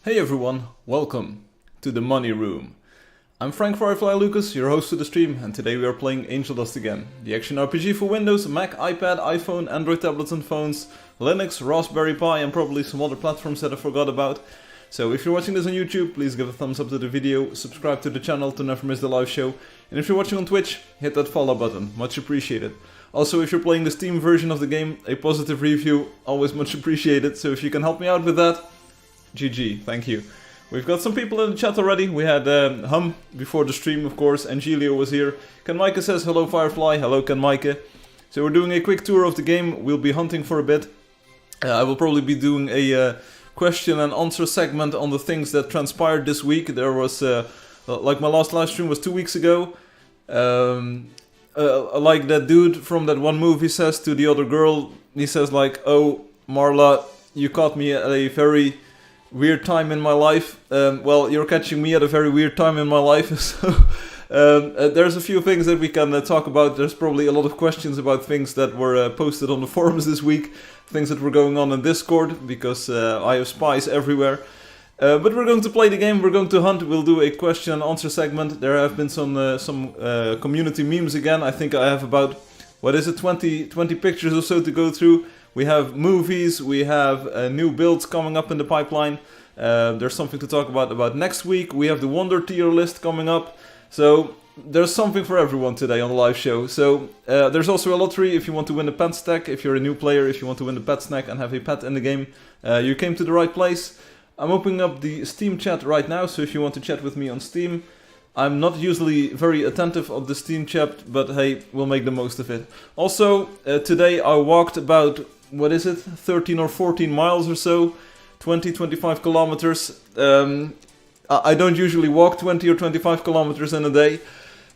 Hey everyone, welcome to the Money Room. I'm Frank Firefly Lucas, your host for the stream, and today we are playing Angeldust again. The action RPG for Windows, Mac, iPad, iPhone, Android tablets and phones, Linux, Raspberry Pi and probably some other platforms that I forgot about. So if you're watching this on YouTube, please give a thumbs up to the video, subscribe to the channel to never miss the live show, and if you're watching on Twitch, hit that follow button, much appreciated. Also, if you're playing the Steam version of the game, a positive review, always much appreciated, so if you can help me out with that, GG, thank you. We've got some people in the chat already. We had Hum before the stream, of course. Angelio was here. Ken Micah says, hello Firefly. Hello Ken Micah. So we're doing a quick tour of the game. We'll be hunting for a bit. I will probably be doing a question and answer segment on the things that transpired this week. There was, like my last live stream was 2 weeks ago. Like that dude from that one movie says to the other girl, he says like, oh Marla, you caught me at a very weird time in my life. Well, you're catching me at a very weird time in my life. So there's a few things that we can talk about. There's probably a lot of questions about things that were posted on the forums this week, things that were going on in Discord, because I have spies everywhere. But we're going to play the game, we're going to hunt, we'll do a question and answer segment. There have been some community memes again. I think I have about, 20 pictures or so to go through. We have movies, we have new builds coming up in the pipeline. There's something to talk about next week. We have the Wonder tier list coming up. So there's something for everyone today on the live show. So there's also a lottery if you want to win a pet stack. If you're a new player, if you want to win the pet snack and have a pet in the game, you came to the right place. I'm opening up the Steam chat right now, so if you want to chat with me on Steam, I'm not usually very attentive of the Steam chat, but hey, we'll make the most of it. Also, today I walked about, 13 or 14 miles or so, 25 kilometers. I don't usually walk 20 or 25 kilometers in a day,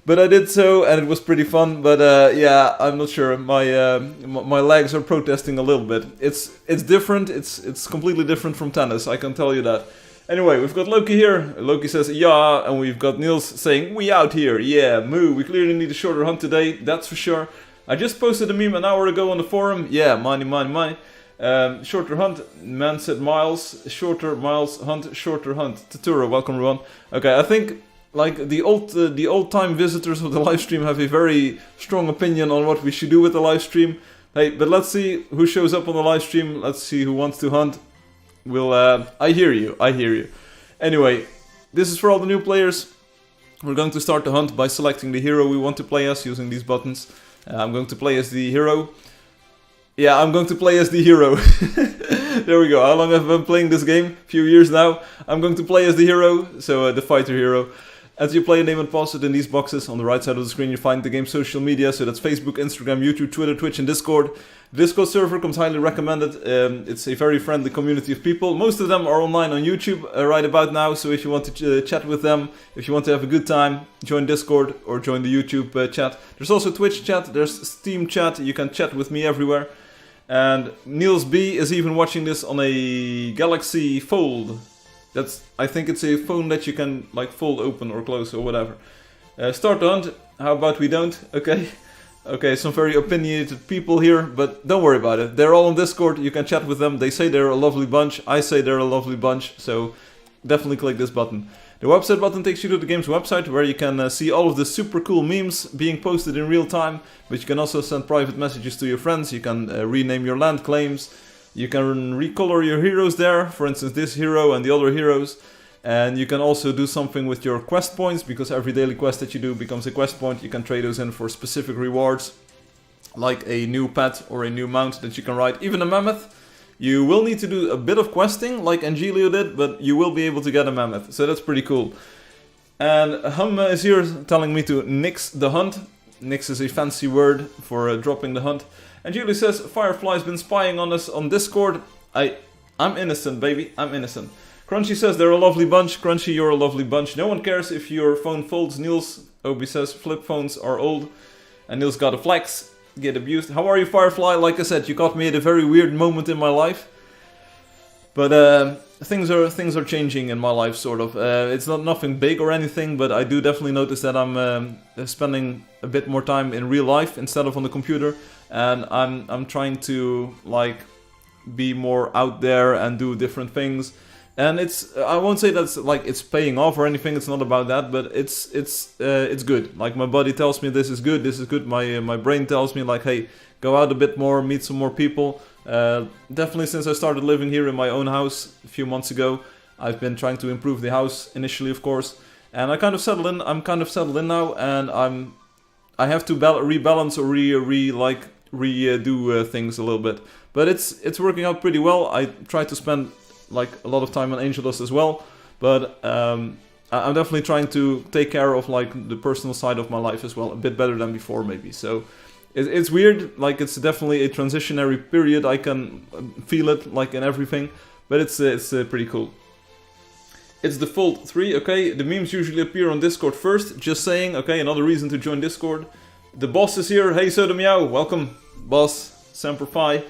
but I did so, and it was pretty fun. But yeah, I'm not sure. My legs are protesting a little bit. It's different. It's completely different from tennis. I can tell you that. Anyway, we've got Loki here. Loki says, yeah, and we've got Niels saying, we out here. Yeah, moo. We clearly need a shorter hunt today, that's for sure. I just posted a meme an hour ago on the forum. Yeah, money. Shorter hunt, man said miles. Shorter miles, hunt, shorter hunt. Tatura, welcome everyone. Okay, I think like the old time visitors of the live stream have a very strong opinion on what we should do with the live stream. Hey, but let's see who shows up on the live stream. Let's see who wants to hunt. I hear you. Anyway, this is for all the new players. We're going to start the hunt by selecting the hero we want to play as using these buttons. I'm going to play as the hero. Yeah, I'm going to play as the hero. There we go. How long have I been playing this game? A few years now. I'm going to play as the hero, so the fighter hero. As you play a name and pause it in these boxes, on the right side of the screen you find the game's social media, so that's Facebook, Instagram, YouTube, Twitter, Twitch and Discord. The Discord server comes highly recommended. It's a very friendly community of people. Most of them are online on YouTube right about now, so if you want to chat with them, if you want to have a good time, join Discord or join the YouTube chat. There's also Twitch chat, there's Steam chat, you can chat with me everywhere. And Niels B is even watching this on a Galaxy Fold. I think it's a phone that you can like fold open or close or whatever. Start the hunt. How about we don't? Okay. Okay, some very opinionated people here, but don't worry about it. They're all on Discord, you can chat with them. They say they're a lovely bunch, I say they're a lovely bunch, so definitely click this button. The website button takes you to the game's website, where you can see all of the super cool memes being posted in real time, but you can also send private messages to your friends, you can rename your land claims, you can recolor your heroes there, for instance this hero and the other heroes. And you can also do something with your quest points, because every daily quest that you do becomes a quest point. You can trade those in for specific rewards, like a new pet or a new mount that you can ride. Even a mammoth. You will need to do a bit of questing, like Angelio did, but you will be able to get a mammoth. So that's pretty cool. And Hum is here telling me to nix the hunt. Nix is a fancy word for dropping the hunt. Angelio says, Firefly's been spying on us on Discord. I'm innocent, baby. I'm innocent. Crunchy says they're a lovely bunch. Crunchy, you're a lovely bunch. No one cares if your phone folds. Niels Obi says flip phones are old. And Niels got a flex. Get abused. How are you, Firefly? Like I said, you caught me at a very weird moment in my life. But things are changing in my life, sort of. It's not nothing big or anything, but I do definitely notice that I'm spending a bit more time in real life instead of on the computer. And I'm trying to like be more out there and do different things. And I won't say that's like it's paying off or anything. It's not about that, but it's good. Like my body tells me this is good. This is good. My brain tells me like, hey, go out a bit more, meet some more people. Definitely since I started living here in my own house a few months ago, I've been trying to improve the house initially, of course, and I kind of settled in. I'm kind of settled in now, and I have to rebalance or redo things a little bit. But it's working out pretty well. I try to spend like a lot of time on Angeldust as well, but I'm definitely trying to take care of like the personal side of my life as well, a bit better than before maybe. So it's weird, like it's definitely a transitionary period. I can feel it like in everything, but it's pretty cool. It's default 3, okay, the memes usually appear on Discord first, just saying, okay, another reason to join Discord. The boss is here, hey Soda Meow, welcome, boss, Semper Fi.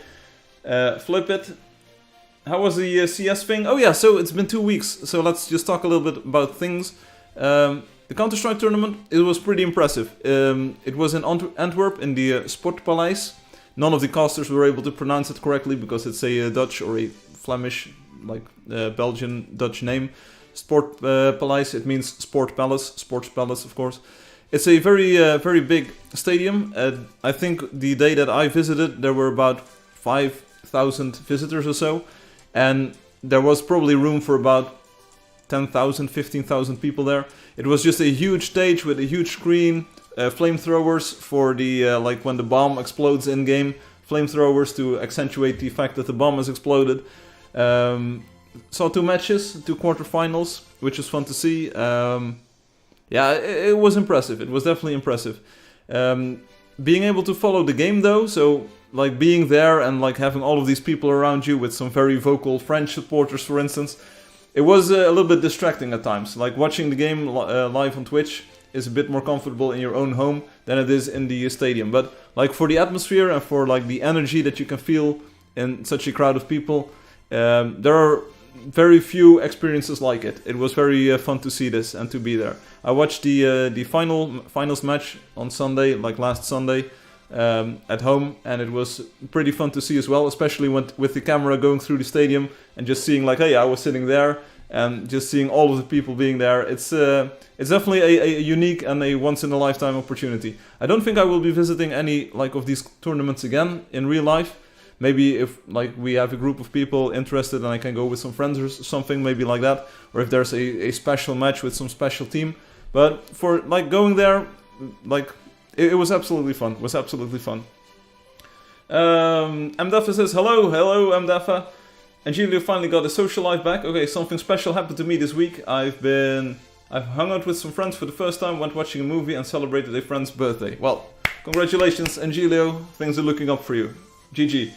Flip it. How was the CS thing? Oh yeah, so it's been 2 weeks, so let's just talk a little bit about things. The Counter-Strike tournament, it was pretty impressive. It was in Antwerp, in the Sportpaleis. None of the casters were able to pronounce it correctly, because it's a Dutch or a Flemish, like Belgian Dutch name. Sportpaleis, it means Sport Palace, Sports Palace of course. It's a very big stadium. I think the day that I visited, there were about 5,000 visitors or so. And there was probably room for about 10,000, 15,000 people there. It was just a huge stage with a huge screen, flamethrowers for the, like when the bomb explodes in game, flamethrowers to accentuate the fact that the bomb has exploded. Saw 2 matches, 2 quarterfinals, which was fun to see. Yeah, it was impressive. It was definitely impressive. Being able to follow the game though, so like being there and like having all of these people around you with some very vocal French supporters, for instance, it was a little bit distracting at times. Like watching the game live on Twitch is a bit more comfortable in your own home than it is in the stadium. But like for the atmosphere and for like the energy that you can feel in such a crowd of people, there are very few experiences like it. It was very fun to see this and to be there. I watched the finals match on Sunday, like last Sunday, at home, and it was pretty fun to see as well, especially with the camera going through the stadium and just seeing like, hey, I was sitting there and just seeing all of the people being there. It's definitely a unique and a once in a lifetime opportunity. I don't think I will be visiting any like of these tournaments again in real life. Maybe if like we have a group of people interested and I can go with some friends or something, maybe like that, or if there's a special match with some special team. But for like going there, like it was absolutely fun. It was absolutely fun. Mdafa says hello Mdafa. And Julio finally got a social life back. Okay, something special happened to me this week. I've hung out with some friends for the first time, went watching a movie and celebrated a friend's birthday. Well, congratulations, Angelio. Things are looking up for you. GG.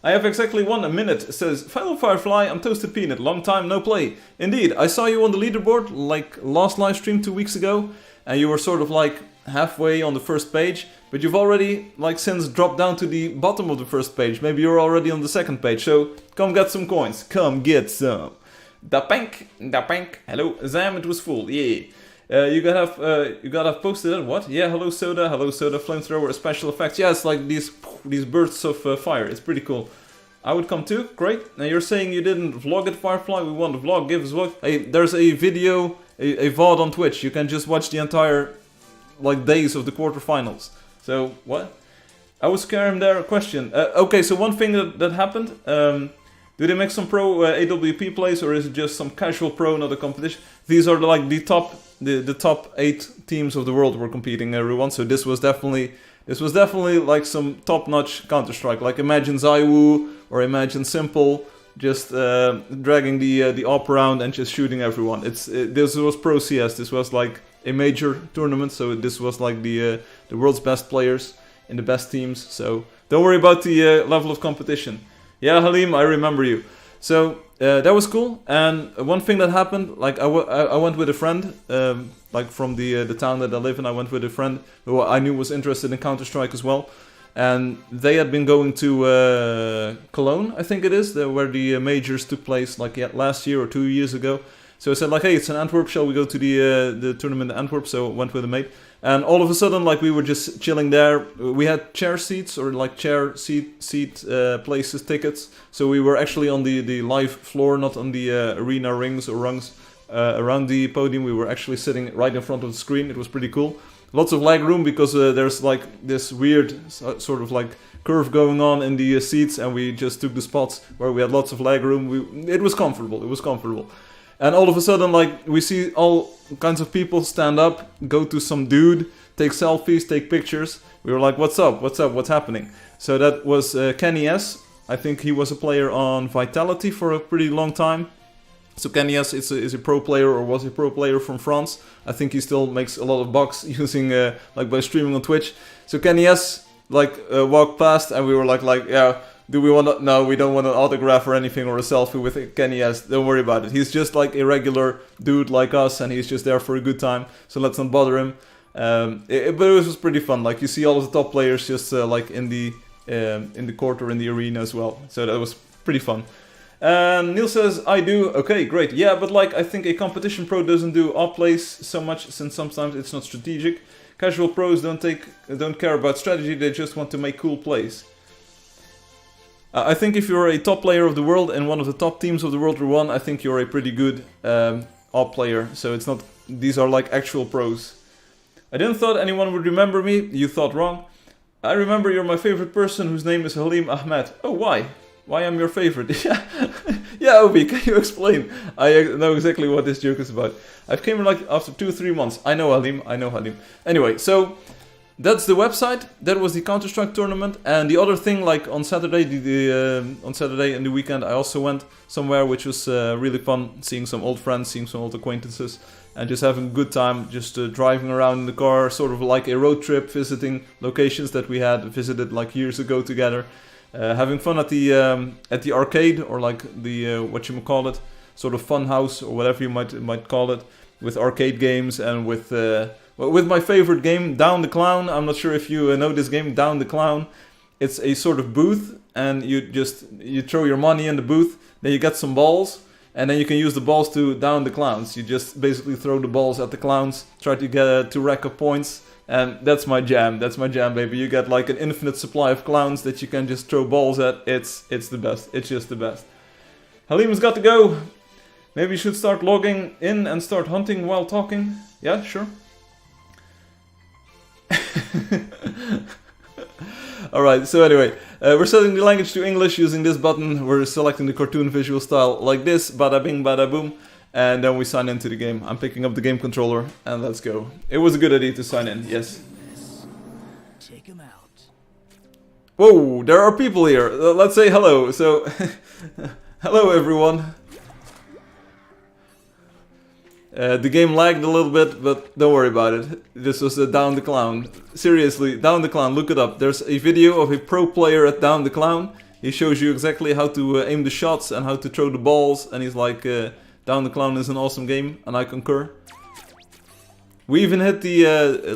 I have exactly 1 minute. It says, fellow Firefly, I'm Toasted Peanut. Long time no play. Indeed, I saw you on the leaderboard like last live stream 2 weeks ago, and you were sort of like halfway on the first page, but you've already like since dropped down to the bottom of the first page. Maybe you're already on the second page, so come get some coins. Come get some. Da pank. Hello, Zam, it was full. Yeah. You gotta have posted it. What? Yeah, hello Soda, flamethrower, special effects. Yeah, it's like these bursts of fire. It's pretty cool. I would come too. Great. Now you're saying you didn't vlog at Firefly. We want to vlog. Give us vlog. Hey, there's a video, a VOD on Twitch. You can just watch the entire like days of the quarterfinals. So what? I was scaring there. Question. Okay, so one thing that happened. Do they make some pro AWP plays, or is it just some casual pro, not a competition? These are like the top 8 teams of the world were competing, everyone. So this was definitely like some top-notch Counter-Strike. Like imagine Zaiwu or imagine Simple just dragging the AWP around and just shooting everyone. This was pro CS. This was like a major tournament. So this was like the world's best players in the best teams. So don't worry about the level of competition. Yeah, Halim, I remember you. So that was cool. And one thing that happened, like I went with a friend, like from the town that I live in. I went with a friend who I knew was interested in Counter-Strike as well. And they had been going to Cologne, I think it is, where the majors took place like last year or 2 years ago. So I said like, hey, it's in Antwerp, shall we go to the tournament in Antwerp? So I went with a mate. And all of a sudden, like, we were just chilling there. We had chair seats, or like chair seat places, tickets. So we were actually on the live floor, not on the arena rings or rungs around the podium. We were actually sitting right in front of the screen. It was pretty cool. Lots of leg room because there's like this weird sort of like curve going on in the seats, and we just took the spots where we had lots of leg room. It was comfortable. It was comfortable. And all of a sudden, like, we see all kinds of people stand up, go to some dude, take selfies, take pictures. We were like, what's up? What's up? What's happening? So that was Kenny S. I think he was a player on Vitality for a pretty long time. So Kenny S is a pro player, or was a pro player from France. I think he still makes a lot of bucks using, like, by streaming on Twitch. So Kenny S, like, walked past, and we were like, yeah, do we want to... No, we don't want an autograph or anything, or a selfie with Kenny S. Don't worry about it. He's just like a regular dude like us, and he's just there for a good time. So let's not bother him. But it was pretty fun. Like, you see all of the top players just like in the court or in the arena as well. So that was pretty fun. Neil says, I do. Okay, great. Yeah, but like, I think a competition pro doesn't do off plays so much, since sometimes it's not strategic. Casual pros don't care about strategy. They just want to make cool plays. I think if you're a top player of the world and one of the top teams of the World War I think you're a pretty good op player. So it's not... These are like actual pros. I didn't thought anyone would remember me. You thought wrong. I remember you're my favorite person whose name is Halim Ahmed. Oh, why? Why I'm your favorite? Yeah, Obi, can you explain? I know exactly what this joke is about. I've came like after 2-3 months. I know Halim. Anyway, so... That's the website. That was the Counter-Strike tournament. And the other thing, like on Saturday, on Saturday and the weekend, I also went somewhere which was really fun. Seeing some old friends, seeing some old acquaintances, and just having a good time. Just driving around in the car, sort of like a road trip, visiting locations that we had visited like years ago together. Having fun at the arcade, or like the what you call it, sort of fun house or whatever you might call it, with arcade games and with. Well, with my favorite game, Down the Clown. I'm not sure if you know this game, Down the Clown. It's a sort of booth, and you throw your money in the booth, then you get some balls, and then you can use the balls to down the clowns. You just basically throw the balls at the clowns, try to get to rack up points, and that's my jam. That's my jam, baby. You get like an infinite supply of clowns that you can just throw balls at. It's the best. It's just the best. Halim's got to go. Maybe you should start logging in and start hunting while talking. Yeah, sure. Alright, so anyway, we're setting the language to English using this button. We're selecting the cartoon visual style like this, bada bing, bada boom, and then we sign into the game. I'm picking up the game controller, and let's go. It was a good idea to sign in, yes. Check him out. Whoa, there are people here. Let's say hello. So, hello everyone. The game lagged a little bit, but don't worry about it. This was Down the Clown. Seriously, Down the Clown, look it up. There's a video of a pro player at Down the Clown. He shows you exactly how to aim the shots and how to throw the balls. And he's like, Down the Clown is an awesome game, and I concur. We even hit the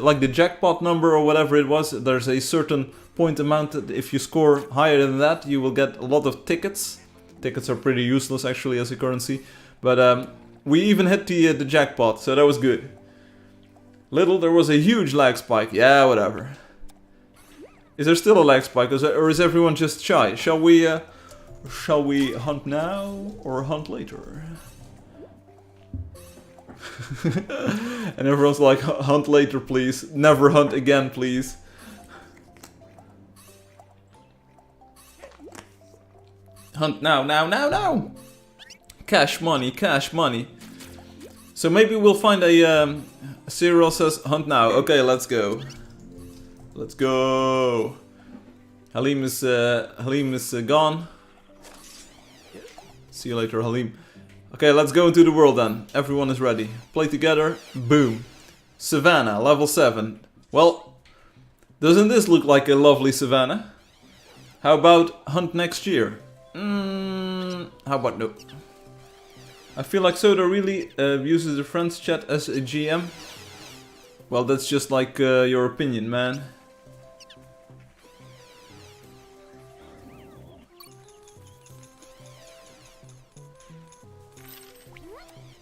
like the jackpot number or whatever it was. There's a certain point amount that if you score higher than that, you will get a lot of tickets. Tickets are pretty useless actually as a currency. But... we even hit the jackpot, so that was good. There was a huge lag spike. Yeah, whatever. Is there still a lag spike, or is everyone just shy? Shall we hunt now or hunt later? And everyone's like, hunt later, please. Never hunt again, please. Hunt now, now, now, now! Cash money, cash money. So maybe we'll find a Cyril says hunt now. Okay, let's go. Let's go. Halim is gone. See you later, Halim. Okay, let's go into the world then. Everyone is ready. Play together. Boom. Savannah, level 7. Well, doesn't this look like a lovely savannah? How about hunt next year? How about no? I feel like Soda really uses the friends chat as a GM. Well, that's just like your opinion, man.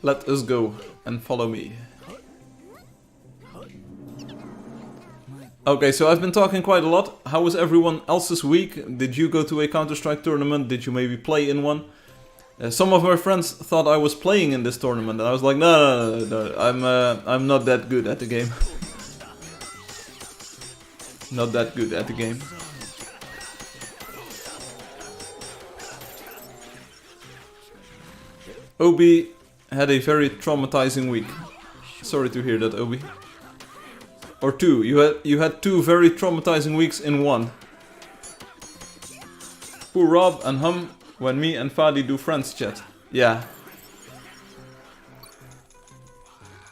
Let us go and follow me. Okay, so I've been talking quite a lot. How was everyone else's week? Did you go to a Counter-Strike tournament? Did you maybe play in one? Some of my friends thought I was playing in this tournament, and I was like, no, I'm not that good at the game. Not that good at the game. Obi had a very traumatizing week. Sorry to hear that, Obi. Or two. You had two very traumatizing weeks in one. Poor Rob and Hum when me and Fadi do friends chat. Yeah.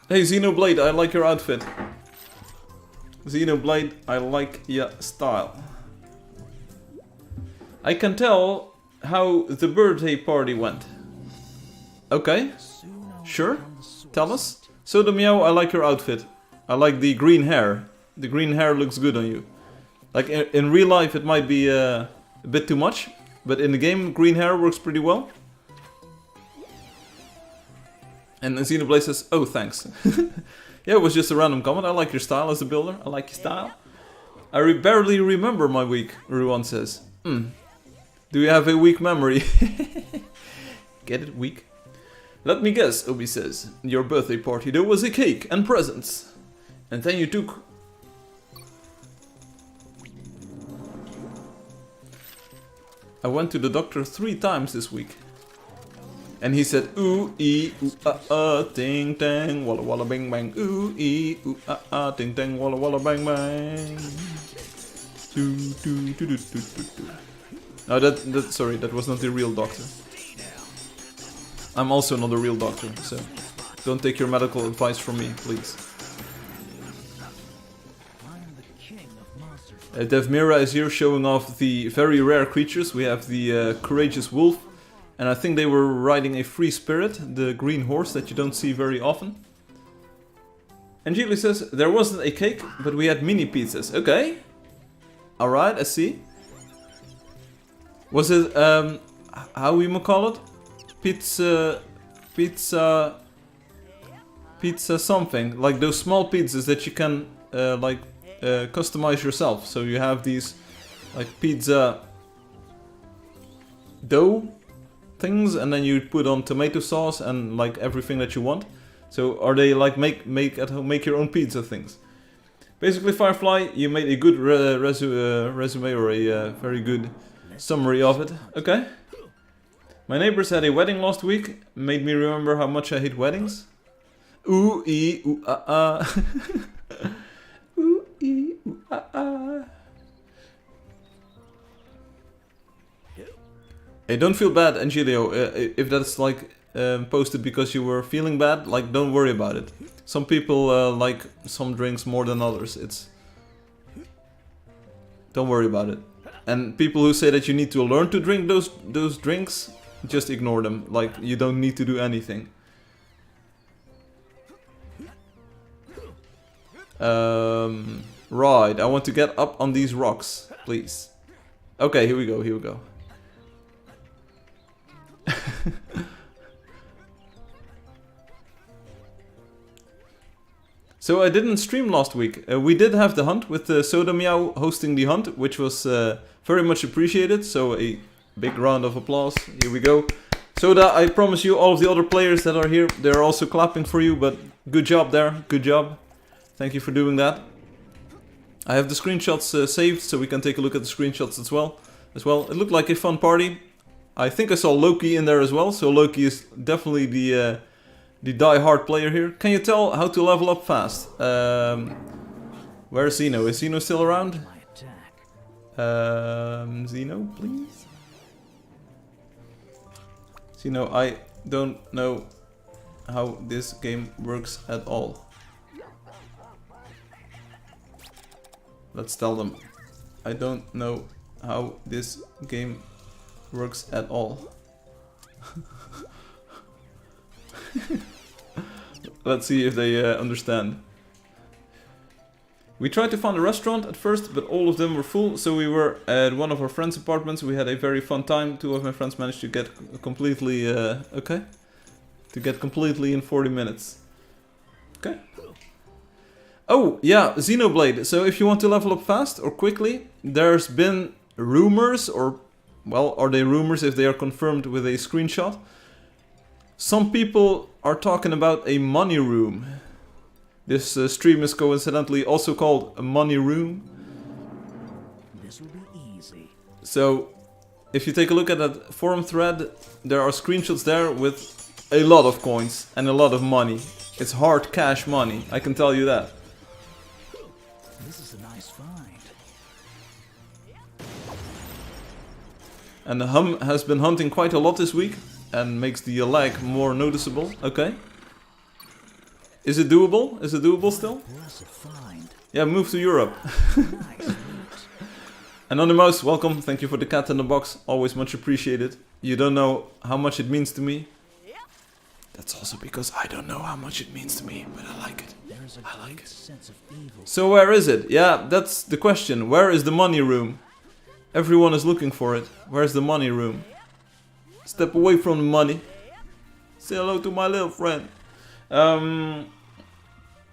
Hey Xenoblade, I like your outfit. Xenoblade, I like your style. I can tell how the birthday party went. Okay, sure, tell us. Soda Meow, I like your outfit. I like the green hair. The green hair looks good on you. Like in real life it might be a bit too much, but in the game green hair works pretty well. And Xenoblade says, oh thanks. Yeah, it was just a random comment. I like your style as a builder. I like your style. I barely remember my week, Ruan says. Do you have a weak memory? Get it, weak? Let me guess, Obi says. Your birthday party, there was a cake and presents. And then you took... I went to the doctor 3 times this week. And he said, ooh, ee, ooh, ting, tang, walla, walla, bang, bang. Ooh, ee, ooh, ting, tang, walla, walla, bang, bang. No, sorry, that was not the real doctor. I'm also not a real doctor, so don't take your medical advice from me, please. Devmira is here showing off the very rare creatures. We have the courageous wolf, and I think they were riding a free spirit, the green horse that you don't see very often. And Julie says, there wasn't a cake, but we had mini pizzas. Okay. Alright, I see. Was it, how we might call it? Pizza something. Like those small pizzas that you can, customize yourself. So you have these, like, pizza dough things, and then you put on tomato sauce and, like, everything that you want. So are they, like, make your own pizza things? Basically, Firefly, you made a good resume or a very good summary of it. Okay. My neighbors had a wedding last week. Made me remember how much I hate weddings. Ooh, ee, ooh, ah, ah. Ooh, ee, ooh, ah, ah. Hey, don't feel bad, Angelio. If that's like posted because you were feeling bad, like, don't worry about it. Some people like some drinks more than others. Don't worry about it. And people who say that you need to learn to drink those drinks, just ignore them. Like, you don't need to do anything. Right, I want to get up on these rocks, please. Okay, here we go, here we go. So I didn't stream last week. We did have the hunt with Soda Meow hosting the hunt, which was very much appreciated. So a big round of applause. Here we go. Soda, I promise you, all of the other players that are here, they're also clapping for you. But good job there. Good job. Thank you for doing that. I have the screenshots saved, so we can take a look at the screenshots as well. It looked like a fun party. I think I saw Loki in there as well. So Loki is definitely the die-hard player here. Can you tell how to level up fast? Where's Zeno? Is Zeno still around? Zeno, please? Zeno, I don't know how this game works at all. Let's tell them. I don't know how this game works at all. Let's see if they understand. We tried to find a restaurant at first, but all of them were full, so we were at one of our friends' apartments. We had a very fun time. 2 of my friends managed to get completely to get completely in 40 minutes. Okay. Oh, yeah, Xenoblade. So if you want to level up fast or quickly, there's been rumors, or, well, are they rumors if they are confirmed with a screenshot? Some people are talking about a money room. This stream is coincidentally also called a money room. This will be easy. So, if you take a look at that forum thread, there are screenshots there with a lot of coins and a lot of money. It's hard cash money, I can tell you that. This is a nice find. And the hum has been hunting quite a lot this week and makes the lag more noticeable. Okay. Is it doable? Is it doable still? Impressive find. Yeah, move to Europe. Nice loot. Anonymous, welcome. Thank you for the cat in the box. Always much appreciated. You don't know how much it means to me. That's also because I don't know how much it means to me, but I like it. There is a I like great it. sense of evil. So where is it? Yeah, that's the question. Where is the money room? Everyone is looking for it. Where's the money room? Step away from the money. Say hello to my little friend. And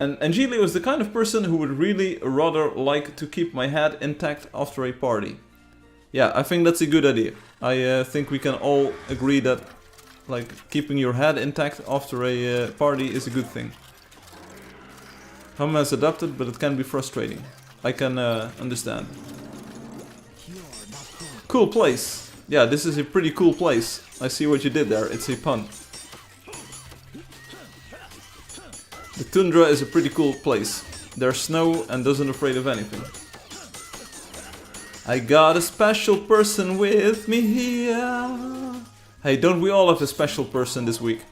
Angelio is the kind of person who would really rather like to keep my head intact after a party. Yeah, I think that's a good idea. I think we can all agree that like keeping your head intact after a party is a good thing. Hum has adapted, but it can be frustrating. I can understand. Cool place. Yeah, this is a pretty cool place. I see what you did there. It's a pun. The tundra is a pretty cool place. There's snow and doesn't afraid of anything. I got a special person with me here. Hey, don't we all have a special person this week?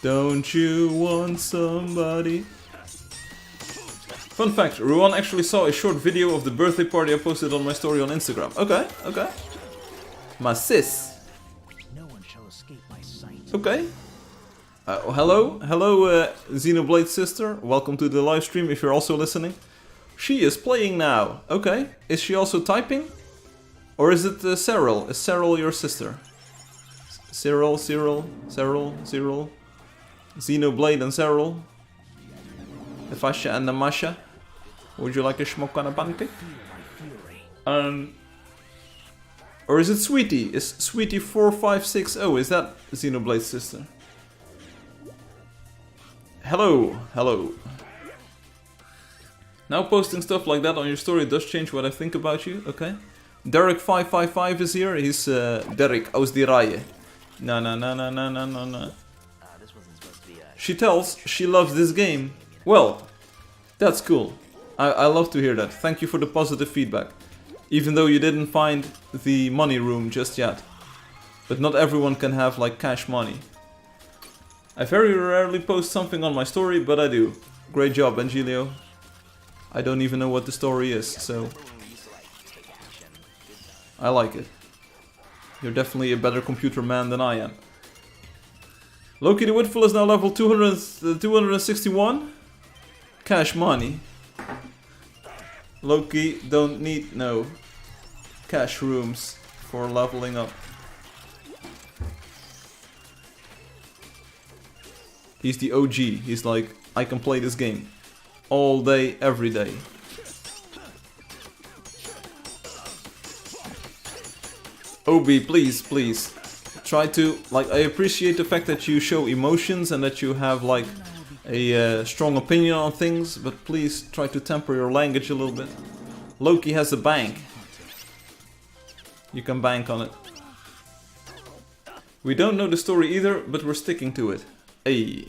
Don't you want somebody? Fun fact, Ruan actually saw a short video of the birthday party I posted on my story on Instagram. Okay, okay. My sis. No one shall escape my sight. Okay. Hello, Xenoblade sister. Welcome to the live stream if you're also listening. She is playing now. Okay. Is she also typing? Or is it Cyril? Is Cyril your sister? Cyril. Xenoblade and Cyril. The Fasha and the Masha. Would you like a smoke on a pancake? Or is it Sweetie? Is Sweetie 4560? Is that Xenoblade's sister? Hello. Now posting stuff like that on your story does change what I think about you, okay? Derek555 is here, he's Derek aus die Reihe. No. This wasn't supposed to be a... She tells she loves this game. Well, that's cool. I love to hear that. Thank you for the positive feedback. Even though you didn't find the money room just yet. But not everyone can have like cash money. I very rarely post something on my story, but I do. Great job, Angelio. I don't even know what the story is, so... I like it. You're definitely a better computer man than I am. Loki the Woodful is now level 261. Cash money. Loki don't need no cash rooms for leveling up. He's the OG. He's like, I can play this game all day, every day. Obi, please. Try to, like, I appreciate the fact that you show emotions and that you have, like, a strong opinion on things, but please try to temper your language a little bit. Loki has a bank. You can bank on it. We don't know the story either, but we're sticking to it. Hey.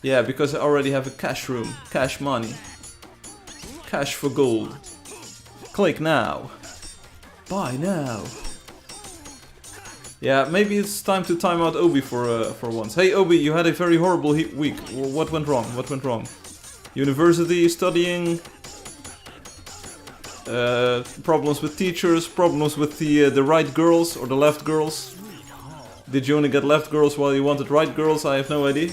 Yeah, because I already have a cash room. Cash money. Cash for gold. Click now. Buy now. Yeah, maybe it's time to time out Obi for once. Hey Obi, you had a very horrible week. What went wrong? What went wrong? University, studying, problems with teachers, problems with the right girls or the left girls. Did you only get left girls while you wanted right girls? I have no idea.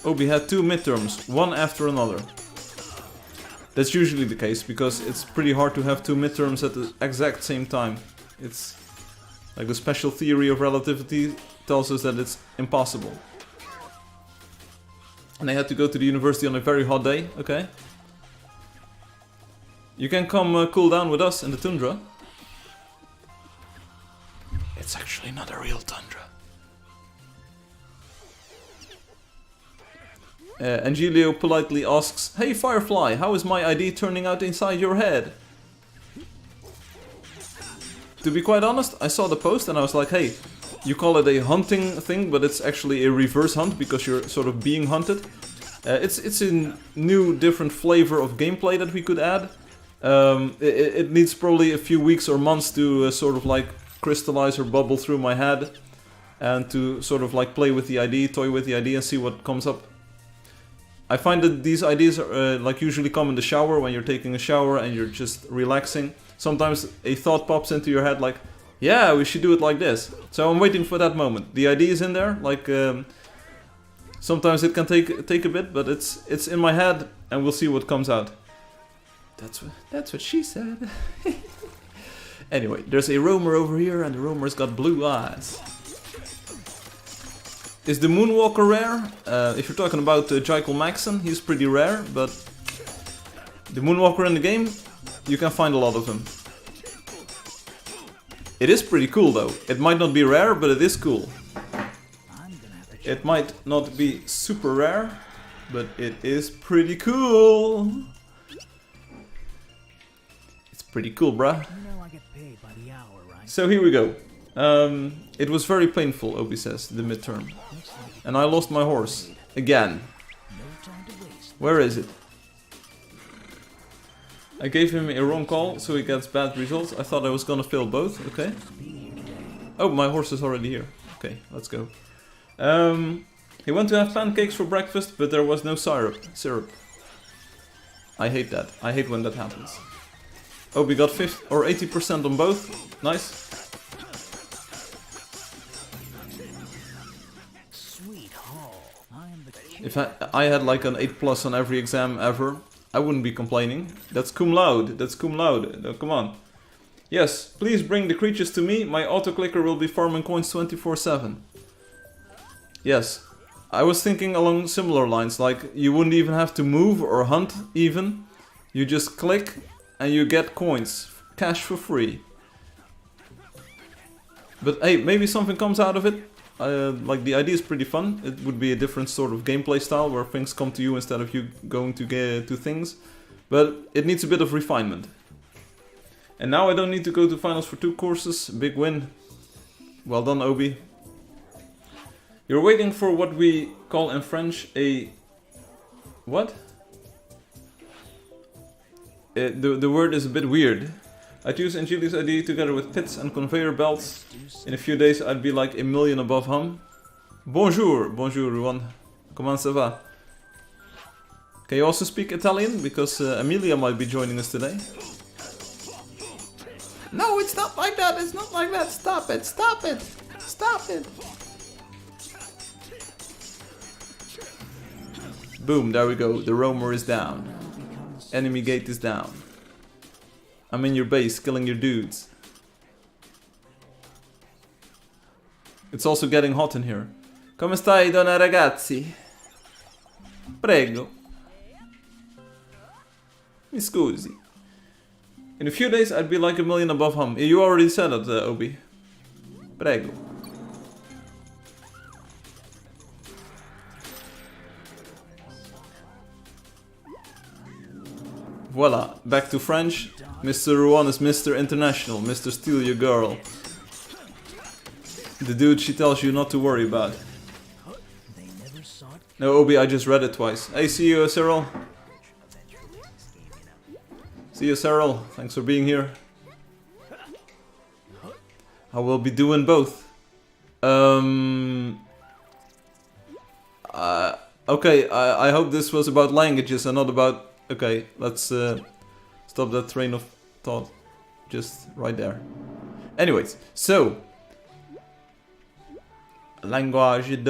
Obi had 2 midterms, one after another. That's usually the case, because it's pretty hard to have two midterms at the exact same time. It's like the special theory of relativity tells us that it's impossible. And I had to go to the university on a very hot day, okay? You can come cool down with us in the tundra. It's actually not a real tundra. Angelio politely asks, "Hey Firefly, how is my ID turning out inside your head?" To be quite honest, I saw the post and I was like, hey, you call it a hunting thing, but it's actually a reverse hunt because you're sort of being hunted. It's a new, different flavor of gameplay that we could add. It needs probably a few weeks or months to sort of like crystallize or bubble through my head and to sort of like play with the ID, toy with the ID and see what comes up. I find that these ideas are, like usually come in the shower when you're taking a shower and you're just relaxing. Sometimes a thought pops into your head like, yeah, we should do it like this. So I'm waiting for that moment. The idea is in there, like sometimes it can take a bit, but it's in my head and we'll see what comes out. That's what she said. Anyway, there's a roamer over here and the roamer's got blue eyes. Is the Moonwalker rare? If you're talking about Jekyll Maxon, he's pretty rare, but the Moonwalker in the game, you can find a lot of them. It is pretty cool though. It might not be rare, but it is cool. It might not be super rare, but it is pretty cool. It's pretty cool, bruh. So here we go. It was very painful, Obi says, the midterm. And I lost my horse. Again. Where is it? I gave him a wrong call, so he gets bad results. I thought I was gonna fail both, okay. Oh, my horse is already here. Okay, let's go. He went to have pancakes for breakfast, but there was no syrup. I hate that. I hate when that happens. Obi got 50 or 80% on both. Nice. If I had like an 8+ on every exam ever, I wouldn't be complaining. That's cum laude. That's cum laude. No, come on. Yes, please bring the creatures to me. My autoclicker will be farming coins 24/7. Yes, I was thinking along similar lines. Like you wouldn't even have to move or hunt even. You just click and you get coins, cash for free. But hey, maybe something comes out of it. Like the idea is pretty fun. It would be a different sort of gameplay style where things come to you instead of you going to get to things. But it needs a bit of refinement. And now I don't need to go to finals for 2 courses. Big win. Well done, Obi. You're waiting for what we call in French a... What? The word is a bit weird. I'd use Angelus' ID together with pits and conveyor belts. In a few days I'd be like 1 million above hum. Bonjour, bonjour Juan. Comment ça va? Can you also speak Italian? Because Amelia might be joining us today. No, it's not like that, it's not like that. Stop it, stop it, stop it. Boom, there we go. The roamer is down. Enemy gate is down. I'm in your base, killing your dudes. It's also getting hot in here. Come stai, donna ragazzi? Prego. Mi scusi. In a few days I'd be like 1 million above hum. You already said it, Obi. Prego. Voila, back to French. Mr. Ruan is Mr. International, Mr. Steal Your Girl. The dude she tells you not to worry about. No, Obi, I just read it twice. Hey, see you, Cyril. See you, Cyril. Thanks for being here. I will be doing both. Okay, I hope this was about languages and not about... Okay, let's stop that train of thought. Just right there. Anyways, so... Language,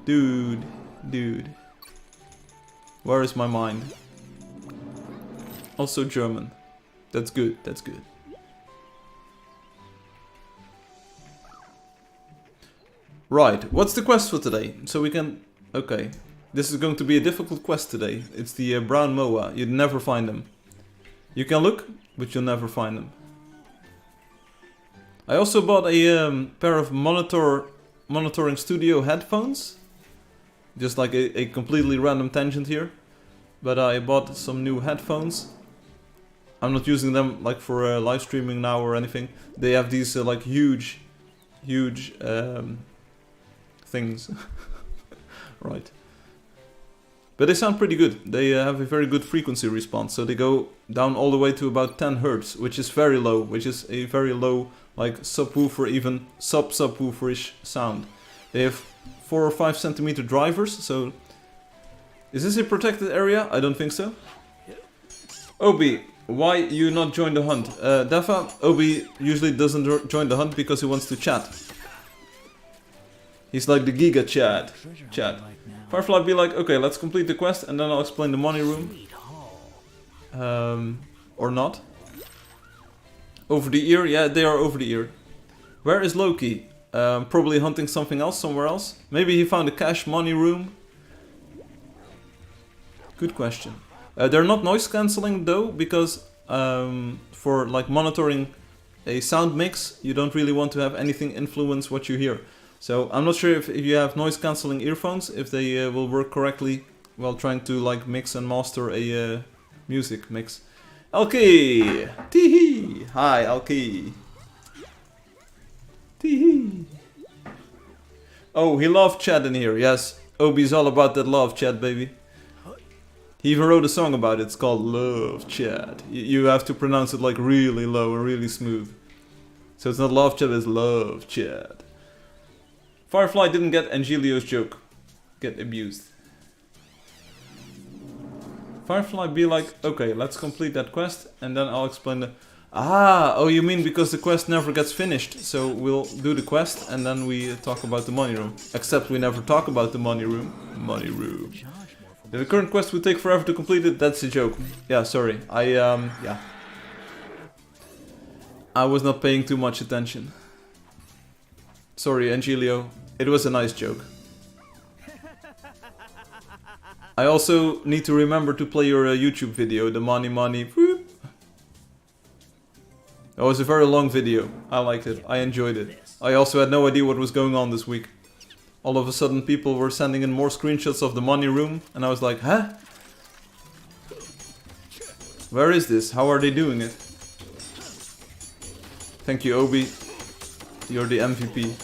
dude. Where is my mind? Also German. That's good, that's good. Right, what's the quest for today? So we can... Okay. This is going to be a difficult quest today. It's the brown moa. You'd never find them. You can look, but you'll never find them. I also bought a pair of monitoring studio headphones. Just like a completely random tangent here. But I bought some new headphones. I'm not using them like for live streaming now or anything. They have these like huge things. Right. But they sound pretty good. They have a very good frequency response. So they go down all the way to about 10 Hertz, which is very low. Which is a very low, like subwoofer, even subwooferish sound. They have 4 or 5 centimeter drivers. So, is this a protected area? I don't think so. Obi, why you not join the hunt? Defa, Obi usually doesn't join the hunt because he wants to chat. He's like the Giga Chat. Firefly be like, okay, let's complete the quest and then I'll explain the money room. Or not. Over the ear? Yeah, they are over the ear. Where is Loki? Probably hunting something else somewhere else. Maybe he found a cash money room. Good question. They're not noise cancelling though, because for like monitoring a sound mix, you don't really want to have anything influence what you hear. So I'm not sure if you have noise cancelling earphones, if they will work correctly while trying to like mix and master a music mix. Alki! Teehee! Hi, Alki! Teehee! Oh, he loved chat in here, yes. Obi's all about that love chat, baby. He even wrote a song about it, it's called Love Chat. You have to pronounce it like really low and really smooth. So it's not love chat, it's love chat. Firefly didn't get Angelio's joke. Get abused. Firefly be like, okay, let's complete that quest and then I'll explain the... Ah, oh you mean because the quest never gets finished. So we'll do the quest and then we talk about the money room. Except we never talk about the money room. Money room. If the current quest would take forever to complete it, that's a joke. Yeah, sorry. Yeah. I was not paying too much attention. Sorry, Angelio. It was a nice joke. I also need to remember to play your YouTube video, the money. Whoop. It was a very long video. I liked it. I enjoyed it. I also had no idea what was going on this week. All of a sudden people were sending in more screenshots of the money room and I was like, huh? Where is this? How are they doing it? Thank you, Obi. You're the MVP.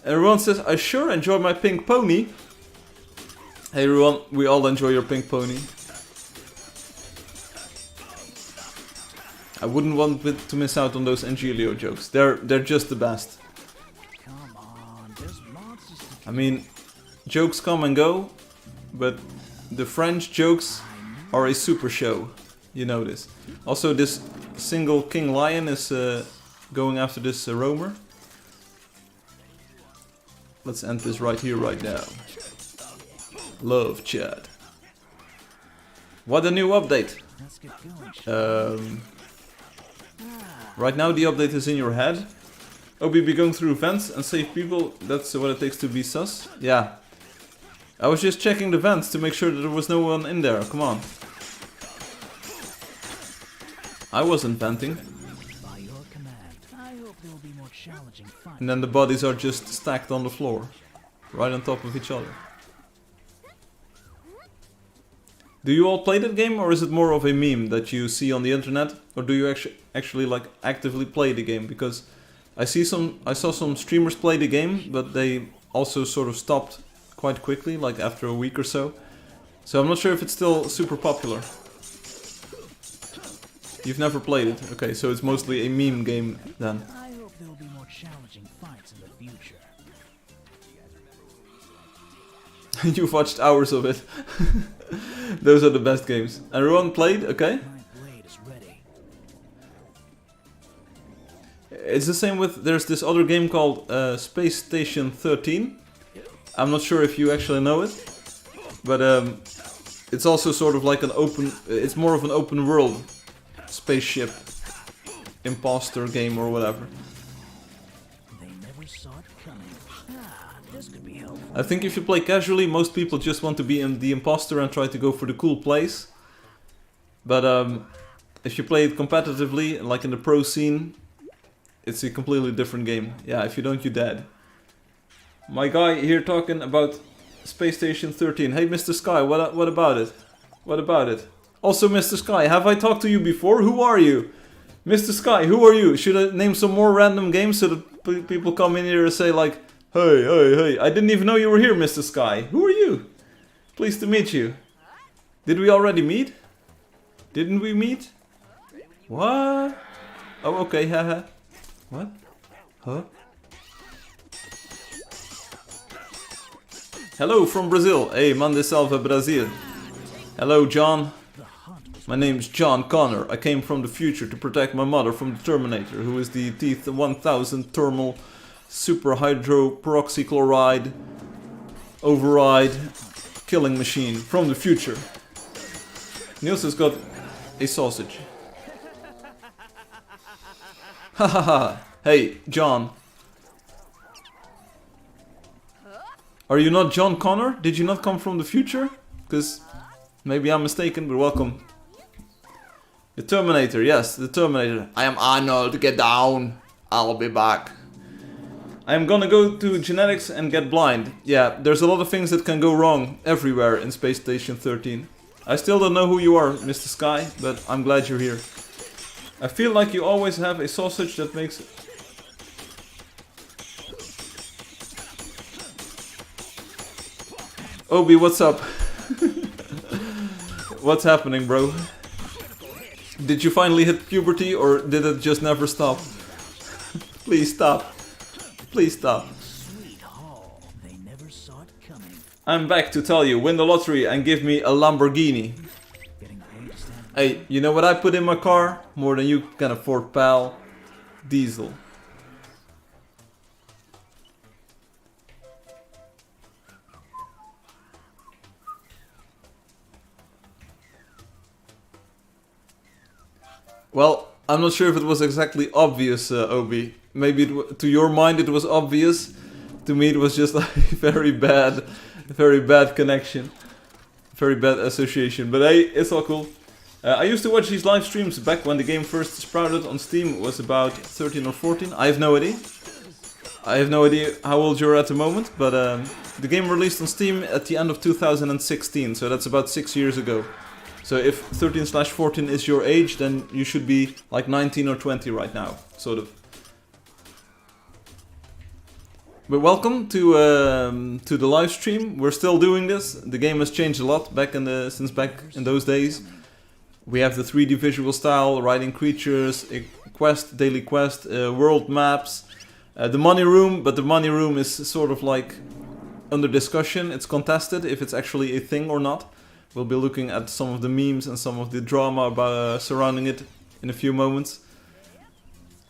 Everyone says, I sure enjoy my pink pony. Hey everyone, we all enjoy your pink pony. I wouldn't want to miss out on those Angelio jokes. They're just the best. Come on, there's monsters. I mean, jokes come and go, but the French jokes are a super show. You know this. Also, this single king lion is going after this roamer. Let's end this right here, right now. Love chat. What a new update. Let's get going. Right now the update is in your head. Obi be going through vents and save people. That's what it takes to be sus. Yeah. I was just checking the vents to make sure that there was no one in there. Come on. I wasn't venting. By your command, I hope there will be more challenging fights. And then the bodies are just stacked on the floor. Right on top of each other. Do you all play that game, or is it more of a meme that you see on the internet, or do you actually like actively play the game? Because I saw some streamers play the game, but they also sort of stopped quite quickly, like after a week or so. So I'm not sure if it's still super popular. You've never played it, okay? So it's mostly a meme game then. I hope there will be more challenging fights in the future. You've watched hours of it. Those are the best games. Everyone played, okay? My blade is ready. It's the same with, there's this other game called Space Station 13. I'm not sure if you actually know it, but it's also sort of like an open. It's more of an open world spaceship imposter game or whatever. They never saw it coming. This could be helpful. I think if you play casually, most people just want to be in the imposter and try to go for the cool place. But if you play it competitively, like in the pro scene, it's a completely different game. Yeah, if you don't, you're dead. My guy here talking about Space Station 13. Hey, Mr. Sky, what about it? What about it? Also, Mr. Sky, have I talked to you before? Who are you? Mr. Sky, who are you? Should I name some more random games so that people come in here and say like, hey, hey, hey, I didn't even know you were here, Mr. Sky. Who are you? Pleased to meet you. Did we already meet? Didn't we meet? What? Oh, okay, haha. What? Huh? Hello from Brazil. Hey, mande salve Brazil. Hello, John. My name's John Connor. I came from the future to protect my mother from the Terminator, who is the T-1000 thermal super hydroperoxychloride override killing machine from the future. Niels has got a sausage. Hahaha. Hey, John. Are you not John Connor? Did you not come from the future? Because maybe I'm mistaken, but welcome. The Terminator, yes, the Terminator. I am Arnold, get down. I'll be back. I am gonna go to genetics and get blind. Yeah, there's a lot of things that can go wrong everywhere in Space Station 13. I still don't know who you are, Mr. Sky, but I'm glad you're here. I feel like you always have a sausage that makes... Obi, what's up? What's happening, bro? Did you finally hit puberty or did it just never stop? Please stop. Please stop. Sweet haul. They never saw it coming. I'm back to tell you, win the lottery and give me a Lamborghini. Getting paid to stand. Hey, you know what I put in my car? More than you can afford, pal. Diesel. Well, I'm not sure if it was exactly obvious, Obi. Maybe to your mind it was obvious. To me it was just like very bad connection. Very bad association. But hey, it's all cool. I used to watch these live streams back when the game first sprouted on Steam. It was about 13 or 14. I have no idea. I have no idea how old you're at the moment. But the game released on Steam at the end of 2016. So that's about 6 years ago. So if 13/14 is your age, then you should be like 19 or 20 right now, sort of. But welcome to the live stream. We're still doing this. The game has changed a lot since back in those days. We have the 3D visual style, riding creatures, a quest, daily quest, world maps, the money room. But the money room is sort of like under discussion. It's contested if it's actually a thing or not. We'll be looking at some of the memes and some of the drama about surrounding it in a few moments.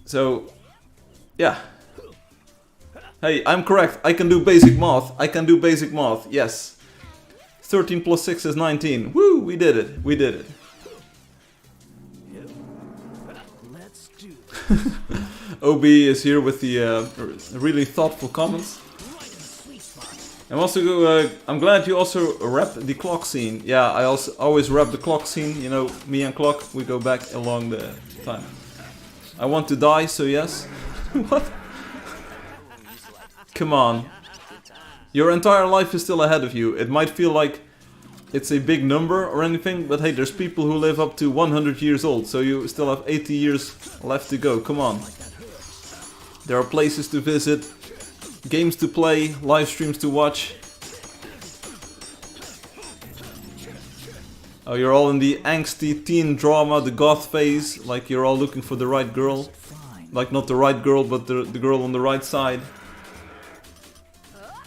So, yeah. Hey, I'm correct. I can do basic math. I can do basic math. Yes. 13 plus 6 is 19. Woo! We did it. We did it. Let's do OB is here with the really thoughtful comments. I'm glad you also rep the clock scene. Yeah, I also always rep the clock scene. You know, me and clock, we go back along the time. I want to die, so yes. What? Come on. Your entire life is still ahead of you. It might feel like it's a big number or anything, but hey, there's people who live up to 100 years old, so you still have 80 years left to go. Come on. There are places to visit. Games to play, live streams to watch. Oh, you're all in the angsty teen drama, the goth phase, like you're all looking for the right girl. Like not the right girl, but the girl on the right side.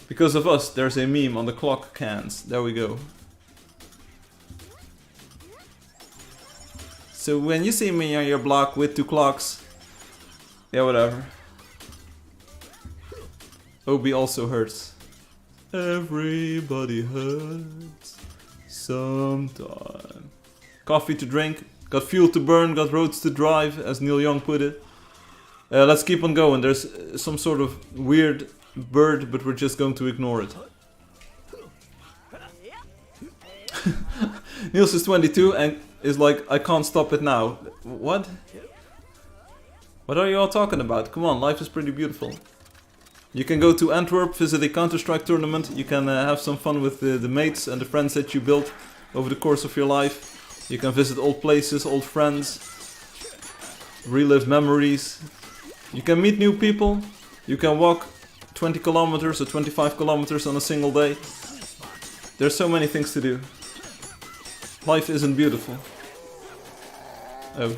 Because of us, there's a meme on the clock cans. There we go. So when you see me on your block with 2 clocks, yeah, whatever. Obi also hurts. Everybody hurts sometime. Coffee to drink, got fuel to burn, got roads to drive, as Neil Young put it. Let's keep on going. There's some sort of weird bird, but we're just going to ignore it. Niels is 22 and is like, I can't stop it now. What? What are you all talking about? Come on, life is pretty beautiful. You can go to Antwerp, visit a Counter-Strike tournament. You can have some fun with the mates and the friends that you built over the course of your life. You can visit old places, old friends, relive memories. You can meet new people. You can walk 20 kilometers or 25 kilometers on a single day. There's so many things to do. Life isn't beautiful. Oh.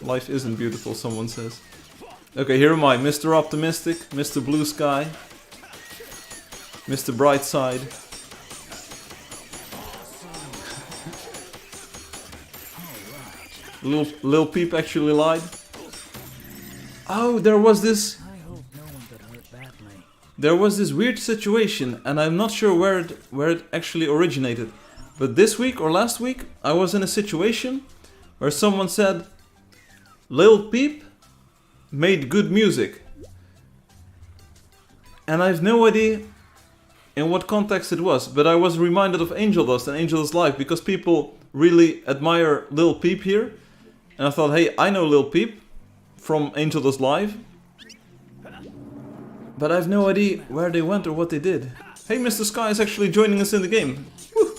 Life isn't beautiful, someone says. Okay, here am I, Mr. Optimistic, Mr. Blue Sky, Mr. Brightside. Lil Peep actually lied. Oh, there was this weird situation, and I'm not sure where it actually originated. But this week or last week, I was in a situation where someone said, Lil Peep made good music. And I have no idea in what context it was, but I was reminded of Angeldust and Angeldust Live because people really admire Lil Peep here. And I thought, hey, I know Lil Peep from Angeldust Live. But I have no idea where they went or what they did. Hey, Mr. Sky is actually joining us in the game. Woo.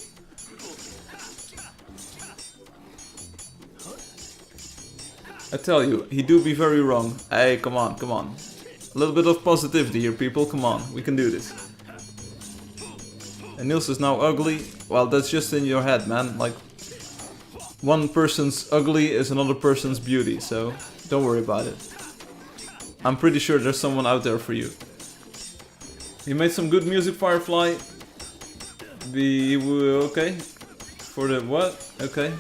I tell you, he do be very wrong. Hey, come on, come on. A little bit of positivity here, people. Come on, we can do this. And Niels is now ugly. Well, that's just in your head, man. Like, one person's ugly is another person's beauty, so don't worry about it. I'm pretty sure there's someone out there for you. You made some good music, Firefly. Be okay? For the what? Okay.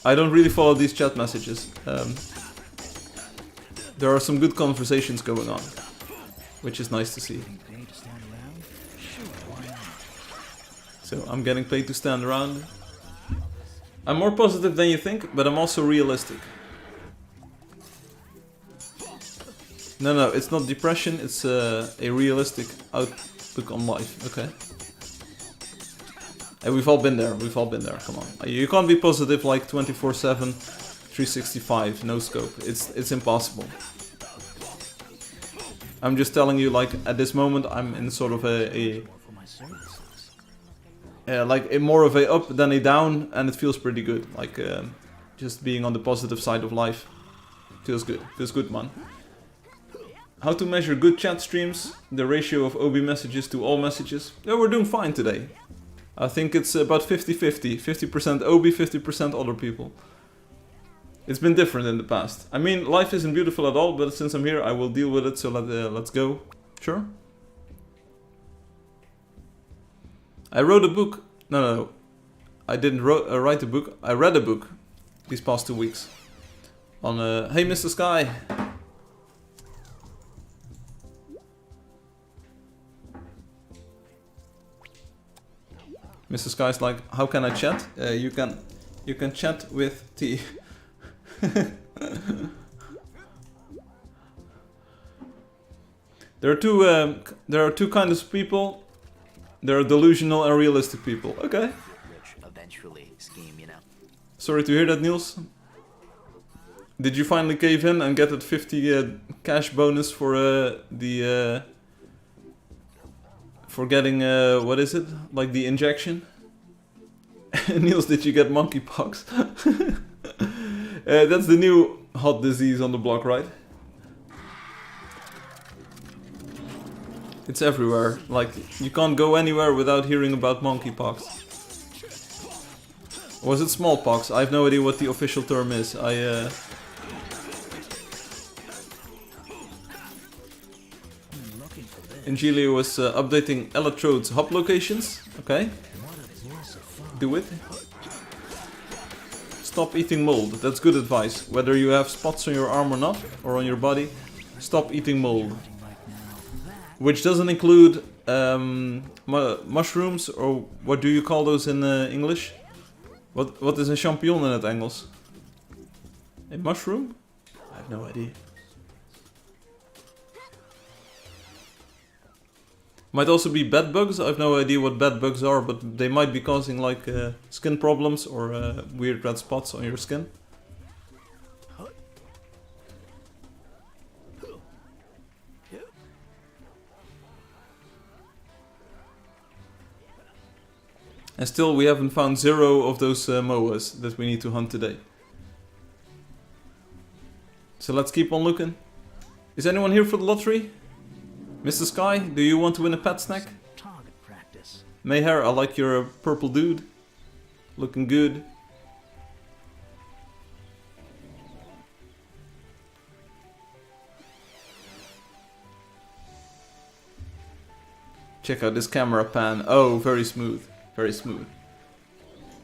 I don't really follow these chat messages. There are some good conversations going on, which is nice to see. So I'm getting paid to stand around. I'm more positive than you think, but I'm also realistic. No, it's not depression, it's a realistic outlook on life, okay? And we've all been there, come on. You can't be positive like 24/7, 365, no scope. It's impossible. I'm just telling you, like, at this moment I'm in sort of more of a up than a down, and it feels pretty good. Like, just being on the positive side of life feels good, man. How to measure good chat streams, the ratio of OB messages to all messages. Yeah, we're doing fine today. I think it's about 50-50. 50% OB, 50% other people. It's been different in the past. I mean, life isn't beautiful at all, but since I'm here, I will deal with it, so let's go. Sure? I wrote a book. No. I didn't write a book. I read a book these past 2 weeks. On, hey Mr. Sky. Mr. Sky's like, how can I chat? You can chat with T. There are two kinds of people. There are delusional and realistic people. Okay. Eventually scheme, you know. Sorry to hear that, Niels. Did you finally cave in and get that 50 cash bonus for for getting what is it? Like the injection? Niels, did you get monkeypox? That's the new hot disease on the block, right? It's everywhere. Like, you can't go anywhere without hearing about monkeypox. Or was it smallpox? I have no idea what the official term is. Angelia was updating Electrode's hub locations. Okay. Do it. Stop eating mold. That's good advice. Whether you have spots on your arm or not, or on your body, stop eating mold. Which doesn't include mushrooms, or what do you call those in English? What is a champignon in it, Engels? A mushroom? I have no idea. Might also be bed bugs. I have no idea what bed bugs are, but they might be causing like skin problems or weird red spots on your skin. And still we haven't found 0 of those moas that we need to hunt today. So let's keep on looking. Is anyone here for the lottery? Mr. Sky, do you want to win a pet snack? Target practice. Mayhair, I like your purple dude. Looking good. Check out this camera pan. Oh, very smooth. Very smooth.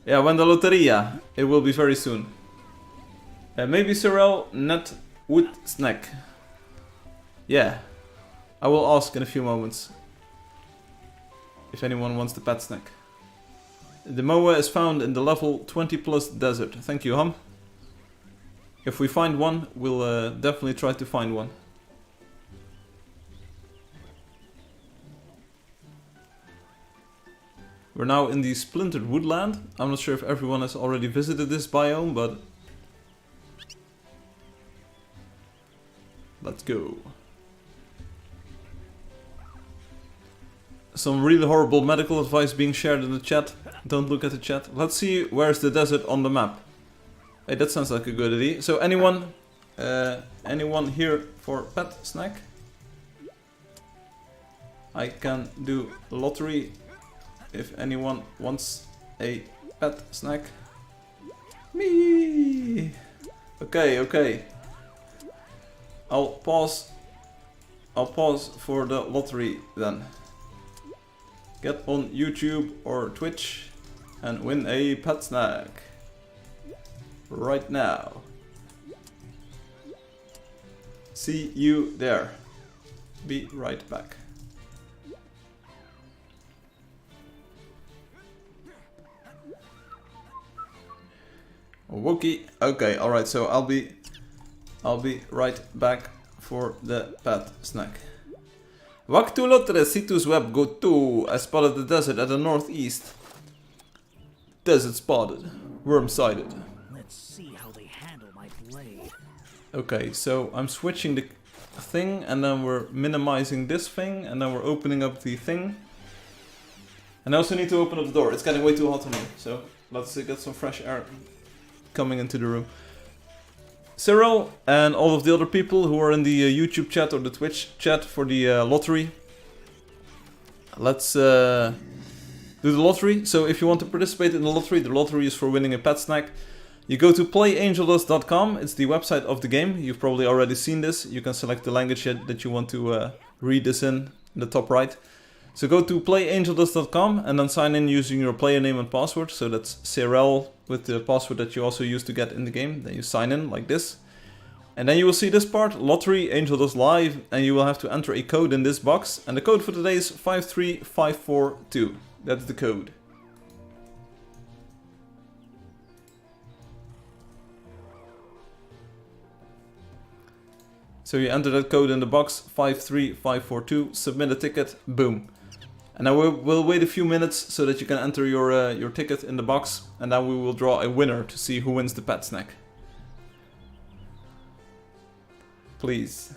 Yeah, when the loteria. It will be very soon. Maybe Sorrel net wood snack. Yeah. I will ask in a few moments. If anyone wants the pet snack. The moa is found in the level 20 plus desert. Thank you, Hum. If we find one, we'll definitely try to find one. We're now in the splintered woodland. I'm not sure if everyone has already visited this biome, but let's go. Some really horrible medical advice being shared in the chat. Don't look at the chat. Let's see where's the desert on the map. Hey, that sounds like a good idea. So anyone here for pet snack? I can do lottery. If anyone wants a pet snack. Me. Okay. I'll pause for the lottery then. Get on YouTube or Twitch and win a pet snack. Right now. See you there. Be right back. Wookie. Okay, alright, so I'll be right back for the pet snack. Walk to Lotre, Situs Web, go to. I spotted the desert at the northeast. Desert spotted. Worm sighted. Let's see how they handle my blade. Okay, so I'm switching the thing, and then we're minimizing this thing, and then we're opening up the thing. And I also need to open up the door. It's getting way too hot in here, so let's get some fresh air coming into the room. Cyril and all of the other people who are in the YouTube chat or the Twitch chat for the lottery. Let's do the lottery. So if you want to participate in the lottery is for winning a pet snack. You go to playangeldust.com. It's the website of the game. You've probably already seen this. You can select the language that you want to read this in the top right. So go to playangeldust.com and then sign in using your player name and password. So that's Cyril with the password that you also use to get in the game. Then you sign in like this. And then you will see this part, Lottery Angeldust Live, and you will have to enter a code in this box. And the code for today is 53542. That's the code. So you enter that code in the box, 53542, submit a ticket, boom. And now we'll wait a few minutes so that you can enter your ticket in the box, and then we will draw a winner to see who wins the pet snack. Please.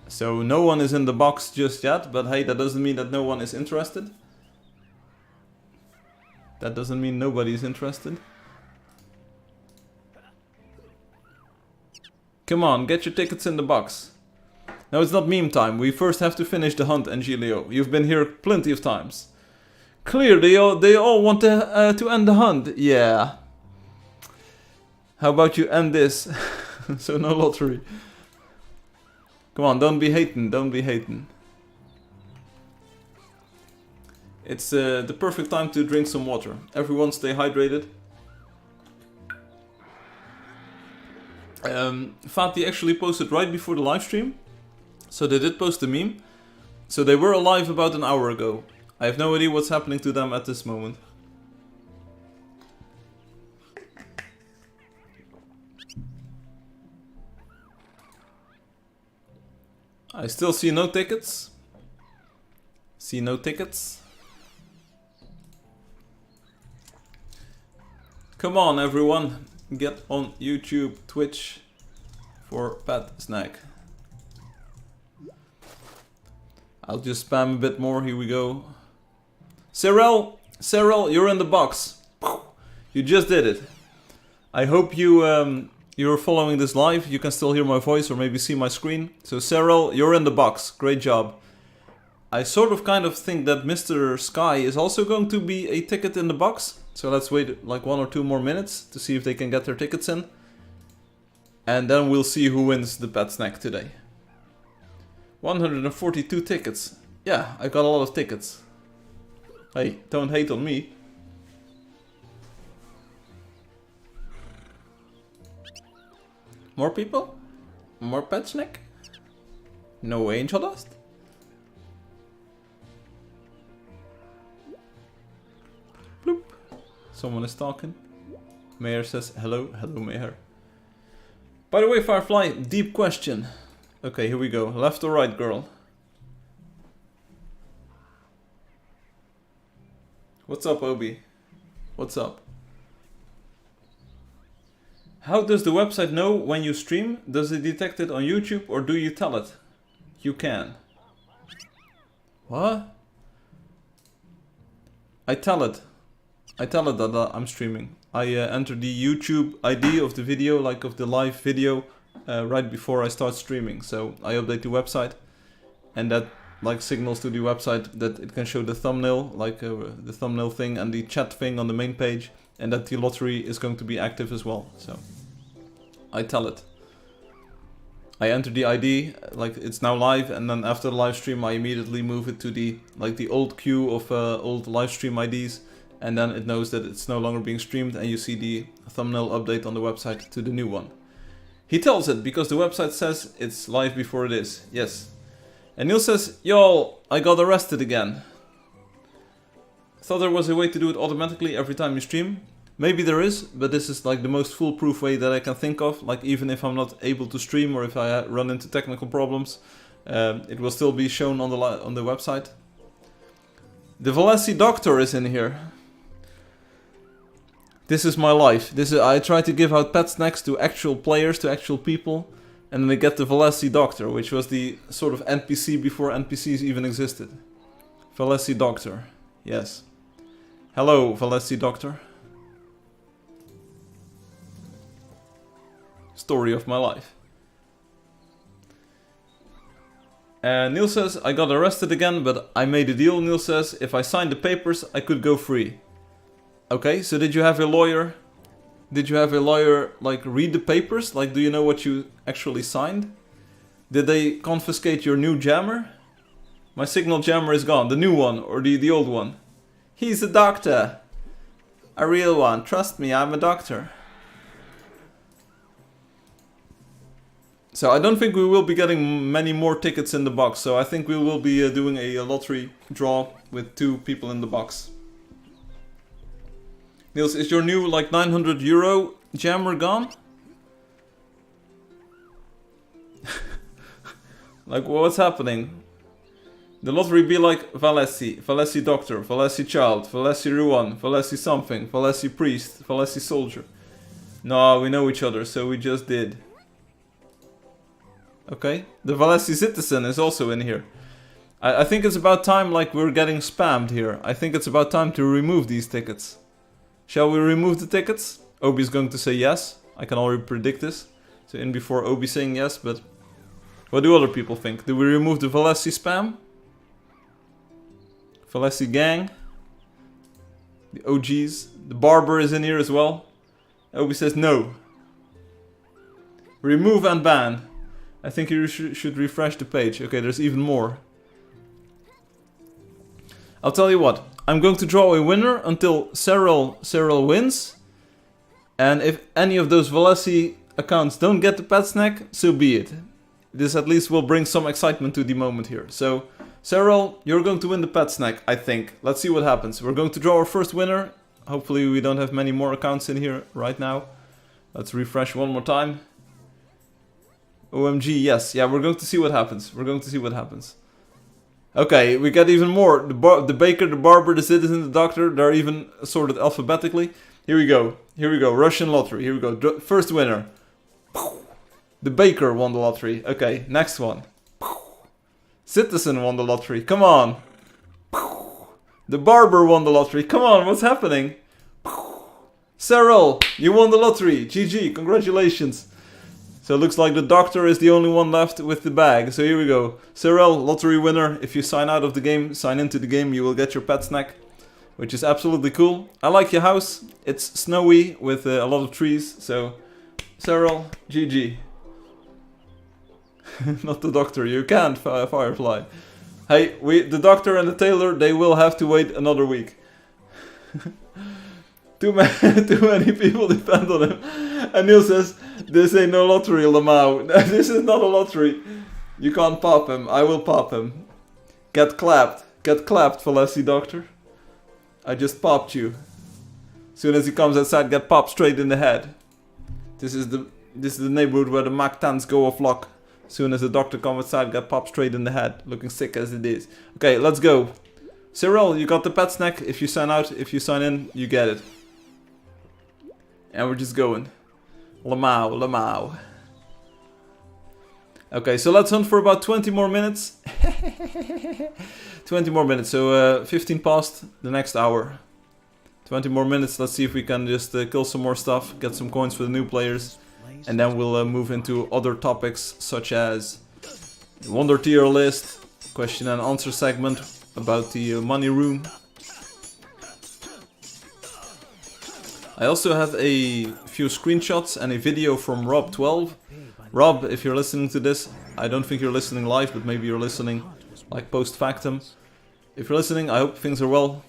So no one is in the box just yet, but hey, that doesn't mean that no one is interested. That doesn't mean nobody is interested. Come on, get your tickets in the box. Now it's not meme time, we first have to finish the hunt, Angelio. You've been here plenty of times. Clear, they all want to end the hunt. Yeah. How about you end this? So no lottery. Come on, don't be hating, don't be hating. It's the perfect time to drink some water. Everyone stay hydrated. Fatih actually posted right before the live stream. So they did post a meme. So they were alive about an hour ago. I have no idea what's happening to them at this moment. I still see no tickets. See no tickets. Come on everyone, get on YouTube, Twitch for Pet Snack. I'll just spam a bit more, here we go. Cyril, you're in the box. You just did it. I hope you're following this live, you can still hear my voice or maybe see my screen. So Cyril, you're in the box, great job. I sort of kind of think that Mr. Sky is also going to be a ticket in the box. So let's wait like 1 or 2 more minutes to see if they can get their tickets in. And then we'll see who wins the Pet Snack today. 142 tickets. Yeah, I got a lot of tickets. Hey, don't hate on me. More people? More Pet Snack? No Angeldust? Bloop. Someone is talking. Mayor says hello. Hello, Mayor. By the way, Firefly, deep question. Okay, here we go. Left or right, girl? What's up, Obi? What's up? How does the website know when you stream? Does it detect it on YouTube or do you tell it? You can. What? I tell it. I tell it that I'm streaming. I enter the YouTube ID of the video, like of the live video, right before I start streaming. So I update the website, and that like signals to the website that it can show the thumbnail, like the thumbnail thing and the chat thing on the main page, and that the lottery is going to be active as well. So I tell it. I enter the ID, like it's now live, and then after the live stream I immediately move it to the old queue of old live stream IDs, and then it knows that it's no longer being streamed, and you see the thumbnail update on the website to the new one. He tells it because the website says it's live before it is. Yes. And Neil says, y'all, I got arrested again. Thought there was a way to do it automatically every time you stream. Maybe there is, but this is like the most foolproof way that I can think of. Like even if I'm not able to stream or if I run into technical problems, it will still be shown on the website. The Valesi Doctor is in here. This is my life. I try to give out pet snacks to actual players, to actual people, and then I get the Valesi Doctor, which was the sort of NPC before NPCs even existed. Valesi Doctor, yes. Hello, Valesi Doctor. Story of my life. And Neil says, I got arrested again, but I made a deal. Neil says, if I signed the papers, I could go free. Okay, so did you have a lawyer? Did you have a lawyer, like, read the papers? Like, do you know what you actually signed? Did they confiscate your new jammer? My signal jammer is gone. The new one, or the old one? He's a doctor. A real one. Trust me, I'm a doctor. So I don't think we will be getting many more tickets in the box. So I think we will be doing a lottery draw with 2 people in the box. Niels, is your new like 900 euro jammer gone? Like what's happening? The lottery be like Valesi Doctor, Valesi Child, Valesi Ruan, Valesi something, Valesi Priest, Valesi Soldier. No, we know each other, so we just did. Okay, the Valesi Citizen is also in here. I think it's about time, like we're getting spammed here. I think it's about time to remove these tickets. Shall we remove the tickets? Obi's going to say yes. I can already predict this. So in before Obi saying yes, but what do other people think? Do we remove the Valesi spam? Valesi gang? The OGs? The barber is in here as well. Obi says no. Remove and ban. I think you should refresh the page. Okay, there's even more. I'll tell you what. I'm going to draw a winner until Cyril wins. And if any of those Valesi accounts don't get the pet snack, so be it. This at least will bring some excitement to the moment here. So, Cyril, you're going to win the pet snack, I think. Let's see what happens. We're going to draw our first winner. Hopefully we don't have many more accounts in here right now. Let's refresh one more time. OMG, yes. Yeah, we're going to see what happens. We're going to see what happens. Okay, we get even more. The baker, the barber, the citizen, the doctor, they're even sorted alphabetically. Here we go. Here we go. Russian lottery. Here we go. First winner. The baker won the lottery. Okay, next one. Citizen won the lottery. Come on. The barber won the lottery. Come on, what's happening? Cyril, you won the lottery. GG, congratulations. So it looks like the doctor is the only one left with the bag. So here we go. Cyril, lottery winner. If you sign out of the game, sign into the game, you will get your pet snack. Which is absolutely cool. I like your house. It's snowy with a lot of trees. So, Cyril, GG. Not the doctor, you can't, Firefly. Hey, the doctor and the tailor, they will have to wait another week. Too many people depend on him. And Neil says, this ain't no lottery, Lamau. This is not a lottery. You can't pop him. I will pop him. Get clapped. Get clapped, Valesi Doctor. I just popped you. Soon as he comes outside, get popped straight in the head. This is the neighborhood where the Mach 10s go off lock. Soon as the doctor comes outside, get popped straight in the head. Looking sick as it is. Okay, let's go. Cyril, you got the pet snack. If you sign out, if you sign in, you get it. And we're just going. Lamau, Lamau. Okay, so let's hunt for about 20 more minutes. 20 more minutes, so 15 past the next hour. 20 more minutes, let's see if we can just kill some more stuff, get some coins for the new players. And then we'll move into other topics such as the Wonder Tier list, question and answer segment about the money room. I also have a few screenshots and a video from Rob12. Rob, if you're listening to this, I don't think you're listening live, but maybe you're listening like post factum. If you're listening, I hope things are well.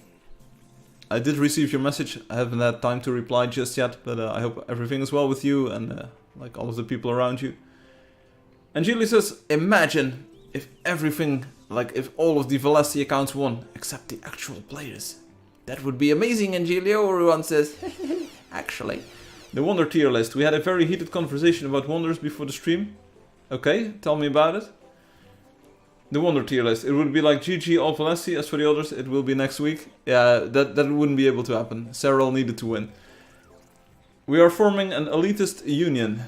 I did receive your message. I haven't had time to reply just yet, but I hope everything is well with you and like all of the people around you. And Julie says, imagine if everything, like if all of the Valesi accounts won, except the actual players. That would be amazing, Angelio, everyone says. Actually. The Wonder Tier list. We had a very heated conversation about wonders before the stream. Okay, tell me about it. The Wonder Tier list. It would be like GG all Valesi. As for the others, it will be next week. Yeah, that wouldn't be able to happen. Cyril needed to win. We are forming an elitist union.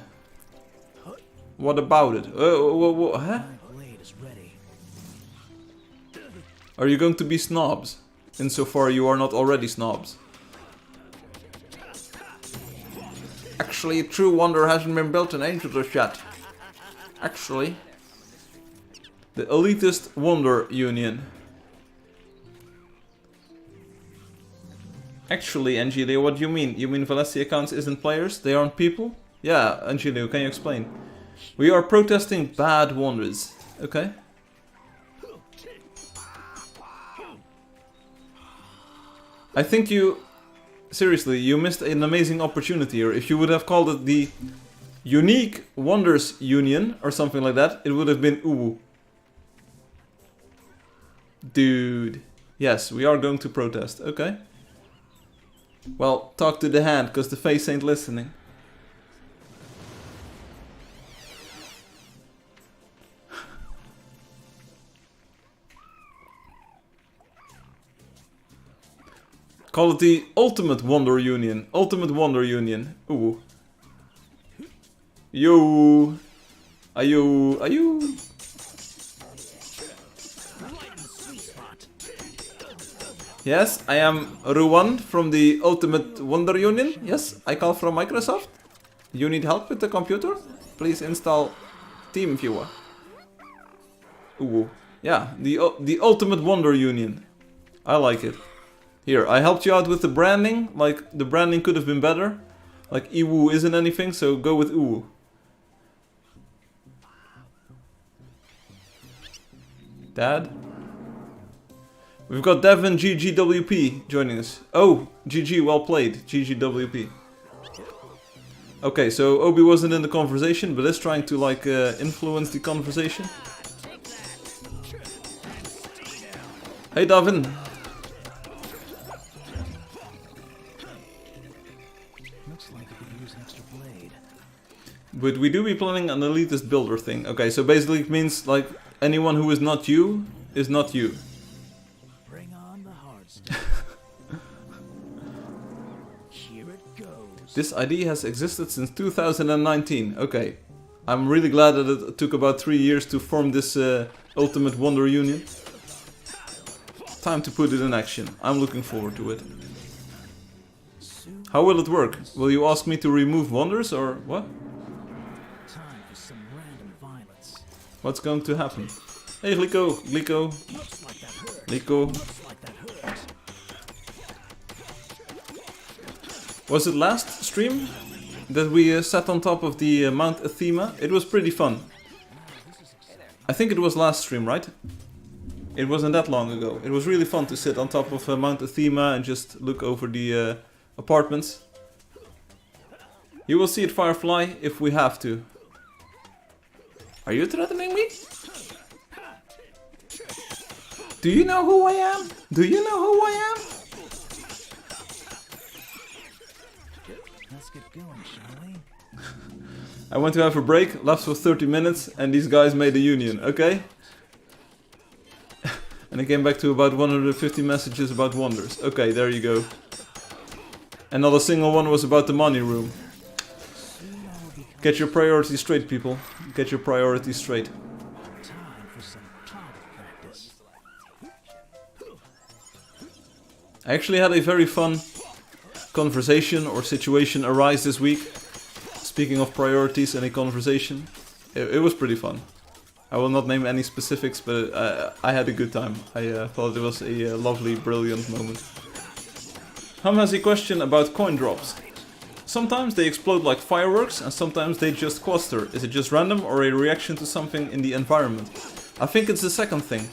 What about it? Huh? Are you going to be snobs? Insofar you are not already snobs. Actually, a true wonder hasn't been built in Angeldust yet. Actually. The elitist wonder union. Actually, Angelio, what do you mean? You mean Valesi accounts isn't players? They aren't people? Yeah, Angelio, can you explain? We are protesting bad wonders. Okay. I think you... Seriously, you missed an amazing opportunity here. If you would have called it the Unique Wonders Union or something like that, it would have been Uwu. Dude. Yes, we are going to protest. Okay. Well, talk to the hand, because the face ain't listening. Call it the Ultimate Wonder Union. Ultimate Wonder Union. Ooh. Yo. Ayo. Ayo. Yes, I am Ruwan from the Ultimate Wonder Union. Yes, I call from Microsoft. You need help with the computer? Please install TeamViewer. Ooh. Yeah, the Ultimate Wonder Union. I like it. Here, I helped you out with the branding. Like, the branding could have been better. Like, Iwu isn't anything, so go with Uwu. Dad? We've got Devin GGWP joining us. Oh, GG, well played. GGWP. Okay, so Obi wasn't in the conversation, but is trying to like influence the conversation. Hey, Davin. Looks like you could use an extra blade. But we do be planning an elitist builder thing. Okay, so basically it means like anyone who is not you is not you. Bring on the hard stuff. Here it goes. This idea has existed since 2019. Okay, I'm really glad that it took about 3 years to form this ultimate wonder union. Time to put it in action. I'm looking forward to it. How will it work? Will you ask me to remove wonders or what? Time for some random violence. What's going to happen? Hey, Glico, Glico, Looks like that hurt. Glico. Looks like that hurt. Was it last stream that we sat on top of the Mount Athema? It was pretty fun. I think it was last stream, right? It wasn't that long ago. It was really fun to sit on top of Mount Athema and just look over the apartments. You will see it, Firefly, if we have to. Are you threatening me? Do you know who I am? Do you know who I am? Let's get going, shall we? I went to have a break, left for 30 minutes, and these guys made a union, okay? And I came back to about 150 messages about wonders. Okay, there you go. And not a single one was about the money room. Get your priorities straight, people. Get your priorities straight. Time for some target practice. I actually had a very fun conversation or situation arise this week. Speaking of priorities and a conversation, it was pretty fun. I will not name any specifics, but I had a good time. I thought it was a lovely, brilliant moment. Hum has a question about coin drops. Sometimes they explode like fireworks and sometimes they just cluster. Is it just random or a reaction to something in the environment? I think it's the second thing.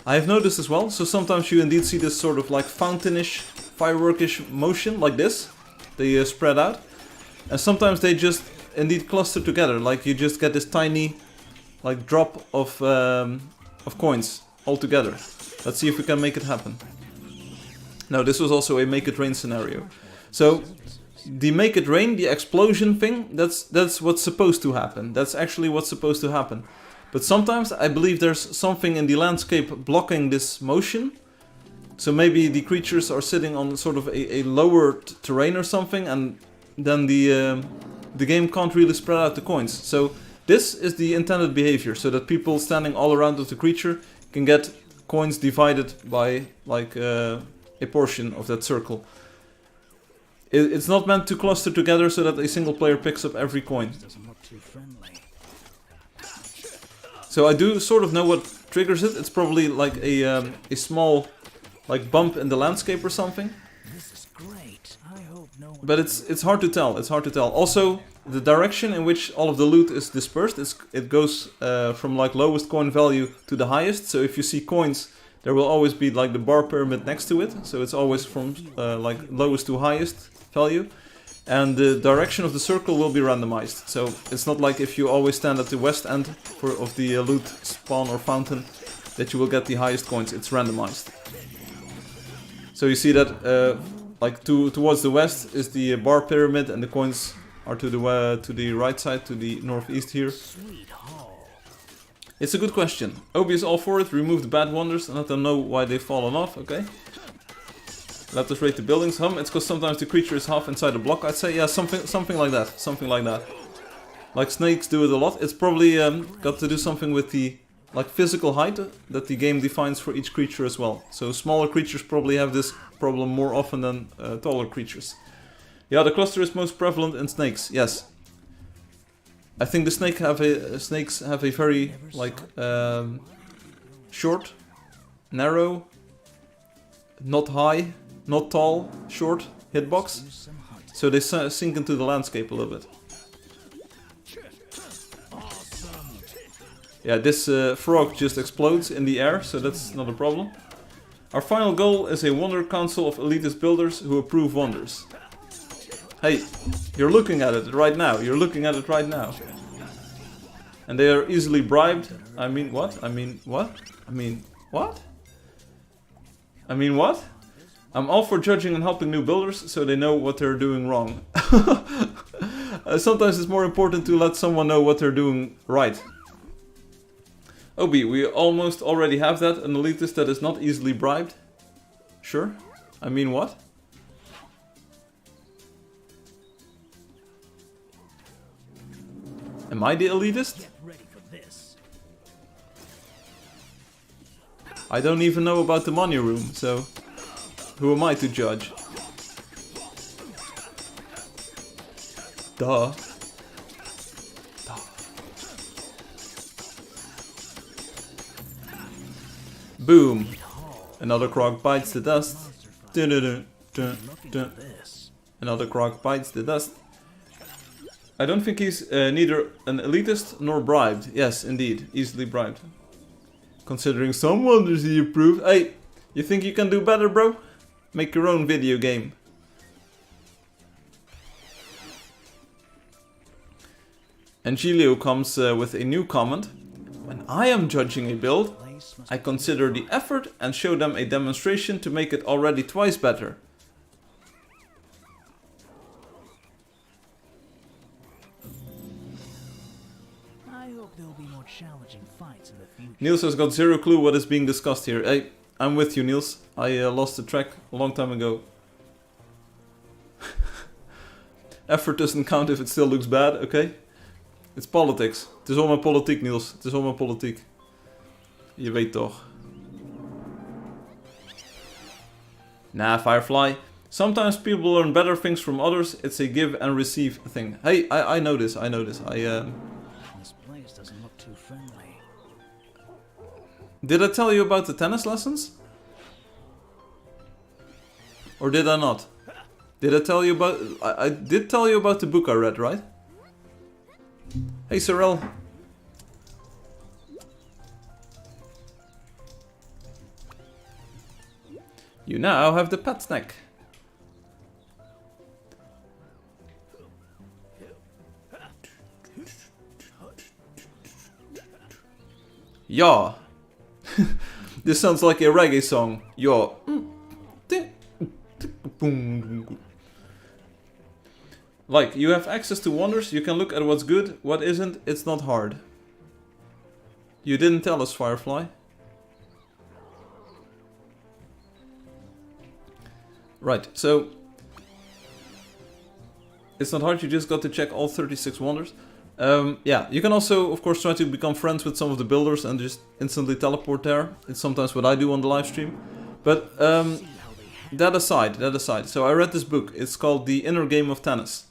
I have noticed as well, so sometimes you indeed see this sort of like fountainish, fireworkish motion like this. They spread out. And sometimes they just indeed cluster together, like you just get this tiny like drop of coins all together. Let's see if we can make it happen. No, this was also a make it rain scenario. So the make it rain, the explosion thing, that's what's supposed to happen. That's actually what's supposed to happen. But sometimes I believe there's something in the landscape blocking this motion. So maybe the creatures are sitting on sort of a lower terrain or something, and then the game can't really spread out the coins. So this is the intended behavior, so that people standing all around of the creature can get coins divided by like a portion of that circle. It's not meant to cluster together so that a single player picks up every coin. Doesn't look too friendly. So I do sort of know what triggers it. It's probably like a small like bump in the landscape or something. This is great. I hope no one. But it's hard to tell. It's hard to tell. Also, the direction in which all of the loot is dispersed, it goes from like lowest coin value to the highest. So if you see coins, there will always be like the bar pyramid next to it. So it's always from like lowest to highest value. And the direction of the circle will be randomized. So it's not like if you always stand at the west end of the loot spawn or fountain that you will get the highest coins. It's randomized. So you see that like towards the west is the bar pyramid, and the coins are to the right side, to the northeast here. Sweet haul. It's a good question. Obi is all for it. Remove the bad wonders and let them know why they've fallen off. Okay. Let us rate the buildings. It's because sometimes the creature is half inside a block. I'd say yeah, something like that. Something like that. Like snakes do it a lot. It's probably got to do something with the like physical height that the game defines for each creature as well. So smaller creatures probably have this problem more often than taller creatures. Yeah, the cluster is most prevalent in snakes. Yes, I think the snakes have a very like short, narrow, not high, not tall, short hitbox. So they sink into the landscape a little bit. Yeah, this frog just explodes in the air, so that's not a problem. Our final goal is a wonder council of elitist builders who approve wonders. Hey, you're looking at it right now. You're looking at it right now. And they are easily bribed. I mean, what? I mean, what? I mean, what? I mean, what? I'm all for judging and helping new builders so they know what they're doing wrong. Sometimes it's more important to let someone know what they're doing right. Obi, we almost already have that. An elitist that is not easily bribed. Sure. I mean, what? Am I the elitist? Get ready for this. I don't even know about the money room, so who am I to judge? Duh. Duh. Boom. Another croc bites the dust. Dun, dun, dun, dun, dun. Another croc bites the dust. I don't think he's neither an elitist nor bribed. Yes, indeed, easily bribed. Considering some wonders he approved. Hey, you think you can do better, bro? Make your own video game. Angelio comes with a new comment. When I am judging a build, I consider the effort and show them a demonstration to make it already twice better. I hope there'll be more challenging fights in the future. Niels has got zero clue what is being discussed here. Hey, I'm with you, Niels. I lost the track a long time ago. Effort doesn't count if it still looks bad, okay? It's politics. Het is allemaal politiek, Niels. Het is allemaal politiek. Je weet toch. Nah, Firefly. Sometimes people learn better things from others. It's a give and receive thing. Hey, I know this. I know this. This place doesn't look too friendly. Did I tell you about the tennis lessons? Or did I not? Did I tell you about... I did tell you about the book I read, right? Hey, Sorel. You now have the pet snack. Yeah. This sounds like a reggae song. Yeah. Like, you have access to wonders, you can look at what's good, what isn't, it's not hard. You didn't tell us, Firefly. Right, so... It's not hard, you just got to check all 36 wonders. Yeah, you can also, of course, try to become friends with some of the builders and just instantly teleport there. It's sometimes what I do on the live stream. But, that aside. So I read this book, it's called The Inner Game of Tennis.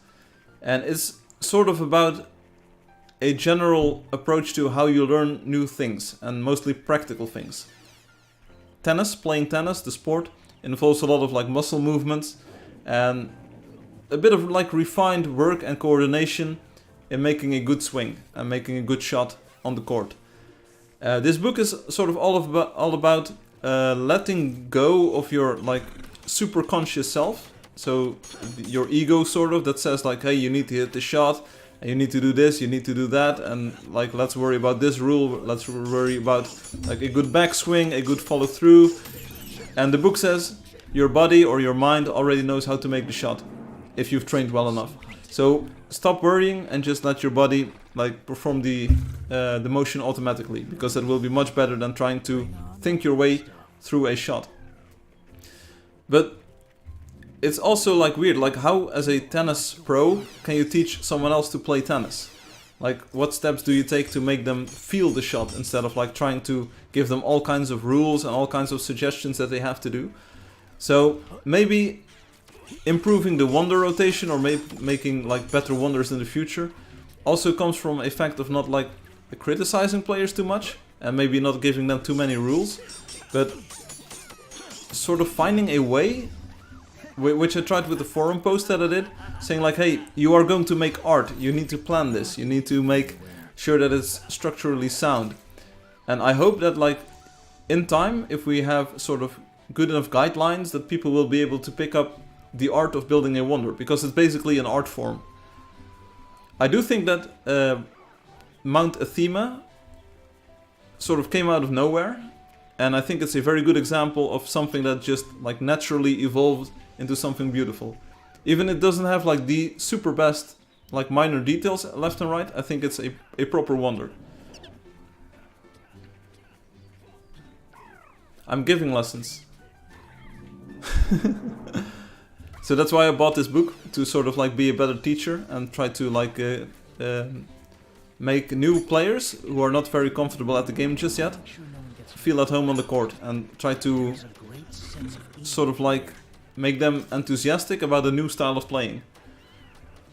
And it's sort of about a general approach to how you learn new things, and mostly practical things. Tennis, playing tennis, the sport, involves a lot of like muscle movements and a bit of like refined work and coordination in making a good swing and making a good shot on the court. This book is sort of all about letting go of your like super conscious self. So your ego sort of that says like, hey, you need to hit the shot, and you need to do this, you need to do that, and like let's worry about this rule, let's worry about like a good backswing, a good follow through. And the book says your body or your mind already knows how to make the shot if you've trained well enough. So stop worrying and just let your body like perform the motion automatically, because that will be much better than trying to think your way through a shot. But it's also like weird, like how as a tennis pro can you teach someone else to play tennis? Like what steps do you take to make them feel the shot instead of like trying to give them all kinds of rules and all kinds of suggestions that they have to do? So maybe improving the wonder rotation or making like better wonders in the future also comes from a fact of not like criticizing players too much and maybe not giving them too many rules, but sort of finding a way, which I tried with the forum post that I did, saying like, hey, you are going to make art, you need to plan this, you need to make sure that it's structurally sound. And I hope that like in time, if we have sort of good enough guidelines, that people will be able to pick up the art of building a wonder, because it's basically an art form. I do think that Mount Athema sort of came out of nowhere, and I think it's a very good example of something that just like naturally evolved into something beautiful. Even it doesn't have like the super best like minor details left and right, I think it's a proper wonder. I'm giving lessons. So that's why I bought this book, to sort of like be a better teacher and try to like make new players who are not very comfortable at the game just yet feel at home on the court, and try to sort of like make them enthusiastic about a new style of playing.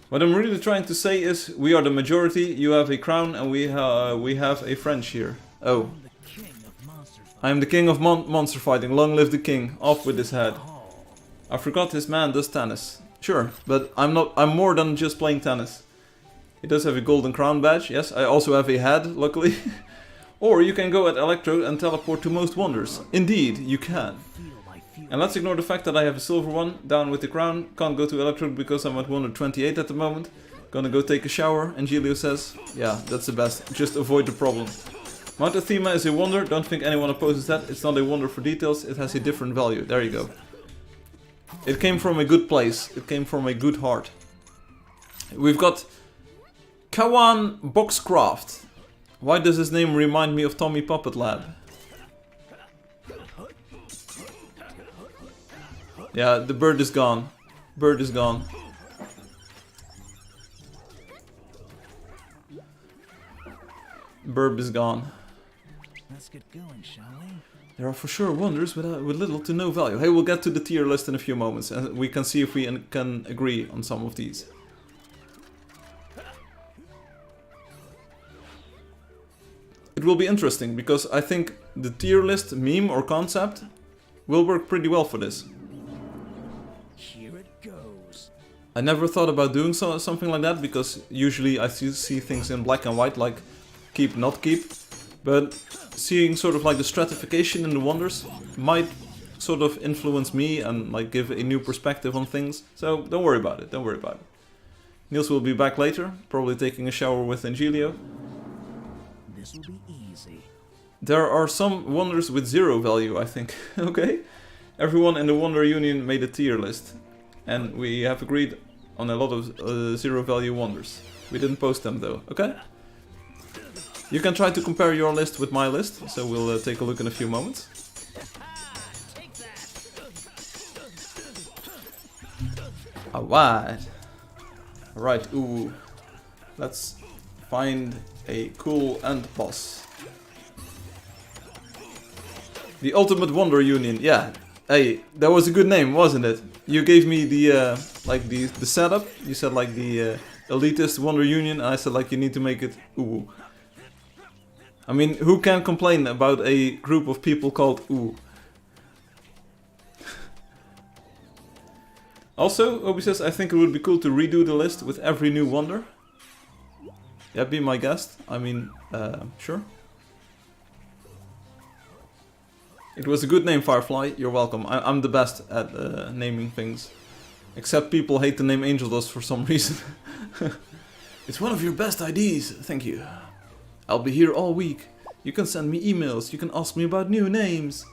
What I'm really trying to say is, we are the majority, you have a crown, and we have a French here. Oh. I am the king of monster fighting, long live the king, off with his head. I forgot this man does tennis. Sure, but I'm more than just playing tennis. He does have a golden crown badge, yes, I also have a head, luckily. Or you can go at Electrode and teleport to most wonders. Indeed, you can. And let's ignore the fact that I have a silver one, down with the crown. Can't go to Electrode because I'm at 128 at the moment. Gonna go take a shower, Angelio says. Yeah, that's the best, just avoid the problem. Mount Athema is a wonder, don't think anyone opposes that. It's not a wonder for details, it has a different value. There you go. It came from a good place, it came from a good heart. We've got Kawan Boxcraft. Why does his name remind me of Tommy Puppet Lab? Yeah, the bird is gone. Bird is gone. Burb is gone. Let's get going, shall we? There are for sure wonders with little to no value. Hey, we'll get to the tier list in a few moments, and we can see if we can agree on some of these. It will be interesting, because I think the tier list meme or concept will work pretty well for this. Here it goes. I never thought about doing something like that, because usually I see things in black and white, like keep, not keep. But seeing sort of like the stratification in the wonders might sort of influence me and like give a new perspective on things. So don't worry about it, don't worry about it. Niels will be back later, probably taking a shower with Angelio. This will be easy. There are some wonders with 0 value, I think. Okay. Everyone in the Wonder Union made a tier list. And we have agreed on a lot of 0 value wonders. We didn't post them though, okay? You can try to compare your list with my list, so we'll take a look in a few moments. Alright. Alright, ooh. Let's find a cool end boss. The Ultimate Wonder Union, yeah. Hey, that was a good name, wasn't it? You gave me the like the setup. You said like the elitist Wonder Union, and I said like you need to make it ooh. I mean, who can complain about a group of people called ooh? Also, Obi says, I think it would be cool to redo the list with every new wonder. Yeah, be my guest. I mean, sure. It was a good name, Firefly. You're welcome. I'm the best at naming things. Except people hate the name Angeldust for some reason. It's one of your best ideas. Thank you. I'll be here all week. You can send me emails. You can ask me about new names.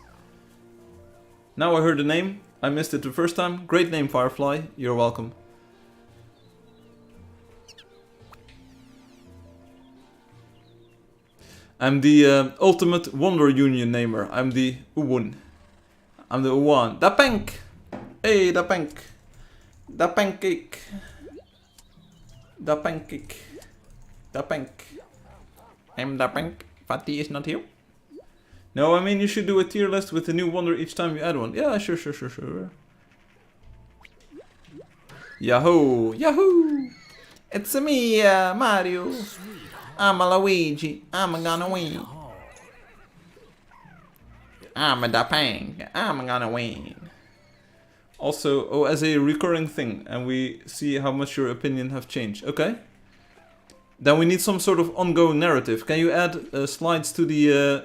Now I heard the name. I missed it the first time. Great name, Firefly. You're welcome. I'm the Ultimate Wonder Union namer. I'm the Uwun. I'm the Uwan. Da Pank! Hey, da Pank! Da Pancake! Da Pancake! Da Pank! I'm Da Pank. Fatty is not here. No, I mean you should do a tier list with a new wonder each time you add one. Yeah, sure. Yahoo! Yahoo! It's me, Mario. I'm a Luigi. I'm gonna win. I'm a Da Pank. I'm gonna win. Also, as a recurring thing, and we see how much your opinion have changed. Okay. Then we need some sort of ongoing narrative. Can you add slides to the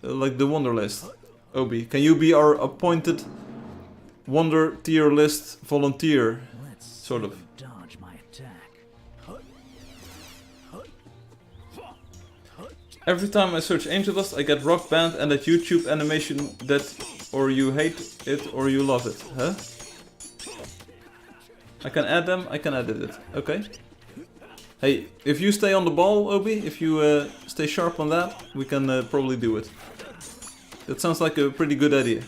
like the wonder list? Obi, can you be our appointed Wonder tier list volunteer, Let's sort of. dodge my attack. Every time I search Angeldust, I get Rock Band and that YouTube animation that or you hate it or you love it. Huh? I can add them, I can edit it. Okay. Hey, if you stay on the ball, Obi, if you stay sharp on that, we can probably do it. That sounds like a pretty good idea.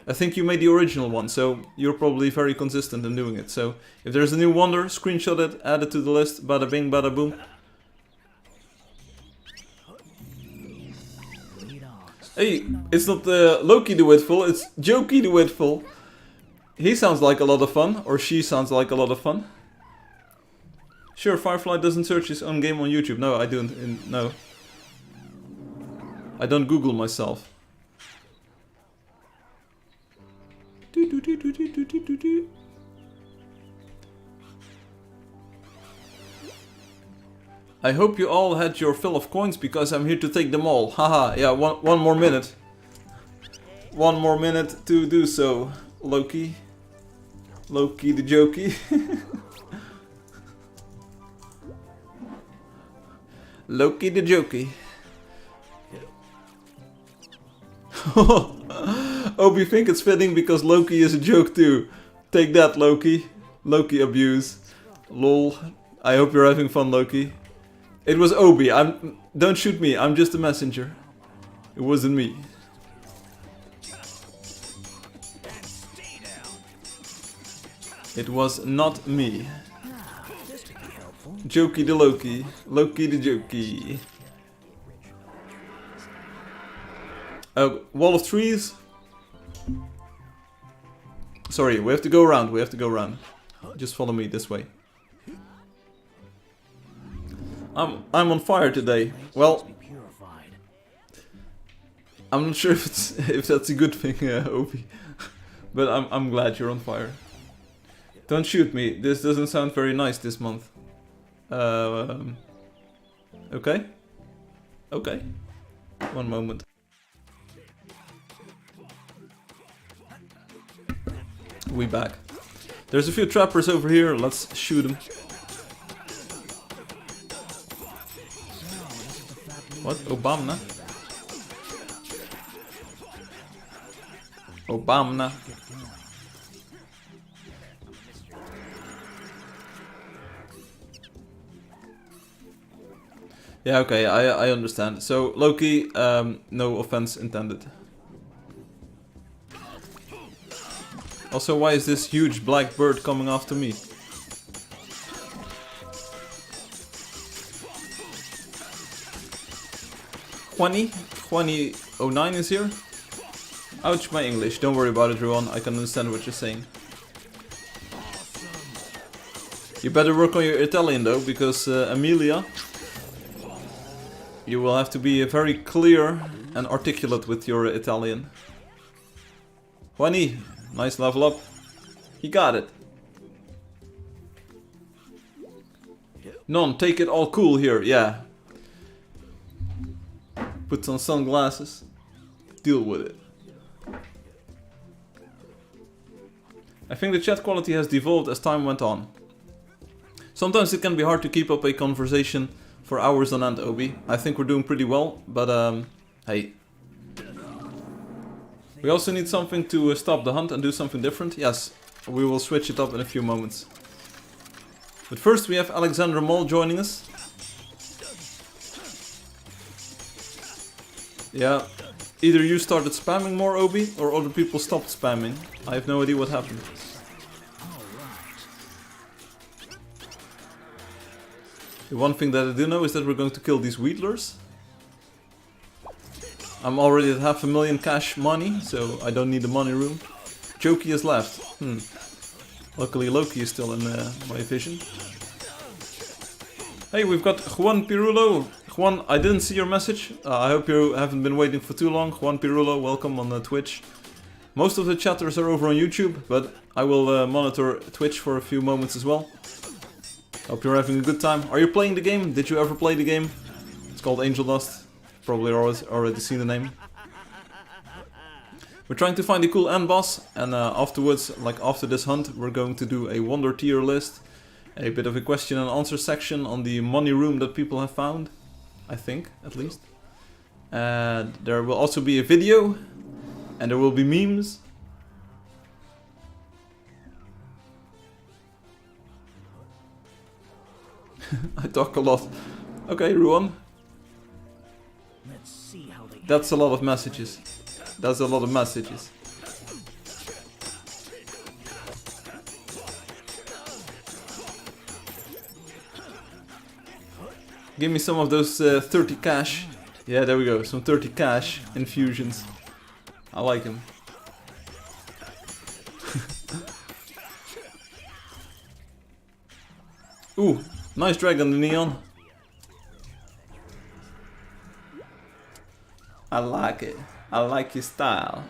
I think you made the original one, so you're probably very consistent in doing it. So if there's a new wonder, screenshot it, add it to the list, bada bing, bada boom. Hey, it's not Loki the Witful, it's Jokey the Witful. He sounds like a lot of fun, or she sounds like a lot of fun. Sure, Firefly doesn't search his own game on YouTube. No, I don't. No. I don't Google myself. I hope you all had your fill of coins because I'm here to take them all. Haha, yeah, one more minute. One more minute to do so, Loki. Loki the Jokey. Loki the Jokey. Obi think it's fitting because Loki is a joke too. Take that, Loki. Loki abuse. Lol. I hope you're having fun, Loki. It was Obi. Don't shoot me. I'm just a messenger. It wasn't me. It was not me. Jokey the Loki. Loki the Jokey. Wall of trees. Sorry, we have to go around. We have to go around. Just follow me this way. I'm on fire today. Well, I'm not sure if that's a good thing, Obi. But I'm glad you're on fire. Don't shoot me. This doesn't sound very nice this month. Okay. Okay. One moment. We back. There's a few trappers over here. Let's shoot them. What? Obama? Obama. Yeah, okay, I understand. So, Loki, no offense intended. Also, why is this huge black bird coming after me? $20.09 is here? Ouch, my English. Don't worry about it, Ruan. I can understand what you're saying. You better work on your Italian though, because Amelia, you will have to be very clear and articulate with your Italian. 20. Nice level up. He got it. None, take it all cool here, yeah. Put on sunglasses. Deal with it. I think the chat quality has devolved as time went on. Sometimes it can be hard to keep up a conversation for hours on end, Obi. I think we're doing pretty well, but hey. We also need something to stop the hunt and do something different. Yes, we will switch it up in a few moments. But first we have Alexandra Moll joining us. Yeah, either you started spamming more, Obi, or other people stopped spamming. I have no idea what happened. The one thing that I do know is that we're going to kill these wheatlers. I'm already at 500,000 cash money, so I don't need the money room. Jokey has left. Luckily Loki is still in my vision. Hey, we've got Juan Pirulo. Juan, I didn't see your message. I hope you haven't been waiting for too long. Juan Pirulo, welcome on Twitch. Most of the chatters are over on YouTube, but I will monitor Twitch for a few moments as well. Hope you're having a good time. Are you playing the game? Did you ever play the game? It's called Angeldust. Probably already seen the name. We're trying to find a cool end boss. And afterwards, like after this hunt, we're going to do a wonder tier list, a bit of a question and answer section on the money room that people have found, I think, at least. And there will also be a video, and there will be memes. I talk a lot. Okay, Ruan. Let's see how they That's a lot of messages. That's a lot of messages. Give me some of those 30 cash. Yeah, there we go. Some 30 cash infusions. I like them. Ooh, nice dragon, the neon. I like it. I like your style.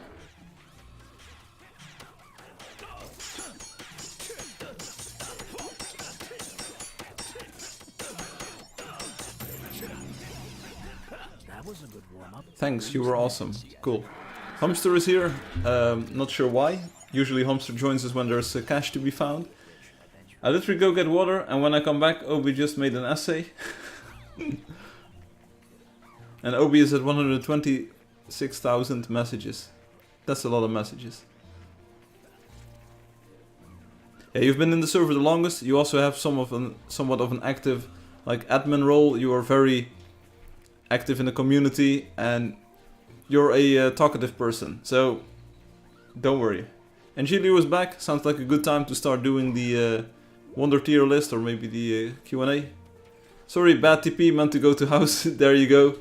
That was a good warm-up. Thanks, you were awesome. Cool. Hamster is here. Not sure why. Usually Hamster joins us when there's cash to be found. I literally go get water, and when I come back, Obi just made an essay. And Obi is at 126,000 messages. That's a lot of messages. Yeah, you've been in the server the longest. You also have somewhat of an active, like, admin role. You are very active in the community, and you're a talkative person. So, don't worry. And Gilio is back. Sounds like a good time to start doing the Wonder tier list, or maybe the Q&A. Sorry, bad TP, meant to go to house. There you go.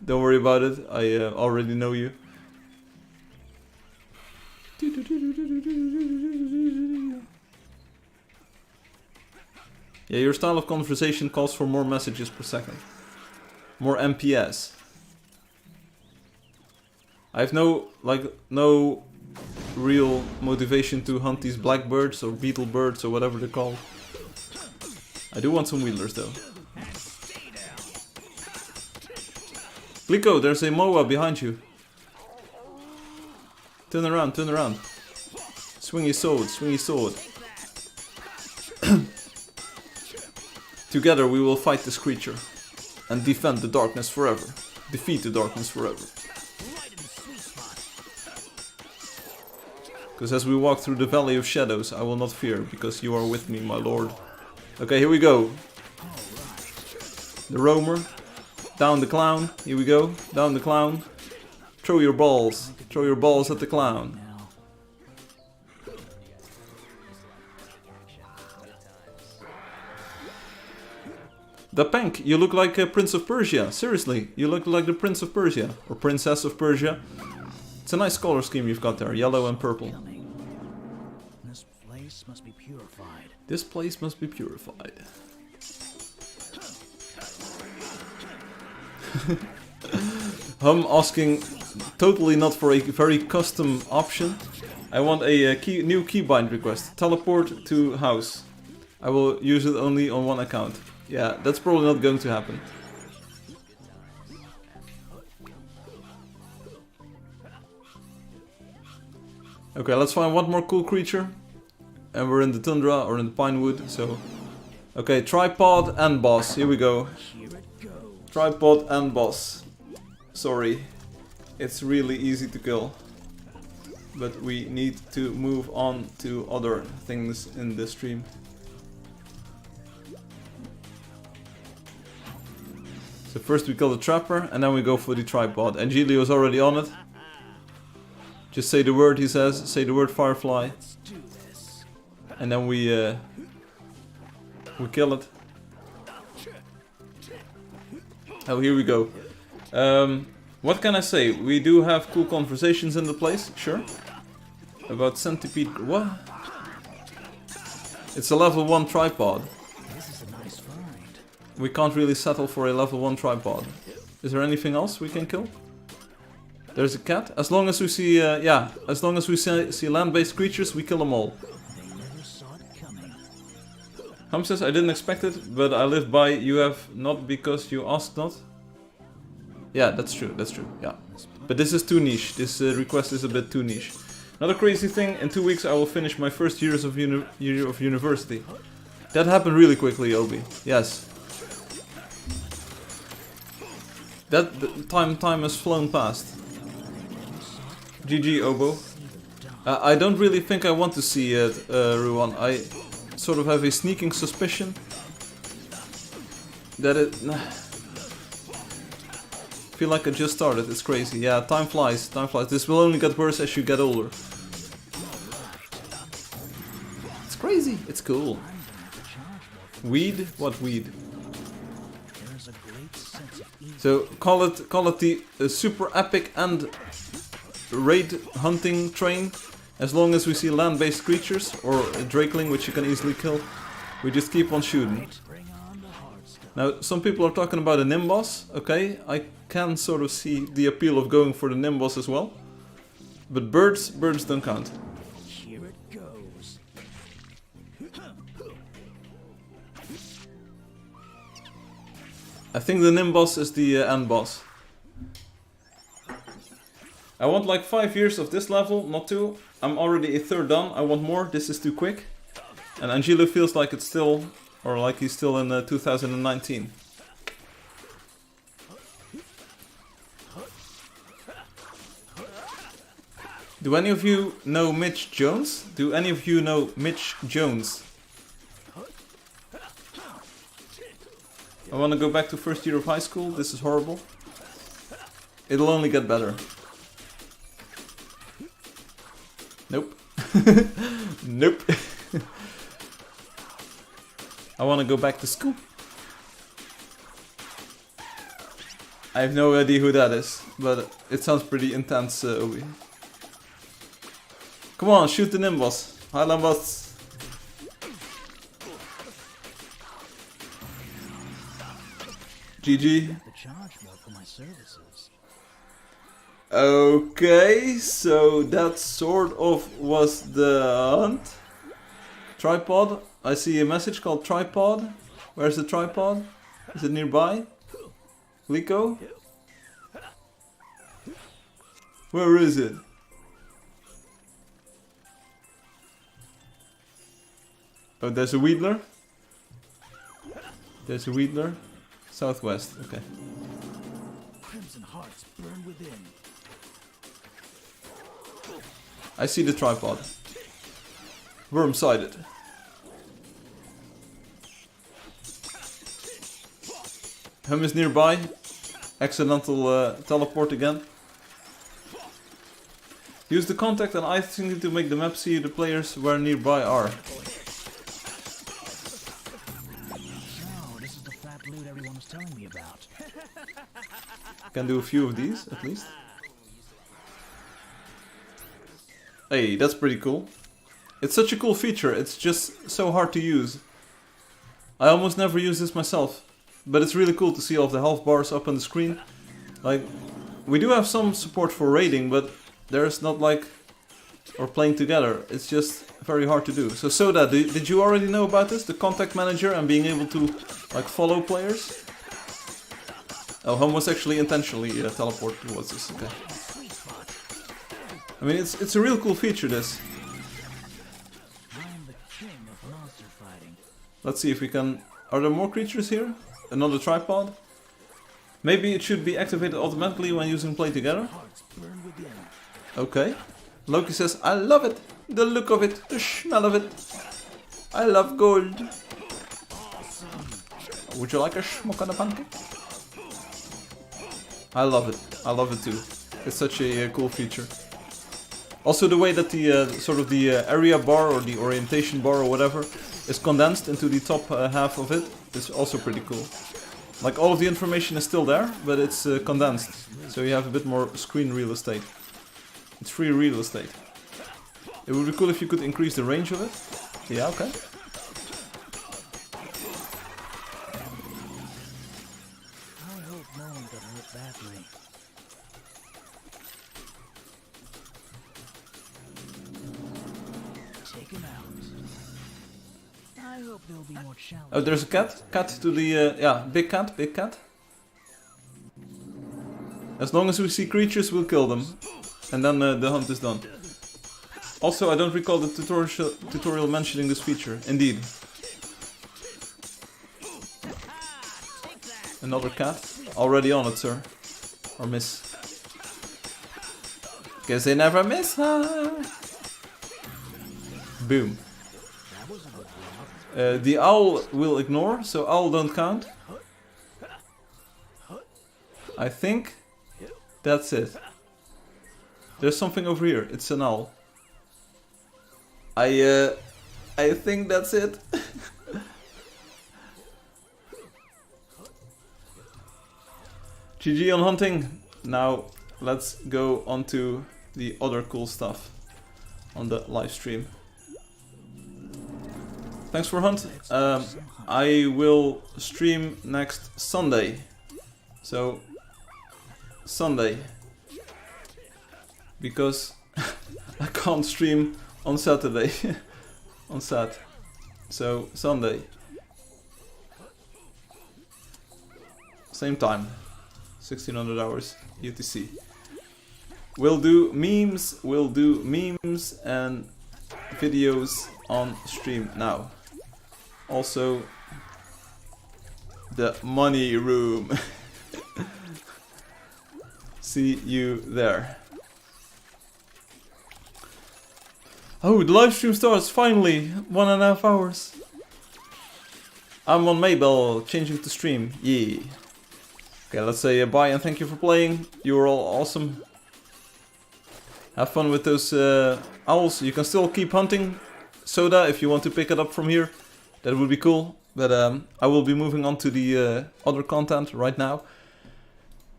Don't worry about it. I already know you. Yeah, your style of conversation calls for more messages per second. More MPS. I have no real motivation to hunt these blackbirds or beetle birds or whatever they're called. I do want some wheelers though. Glico, there's a Moa behind you. Turn around, turn around. Swingy sword, swingy sword. Together we will fight this creature and defend the darkness forever. Defeat the darkness forever. Because as we walk through the valley of shadows, I will not fear, because you are with me, my lord. Okay, here we go. The roamer. Down the clown. Here we go. Down the clown. Throw your balls. Throw your balls at the clown. The Pank, you look like a Prince of Persia. Seriously, you look like the Prince of Persia. Or Princess of Persia. It's a nice color scheme you've got there. Yellow and purple. This place must be purified. This place must be purified. I'm asking totally not for a very custom option. I want a new keybind request. Teleport to house. I will use it only on one account. Yeah, that's probably not going to happen. Okay, let's find one more cool creature. And we're in the tundra or in the pinewood, so... Okay, tripod and boss. Here we go. Tripod and boss. Sorry. It's really easy to kill. But we need to move on to other things in the stream. So first we kill the trapper, and then we go for the tripod. And Gilio's already on it. Just say the word, he says. Say the word Firefly. And then we kill it. Oh, here we go. What can I say? We do have cool conversations in the place, sure. About centipede... What? It's a level 1 tripod. This is a nice find. We can't really settle for a level 1 tripod. Is there anything else we can kill? There's a cat. As long as we see, yeah, as long as we see land-based creatures, we kill them all. They never saw it coming. Hum says, I didn't expect it, but I lived by. You have not because you asked not. Yeah, that's true, yeah. But this is too niche. This request is a bit too niche. Another crazy thing, in 2 weeks I will finish my first year of university. That happened really quickly, Obi. Yes. That time has flown past. GG, Obo. I don't really think I want to see it, Ruan. I sort of have a sneaking suspicion that it... I feel like I just started, it's crazy. Yeah, time flies, time flies. This will only get worse as you get older. It's crazy, it's cool. Weed? What weed? So call it the super epic and raid hunting train. As long as we see land-based creatures or a drakeling, which you can easily kill, we just keep on shooting. Now, some people are talking about a Nimbus. Okay, I can sort of see the appeal of going for the Nimbus as well. But birds don't count. Here it goes. I think the Nimbus is the end boss. I want like 5 years of this level, not 2. I'm already a third done. I want more. This is too quick. And Angelo feels like it's still, or like he's still in 2019. Do any of you know Mitch Jones? Do any of you know Mitch Jones? I want to go back to first year of high school. This is horrible. It'll only get better. Nope. Nope. I want to go back to school. I have no idea who that is, but it sounds pretty intense, Obi. Come on, shoot the Nimbus. Hi, Nimbus. GG. To charge more for my services. Okay, so that sort of was the hunt. Tripod. I see a message called tripod. Where's the tripod? Is it nearby? Lico? Where is it? Oh, there's a Wheatler. There's a Wheatler. Southwest, okay. Crimson hearts burn within. I see the tripod. Worm-sided. Hum is nearby. Accidental teleport again. Use the contact and I think to make the map see the players where nearby are. Oh, this is the fat loot everyone was telling me about. Can do a few of these at least. Hey, that's pretty cool. It's such a cool feature, it's just so hard to use. I almost never use this myself. But it's really cool to see all of the health bars up on the screen. Like, we do have some support for raiding, but there's not like... or playing together. It's just very hard to do. So Soda, did you already know about this? The contact manager and being able to like follow players? Oh, Hum was actually intentionally teleported towards this, okay. I mean, it's a real cool feature, this. I'm the king of monster fighting. Let's see if we can... Are there more creatures here? Another tripod? Maybe it should be activated automatically when using play together? Hearts burn within. Okay. Loki says, I love it! The look of it, the smell of it. I love gold. Would you like a smoke on a pancake? I love it. I love it too. It's such a cool feature. Also the way that the sort of the area bar or the orientation bar or whatever is condensed into the top half of it is also pretty cool. Like all of the information is still there, but it's condensed. So you have a bit more screen real estate. It's free real estate. It would be cool if you could increase the range of it. Yeah, okay. I hope no one got hurt badly. Take him out. I hope there'll be more challenges. Oh, there's a cat. Cat to the... yeah, big cat, big cat. As long as we see creatures, we'll kill them. And then the hunt is done. Also, I don't recall the tutorial mentioning this feature. Indeed. Another cat. Already on it, sir. Or miss. Guess they never miss, huh? Boom. The owl will ignore, so owl don't count. I think that's it. There's something over here. It's an owl. I think that's it. GG on hunting. Now let's go on to the other cool stuff on the live stream. Thanks for hunt. I will stream next Sunday. So Sunday. Because I can't stream on Saturday. On Sat. So Sunday. Same time. 1600 hours UTC. We'll do memes and videos on stream now. Also the money room. See you there. Oh, the live stream starts finally! 1.5 hours. I'm on Maybell, changing to stream. Yeah. Okay, let's say bye and thank you for playing. You were all awesome. Have fun with those owls. You can still keep hunting Soda if you want to pick it up from here. That would be cool. But I will be moving on to the other content right now.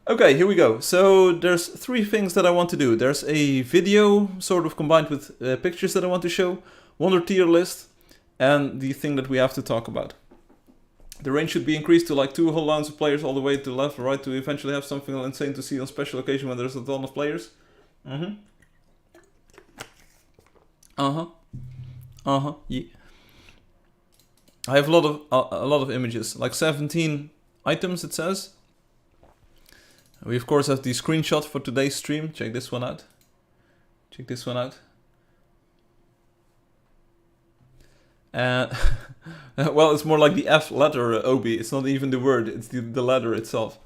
Okay, here we go. So there's 3 things that I want to do. There's a video sort of combined with pictures that I want to show. Wonder tier list. And the thing that we have to talk about. The range should be increased to like 2 whole lines of players all the way to the left or right to eventually have something insane to see on special occasion when there's a ton of players. Yeah. I have a lot of images, like 17 items it says. We of course have the screenshot for today's stream. Check this one out. Check this one out. And well, it's more like the F letter, Obi. It's not even the word, it's the letter itself.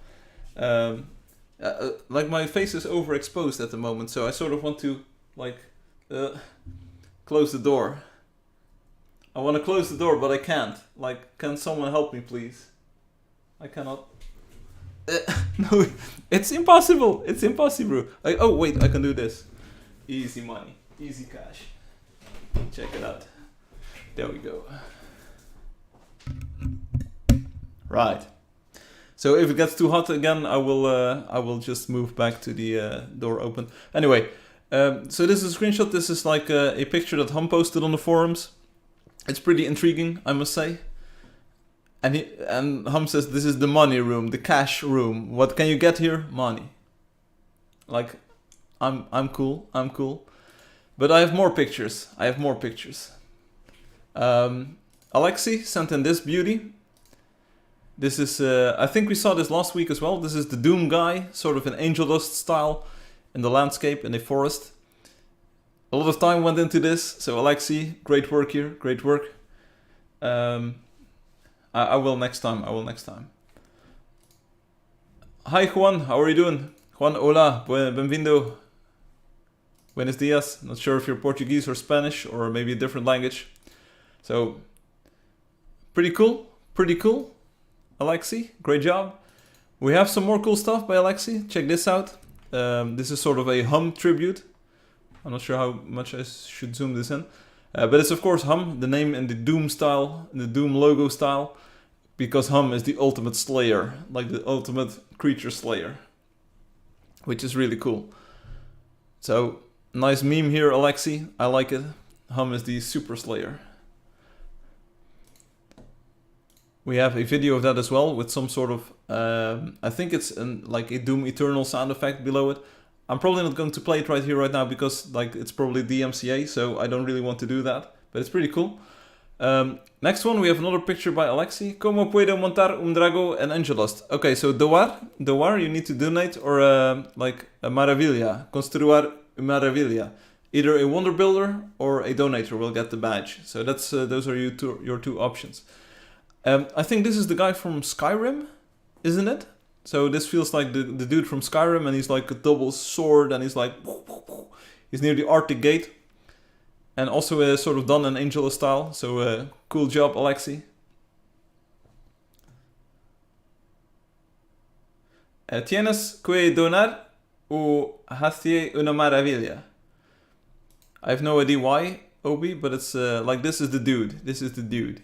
Like my face is overexposed at the moment, so I sort of want to like close the door. I want to close the door, but I can't. Like, can someone help me, please? I cannot. No, it's impossible. It's impossible. Like, oh wait, I can do this. Easy money, easy cash. Check it out. There we go. Right. So if it gets too hot again, I will just move back to the door open. Anyway, so this is a screenshot. This is like a picture that Hum posted on the forums. It's pretty intriguing, I must say. And Hum says this is the money room, the cash room. What can you get here? Money. Like, I'm cool. I'm cool. But I have more pictures. Alexi sent in this beauty. This is, I think we saw this last week as well. This is the Doom guy, sort of an Angeldust style in the landscape, in the forest. A lot of time went into this, so Alexi, great work here, great work. I will next time, Hi Juan, how are you doing? Juan, hola, bem-vindo. Buenos dias. Not sure if you're Portuguese or Spanish or maybe a different language. So, pretty cool, Alexi, great job. We have some more cool stuff by Alexi, check this out. This is sort of a Hum tribute. I'm not sure how much I should zoom this in. But it's of course Hum, the name in the Doom style, in the Doom logo style. Because Hum is the ultimate slayer, like the ultimate creature slayer. Which is really cool. So, nice meme here, Alexi, I like it. Hum is the super slayer. We have a video of that as well with some sort of, I think it's like a Doom Eternal sound effect below it. I'm probably not going to play it right here, right now, because like it's probably DMCA, so I don't really want to do that. But it's pretty cool. Next one, we have another picture by Alexi. Como puedo montar un drago en Angeldust? Okay, so doar, you need to donate, or like a maravilla. Construir maravilla. Either a Wonder Builder or a Donator will get the badge. So that's those are your two options. I think this is the guy from Skyrim, isn't it? So this feels like the dude from Skyrim, and he's like a double sword, and he's like... He's near the Arctic Gate. And also sort of done in Angeldust style. So cool job, Alexi. Tienes que donar o hacer una maravilla. I have no idea why, Obi, but it's like this is the dude. This is the dude.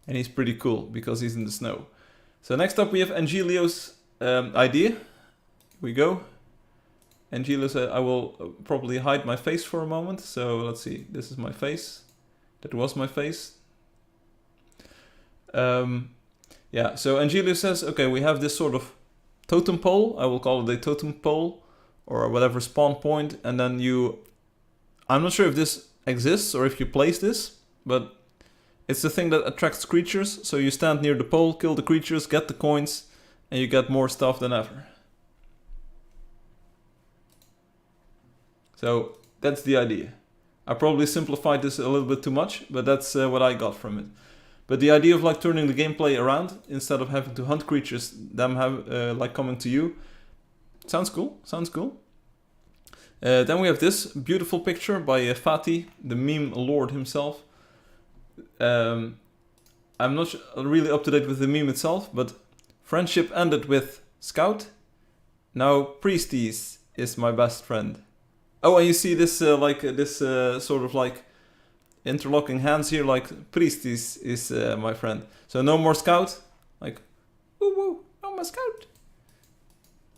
And he's pretty cool because he's in the snow. So next up we have Angelio's idea. Here we go. Angelio said, I will probably hide my face for a moment. So let's see. This is my face. That was my face. Yeah, so Angelio says, okay, we have this sort of totem pole. I will call it a totem pole or whatever spawn point. And then you... I'm not sure if this exists or if you place this, but it's the thing that attracts creatures. So you stand near the pole, kill the creatures, get the coins, and you get more stuff than ever. So that's the idea. I probably simplified this a little bit too much, but that's what I got from it. But the idea of like turning the gameplay around instead of having to hunt creatures, them have like coming to you, sounds cool. Sounds cool. Then we have this beautiful picture by Fatih, the meme lord himself. I'm not really up to date with the meme itself, but friendship ended with Scout. Now Priesties is my best friend. Oh, and you see this sort of like interlocking hands here, like Priesties is my friend. So no more Scout. Like, ooh, woo, no more Scout.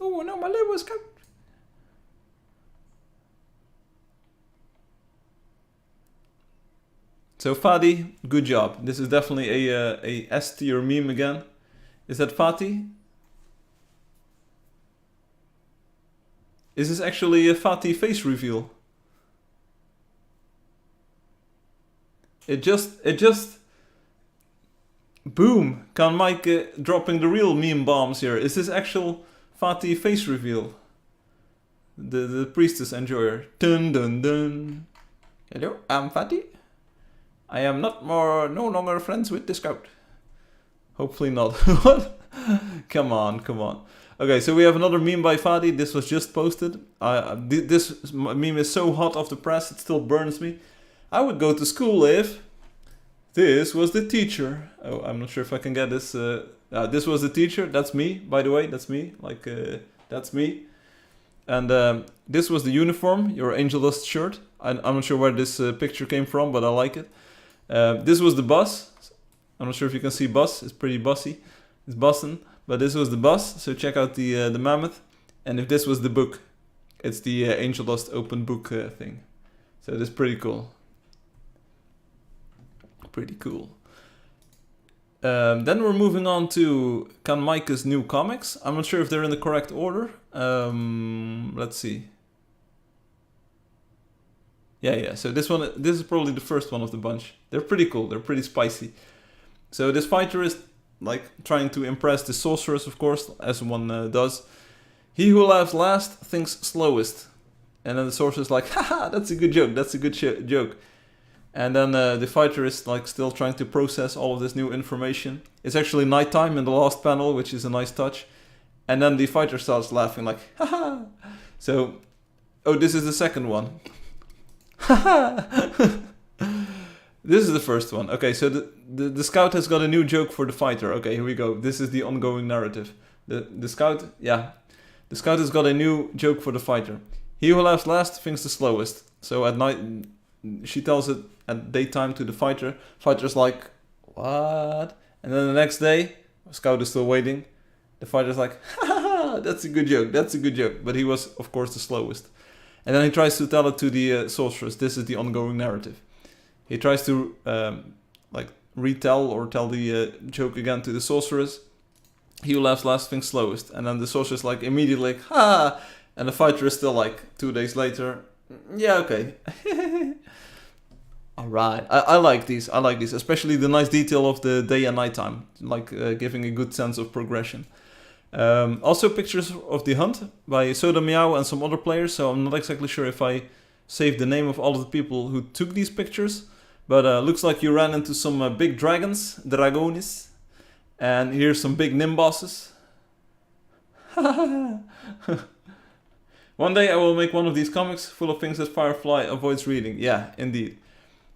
Ooh, no more little Scout. So Fadi, good job. This is definitely a S tier meme again. Is that Fatih? Is this actually a Fatih face reveal? It just boom! Can Mike dropping the real meme bombs here? Is this actual Fatih face reveal? The priestess enjoyer. Dun dun dun. Hello, I'm Fatih. I am no longer friends with the Scout. Hopefully not. What? Come on. Okay, so we have another meme by Fadi. This was just posted. This meme is so hot off the press, it still burns me. I would go to school if this was the teacher. Oh, I'm not sure if I can get this. This was the teacher. That's me, by the way. That's me. Like, that's me. And this was the uniform, your Angeldust shirt. I'm not sure where this picture came from, but I like it. This was the bus. I'm not sure if you can see bus. It's pretty bussy. It's bussin'. But this was the bus. So check out the mammoth. And if this was the book, it's the Angeldust open book thing. So it is pretty cool. Pretty cool. Then we're moving on to Kan Maike's new comics. I'm not sure if they're in the correct order. Let's see. Yeah. So this is probably the first one of the bunch. They're pretty cool. They're pretty spicy. So this fighter is like trying to impress the sorceress, of course, as one does. He who laughs last thinks slowest. And then the sorceress is like, haha, that's a good joke. That's a good joke. And then the fighter is like still trying to process all of this new information. It's actually nighttime in the last panel, which is a nice touch. And then the fighter starts laughing like, haha. So, oh, this is the second one. This is the first one. Okay, so the scout has got a new joke for the fighter. Okay, here we go. This is the ongoing narrative. The scout, yeah. The scout has got a new joke for the fighter. He who laughs last thinks the slowest. So at night, she tells it at daytime to the fighter. Fighter's like, what? And then the next day, scout is still waiting. The fighter's like, ha, that's a good joke. That's a good joke. But he was, of course, the slowest. And then he tries to tell it to the sorceress. This is the ongoing narrative. He tries to like retell or tell the joke again to the sorceress. He who laughs last thinks slowest. And then the sorceress like immediately like, ha! And the fighter is still like 2 days later. Yeah, okay. Alright. I like these. I like these. Especially the nice detail of the day and nighttime. Like giving a good sense of progression. Also pictures of the hunt by Soda Meow and some other players. So I'm not exactly sure if I save the name of all of the people who took these pictures. But looks like you ran into some big dragons, dragones. And here's some big nimbosses. One day I will make one of these comics full of things that Firefly avoids reading. Yeah, indeed.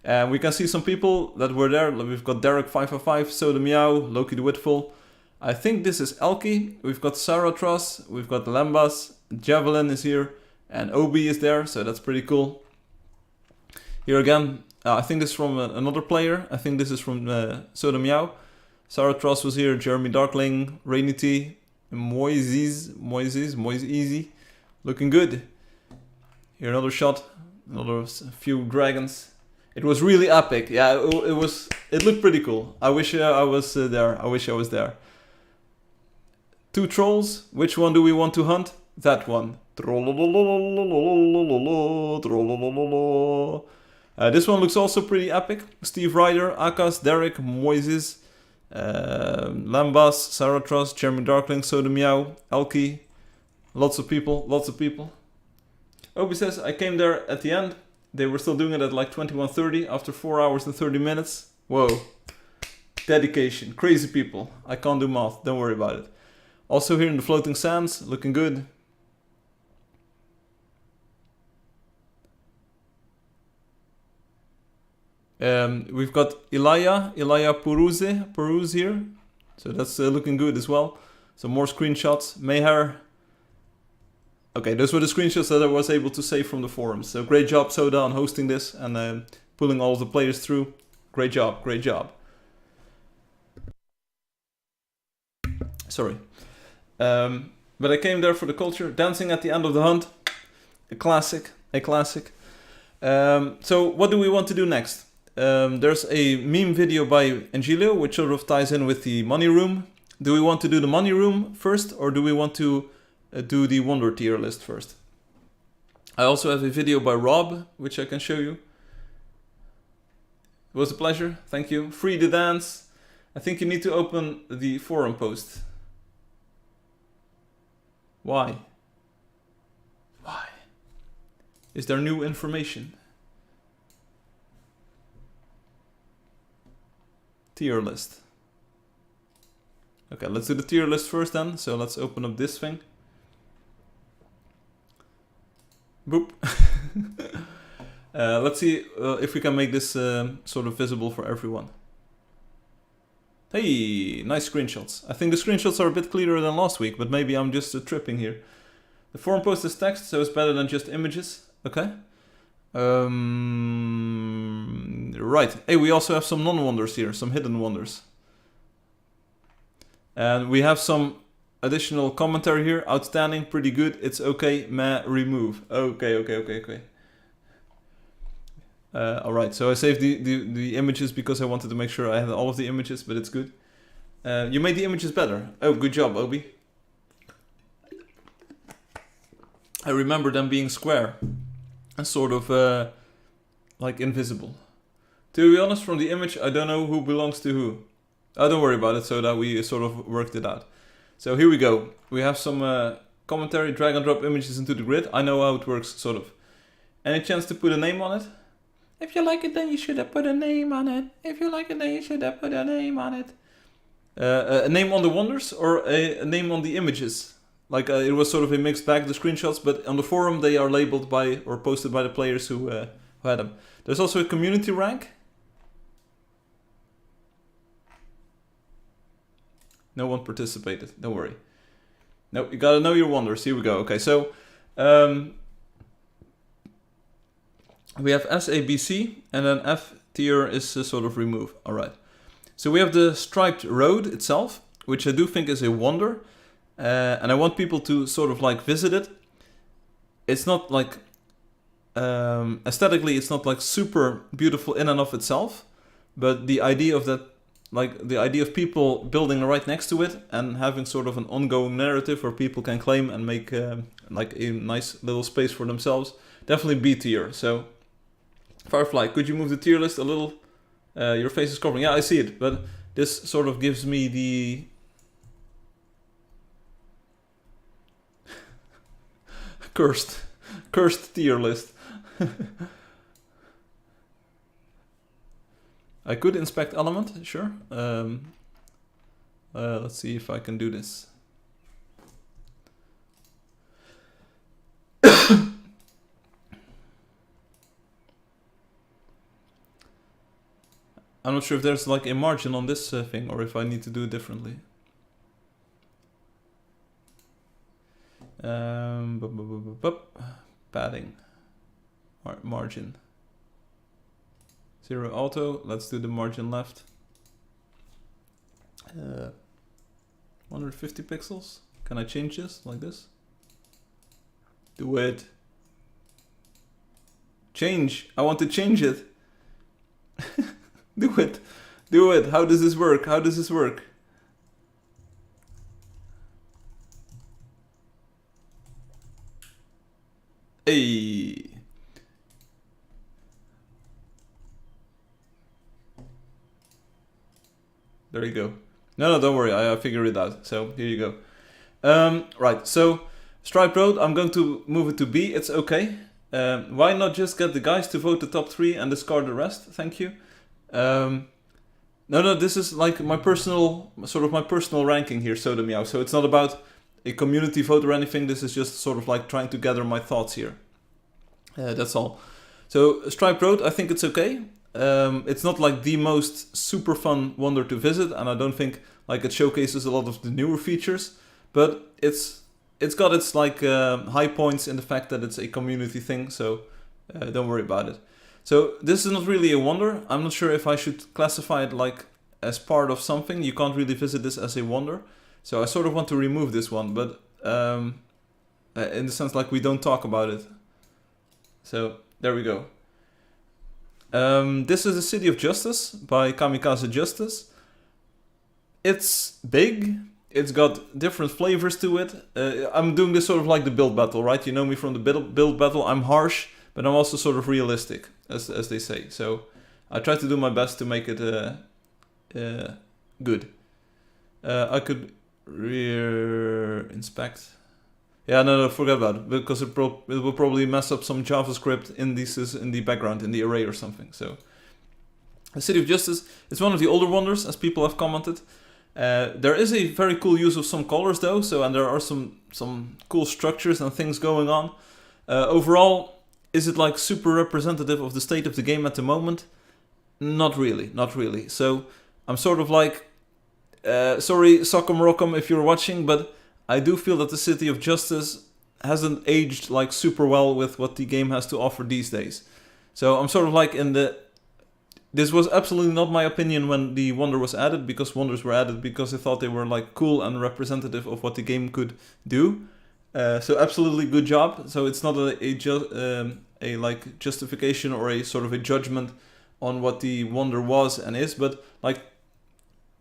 And we can see some people that were there. We've got Derek555, Soda Meow, Loki the Witful. I think this is Elkie. We've got Saratros, we've got Lambas, Javelin is here, and Obi is there, so that's pretty cool. Here again, I think this is from another player. I think this is from Soda Meow. Saratros was here, Jeremy Darkling, Rainy T, Moises, looking good. Here another shot, another few dragons. It was really epic. Yeah, it looked pretty cool. I wish I was there. I wish I was there. 2 trolls. Which one do we want to hunt? That one. This one looks also pretty epic. Steve Ryder, Akas, Derek, Moises, Lambas, Saratros, Jeremy Darkling, Soda Meow, Elkie. Lots of people. Obi says, I came there at the end. They were still doing it at like 21:30 after 4 hours and 30 minutes. Whoa. Dedication. Crazy people. I can't do math. Don't worry about it. Also here in the floating sands. Looking good. We've got Ilaya Peruz here. So that's looking good as well. Some more screenshots. Mayher. Okay, those were the screenshots that I was able to save from the forums. So great job, Soda, on hosting this and pulling all of the players through. Great job, great job. Sorry. But I came there for the culture. Dancing at the end of the hunt. A classic. So what do we want to do next? There's a meme video by Angelio, which sort of ties in with the money room. Do we want to do the money room first, or do we want to do the Wonder tier list first? I also have a video by Rob, which I can show you. It was a pleasure, thank you. Free the dance. I think you need to open the forum post. Why? Is there new information? Tier list. Okay, let's do the tier list first then. So let's open up this thing. Boop. Let's see if we can make this sort of visible for everyone. Hey, nice screenshots. I think the screenshots are a bit clearer than last week, but maybe I'm just tripping here. The forum post is text, so it's better than just images. Okay. Right. Hey, we also have some non-wonders here, some hidden wonders. And we have some additional commentary here. Outstanding, pretty good, it's okay, meh, remove. Okay. Alright, so I saved the images because I wanted to make sure I had all of the images, but it's good. You made the images better. Oh, good job, Obi. I remember them being square and sort of like invisible. To be honest, from the image, I don't know who belongs to who. Oh, don't worry about it, so that we sort of worked it out. So here we go. We have some commentary, drag and drop images into the grid. I know how it works, sort of. Any chance to put a name on it? If you like it, then you should have put a name on it. If you like it, then you should have put a name on it. A name on the wonders or a name on the images? Like it was sort of a mixed bag, the screenshots, but on the forum they are labeled by or posted by the players who had them. There's also a community rank. No one participated, don't worry. No, you gotta know your wonders. Here we go. Okay, so we have S, A, B, C, and then F tier is sort of remove. All right. So we have the striped road itself, which I do think is a wonder. And I want people to sort of like visit it. It's not like, aesthetically, it's not like super beautiful in and of itself. But the idea of that, like the idea of people building right next to it and having sort of an ongoing narrative where people can claim and make like a nice little space for themselves. Definitely B tier. So Firefly, could you move the tier list a little? Your face is covering. Yeah, I see it. But this sort of gives me the cursed tier list. I could inspect element, sure. Let's see if I can do this. I'm not sure if there's like a margin on this thing or if I need to do it differently. Padding. Margin. 0 auto. Let's do the margin left. 150 pixels. Can I change this like this? Do it. Change. I want to change it. Do it. Do it. How does this work? How does this work? Hey. There you go. No, don't worry. I figured it out. So here you go. Right. So Stripe Road. I'm going to move it to B. It's okay. Why not just get the guys to vote the top 3 and discard the rest? Thank you. No, this is like my personal ranking here, Soda Meow. So it's not about a community vote or anything. This is just sort of like trying to gather my thoughts here. That's all. So Stripe Road, I think it's okay. It's not like the most super fun wonder to visit, and I don't think like it showcases a lot of the newer features, but it's got its like high points in the fact that it's a community thing, so don't worry about it. So this is not really a wonder. I'm not sure if I should classify it like as part of something. You can't really visit this as a wonder. So I sort of want to remove this one, but in the sense like we don't talk about it. So there we go. This is the City of Justice by Kamikaze Justice. It's big. It's got different flavors to it. I'm doing this sort of like the build battle, right? You know me from the build battle. I'm harsh, but I'm also sort of realistic, as they say. So I try to do my best to make it good. I could rear inspect. Yeah, no, forget about it, because it will probably mess up some JavaScript indices in the background, in the array or something. So, the City of Justice, it's one of the older wonders, as people have commented. There is a very cool use of some colors though, and there are some cool structures and things going on. Overall, is it like super representative of the state of the game at the moment? Not really. So, I'm sort of like, sorry Sock'em Rock'em if you're watching, but I do feel that the City of Justice hasn't aged like super well with what the game has to offer these days. So I'm sort of like this was absolutely not my opinion when the wonder was added, because wonders were added because I thought they were like cool and representative of what the game could do. So absolutely good job. So it's not a like justification or a sort of a judgment on what the wonder was and is, but like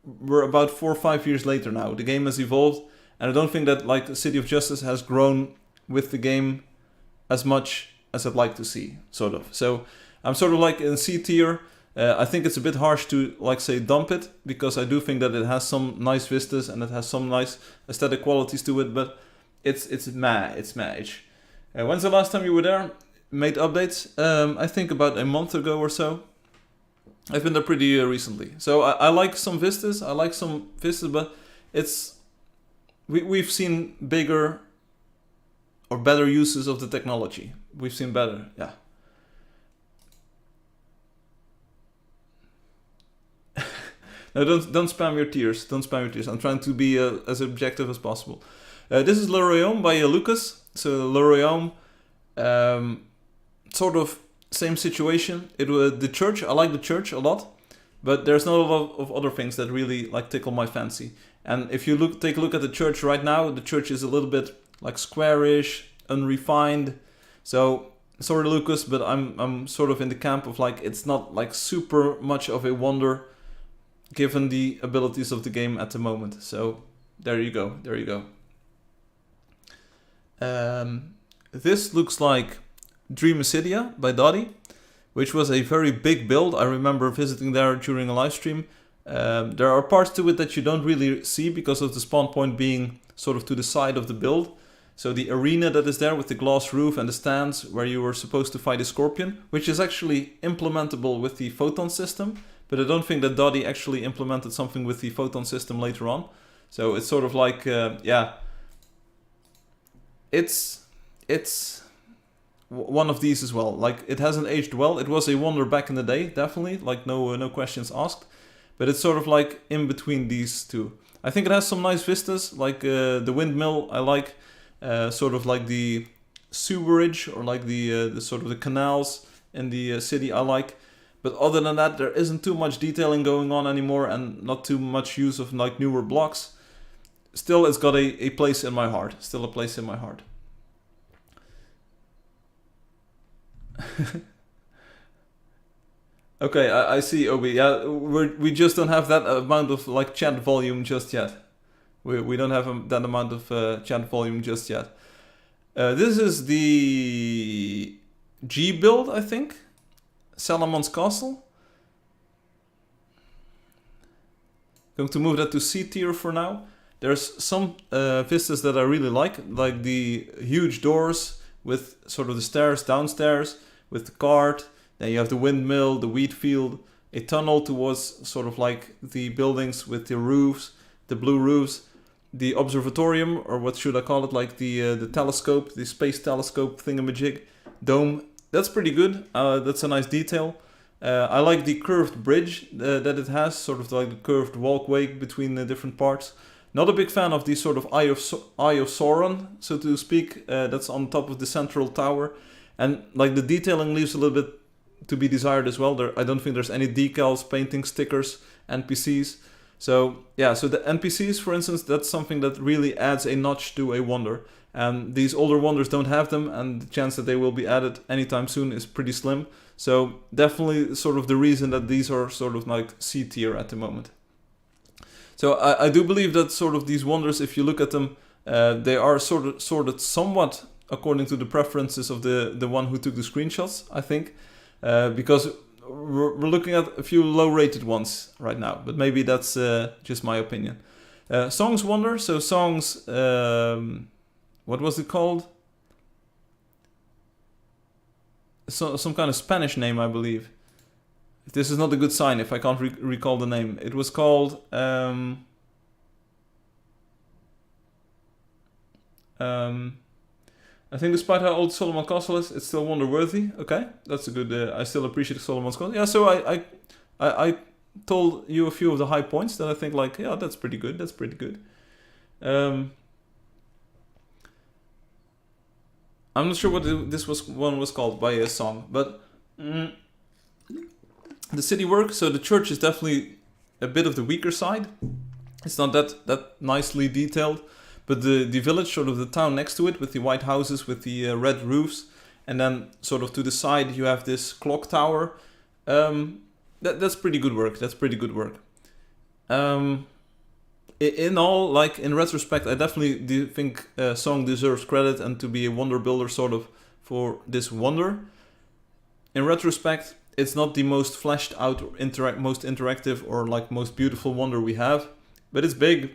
we're about 4 or 5 years later now. The game has evolved. And I don't think that like the City of Justice has grown with the game as much as I'd like to see, sort of. So I'm sort of like in C tier. I think it's a bit harsh to like say dump it, because I do think that it has some nice vistas and it has some nice aesthetic qualities to it, but it's meh-ish. When's the last time you were there? Made updates? I think about a month ago or so. I've been there pretty recently. So I like some vistas, but it's... We've seen bigger or better uses of the technology. We've seen better, yeah. No, don't spam your tears. Don't spam your tears. I'm trying to be as objective as possible. This is Le Royaume by Lucas. So Le Royaume, sort of same situation. The church. I like the church a lot, but there's not a lot of other things that really like tickle my fancy. And if you take a look at the church right now, the church is a little bit like squarish, unrefined. So sorry, Lucas, but I'm sort of in the camp of like it's not like super much of a wonder, given the abilities of the game at the moment. So there you go. This looks like Dreamicidia by Dottie, which was a very big build. I remember visiting there during a live stream. There are parts to it that you don't really see because of the spawn point being sort of to the side of the build. So the arena that is there with the glass roof and the stands where you were supposed to fight a scorpion, which is actually implementable with the photon system, but I don't think that Dottie actually implemented something with the photon system later on. So it's sort of like, yeah, it's one of these as well. Like, it hasn't aged well. It was a wonder back in the day, definitely, like no questions asked. But it's sort of like in between these two. I think it has some nice vistas, like the windmill I like. Sort of like the sewerage or like the sort of the canals in the city I like. But other than that, there isn't too much detailing going on anymore and not too much use of like newer blocks. Still, it's got a place in my heart. Still a place in my heart. Okay, I see, Obi. Yeah, we just don't have that amount of like chat volume just yet. We don't have that amount of chat volume just yet. This is the G build, I think. Salamon's Castle. Going to move that to C tier for now. There's some vistas that I really like the huge doors with sort of the stairs downstairs with the cart. Then you have the windmill, the wheat field, a tunnel towards sort of like the buildings with the roofs, the blue roofs, the observatorium, or what should I call it, like the telescope, the space telescope thingamajig, dome. That's pretty good. That's a nice detail. I like the curved bridge that it has, sort of like the curved walkway between the different parts. Not a big fan of the sort of Eye of Sauron, so to speak, that's on top of the central tower. And like the detailing leaves a little bit to be desired as well. I don't think there's any decals, painting, stickers, NPCs. So yeah, so the NPCs, for instance, that's something that really adds a notch to a wonder. And these older wonders don't have them, and the chance that they will be added anytime soon is pretty slim. So definitely sort of the reason that these are sort of like C tier at the moment. So I do believe that sort of these wonders, if you look at them, they are sorted somewhat according to the preferences of the one who took the screenshots, I think. Because we're looking at a few low-rated ones right now, but maybe that's just my opinion. Songs wonder, so songs, what was it called? Some kind of Spanish name, I believe. This is not a good sign if I can't recall the name. It was called I think despite how old Solomon Castle is, it's still wonder-worthy. Okay, that's a good. I still appreciate Solomon's Castle. Yeah, so I told you a few of the high points that I think like, yeah, that's pretty good. That's pretty good. I'm not sure what this one was called by a song, but the city work. So the church is definitely a bit of the weaker side. It's not that nicely detailed. But the village, sort of the town next to it, with the white houses, with the red roofs, and then sort of to the side you have this clock tower. That's pretty good work. That's pretty good work. In all, like in retrospect, I definitely do think Song deserves credit and to be a wonder builder sort of for this wonder. In retrospect, it's not the most fleshed out, most interactive, or like most beautiful wonder we have, but it's big.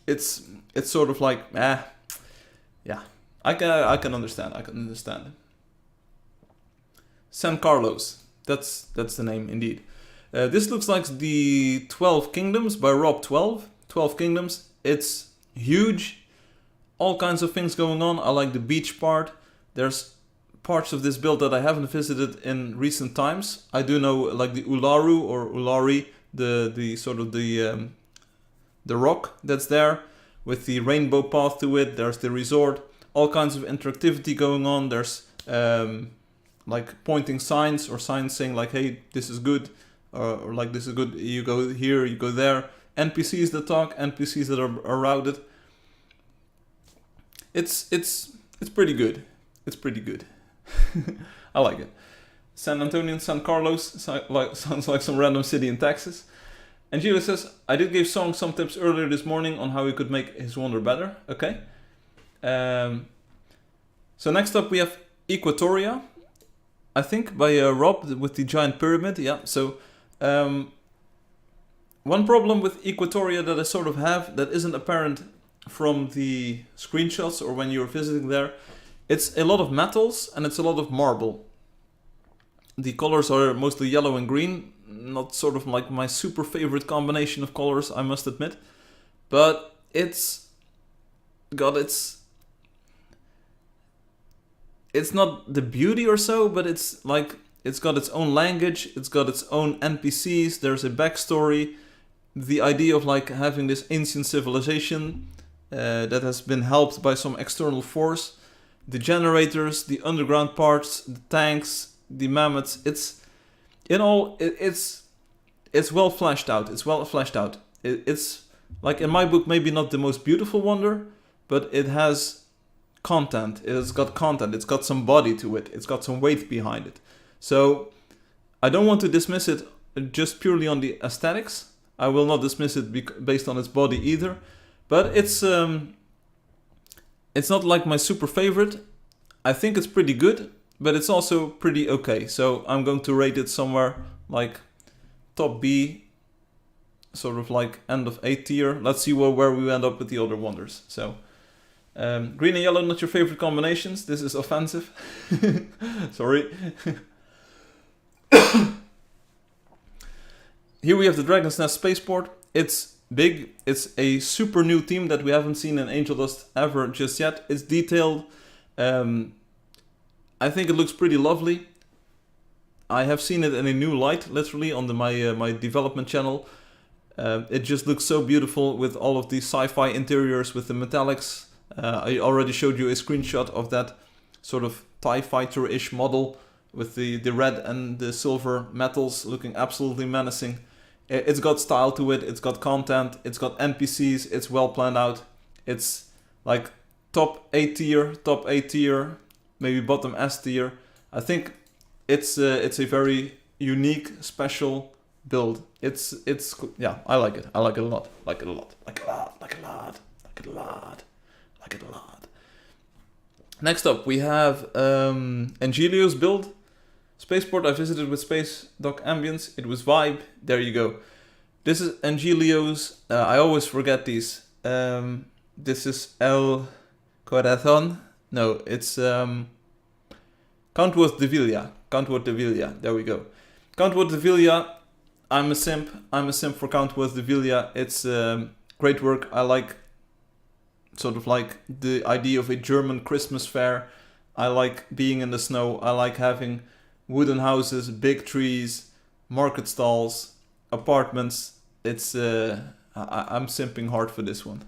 It's sort of like, yeah, I can understand. I can understand. San Carlos, that's the name indeed. This looks like the 12 Kingdoms by Rob 12. 12 Kingdoms. It's huge. All kinds of things going on. I like the beach part. There's parts of this build that I haven't visited in recent times. I do know like the Ularu or Ulari, the sort of the rock that's there with the rainbow path to it. There's the resort, all kinds of interactivity going on. There's like pointing signs or signs saying like, hey, this is good, or like this is good, you go here, you go there. NPCs that talk, NPCs that are routed. It's pretty good. It's pretty good. I like it. San Antonio, San Carlos, sounds like some random city in Texas. And Gila says, I did give Song some tips earlier this morning on how he could make his wonder better. Okay. So next up we have Equatoria, I think, by Rob with the giant pyramid. Yeah, so one problem with Equatoria that I sort of have that isn't apparent from the screenshots or when you're visiting there, it's a lot of metals and it's a lot of marble. The colors are mostly yellow and green, not sort of like my super favorite combination of colors, I must admit. But it's got it's not the beauty or so, but it's like it's got its own language, it's got its own NPCs, there's a backstory. The idea of like having this ancient civilization that has been helped by some external force, the generators, the underground parts, the tanks, the mammoths. It's well fleshed out. It's well fleshed out. It's like in my book maybe not the most beautiful wonder, but it has content. It has got content. It's got some body to it. It's got some weight behind it. So I don't want to dismiss it just purely on the aesthetics. I will not dismiss it based on its body either. But it's not like my super favorite. I think it's pretty good, but it's also pretty okay. So I'm going to rate it somewhere like top B, sort of like end of A tier. Let's see where we end up with the other wonders. So green and yellow, not your favorite combinations. This is offensive. Sorry. Here we have the Dragon's Nest Spaceport. It's big. It's a super new theme that we haven't seen in Angeldust ever just yet. It's detailed. I think it looks pretty lovely. I have seen it in a new light, literally, on my development channel. It just looks so beautiful with all of these sci-fi interiors with the metallics. I already showed you a screenshot of that sort of TIE fighter-ish model with the red and the silver metals looking absolutely menacing. It's got style to it, it's got content, it's got NPCs, it's well planned out. It's like top A tier, maybe bottom S tier. I think it's a very unique, special build. It's yeah, I like it. I like it a lot. Like it a lot. Like it a lot. Like it a lot. Like it a lot. Like it a lot. Next up, we have Angelio's build. Spaceport I visited with Space Dock Ambience. It was Vibe. There you go. This is Angelio's. I always forget these. This is El Corazon. No, it's Countworth de Villa. Countworth de Villa. There we go. Countworth de Villa. I'm a simp. I'm a simp for Countworth de Villa. It's great work. I like sort of like the idea of a German Christmas fair. I like being in the snow. I like having wooden houses, big trees, market stalls, apartments. It's I'm simping hard for this one.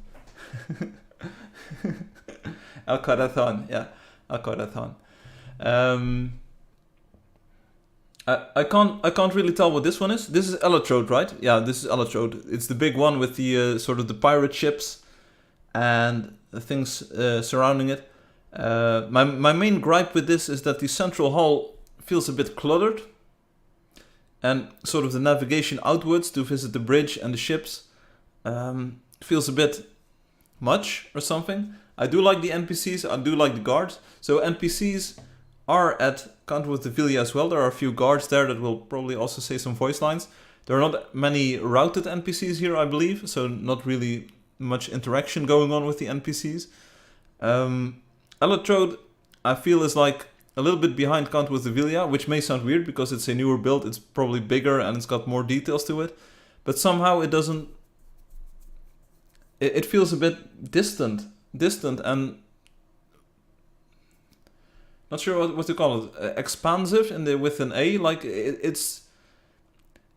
El Corazon, yeah, El Corazon. I can't really tell what this one is. This is Electrode, right? Yeah, this is Electrode. It's the big one with the sort of the pirate ships and the things surrounding it. My main gripe with this is that the central hall feels a bit cluttered, and sort of the navigation outwards to visit the bridge and the ships feels a bit much or something. I do like the NPCs, I do like the guards. So NPCs are at Countworth de Villa as well. There are a few guards there that will probably also say some voice lines. There are not many routed NPCs here, I believe, so not really much interaction going on with the NPCs. Electrode, I feel, is like a little bit behind Countworth de Villa, which may sound weird because it's a newer build, it's probably bigger and it's got more details to it. But somehow it doesn't... It feels a bit distant and... Not sure what to call it. Expansive with an A, like it's...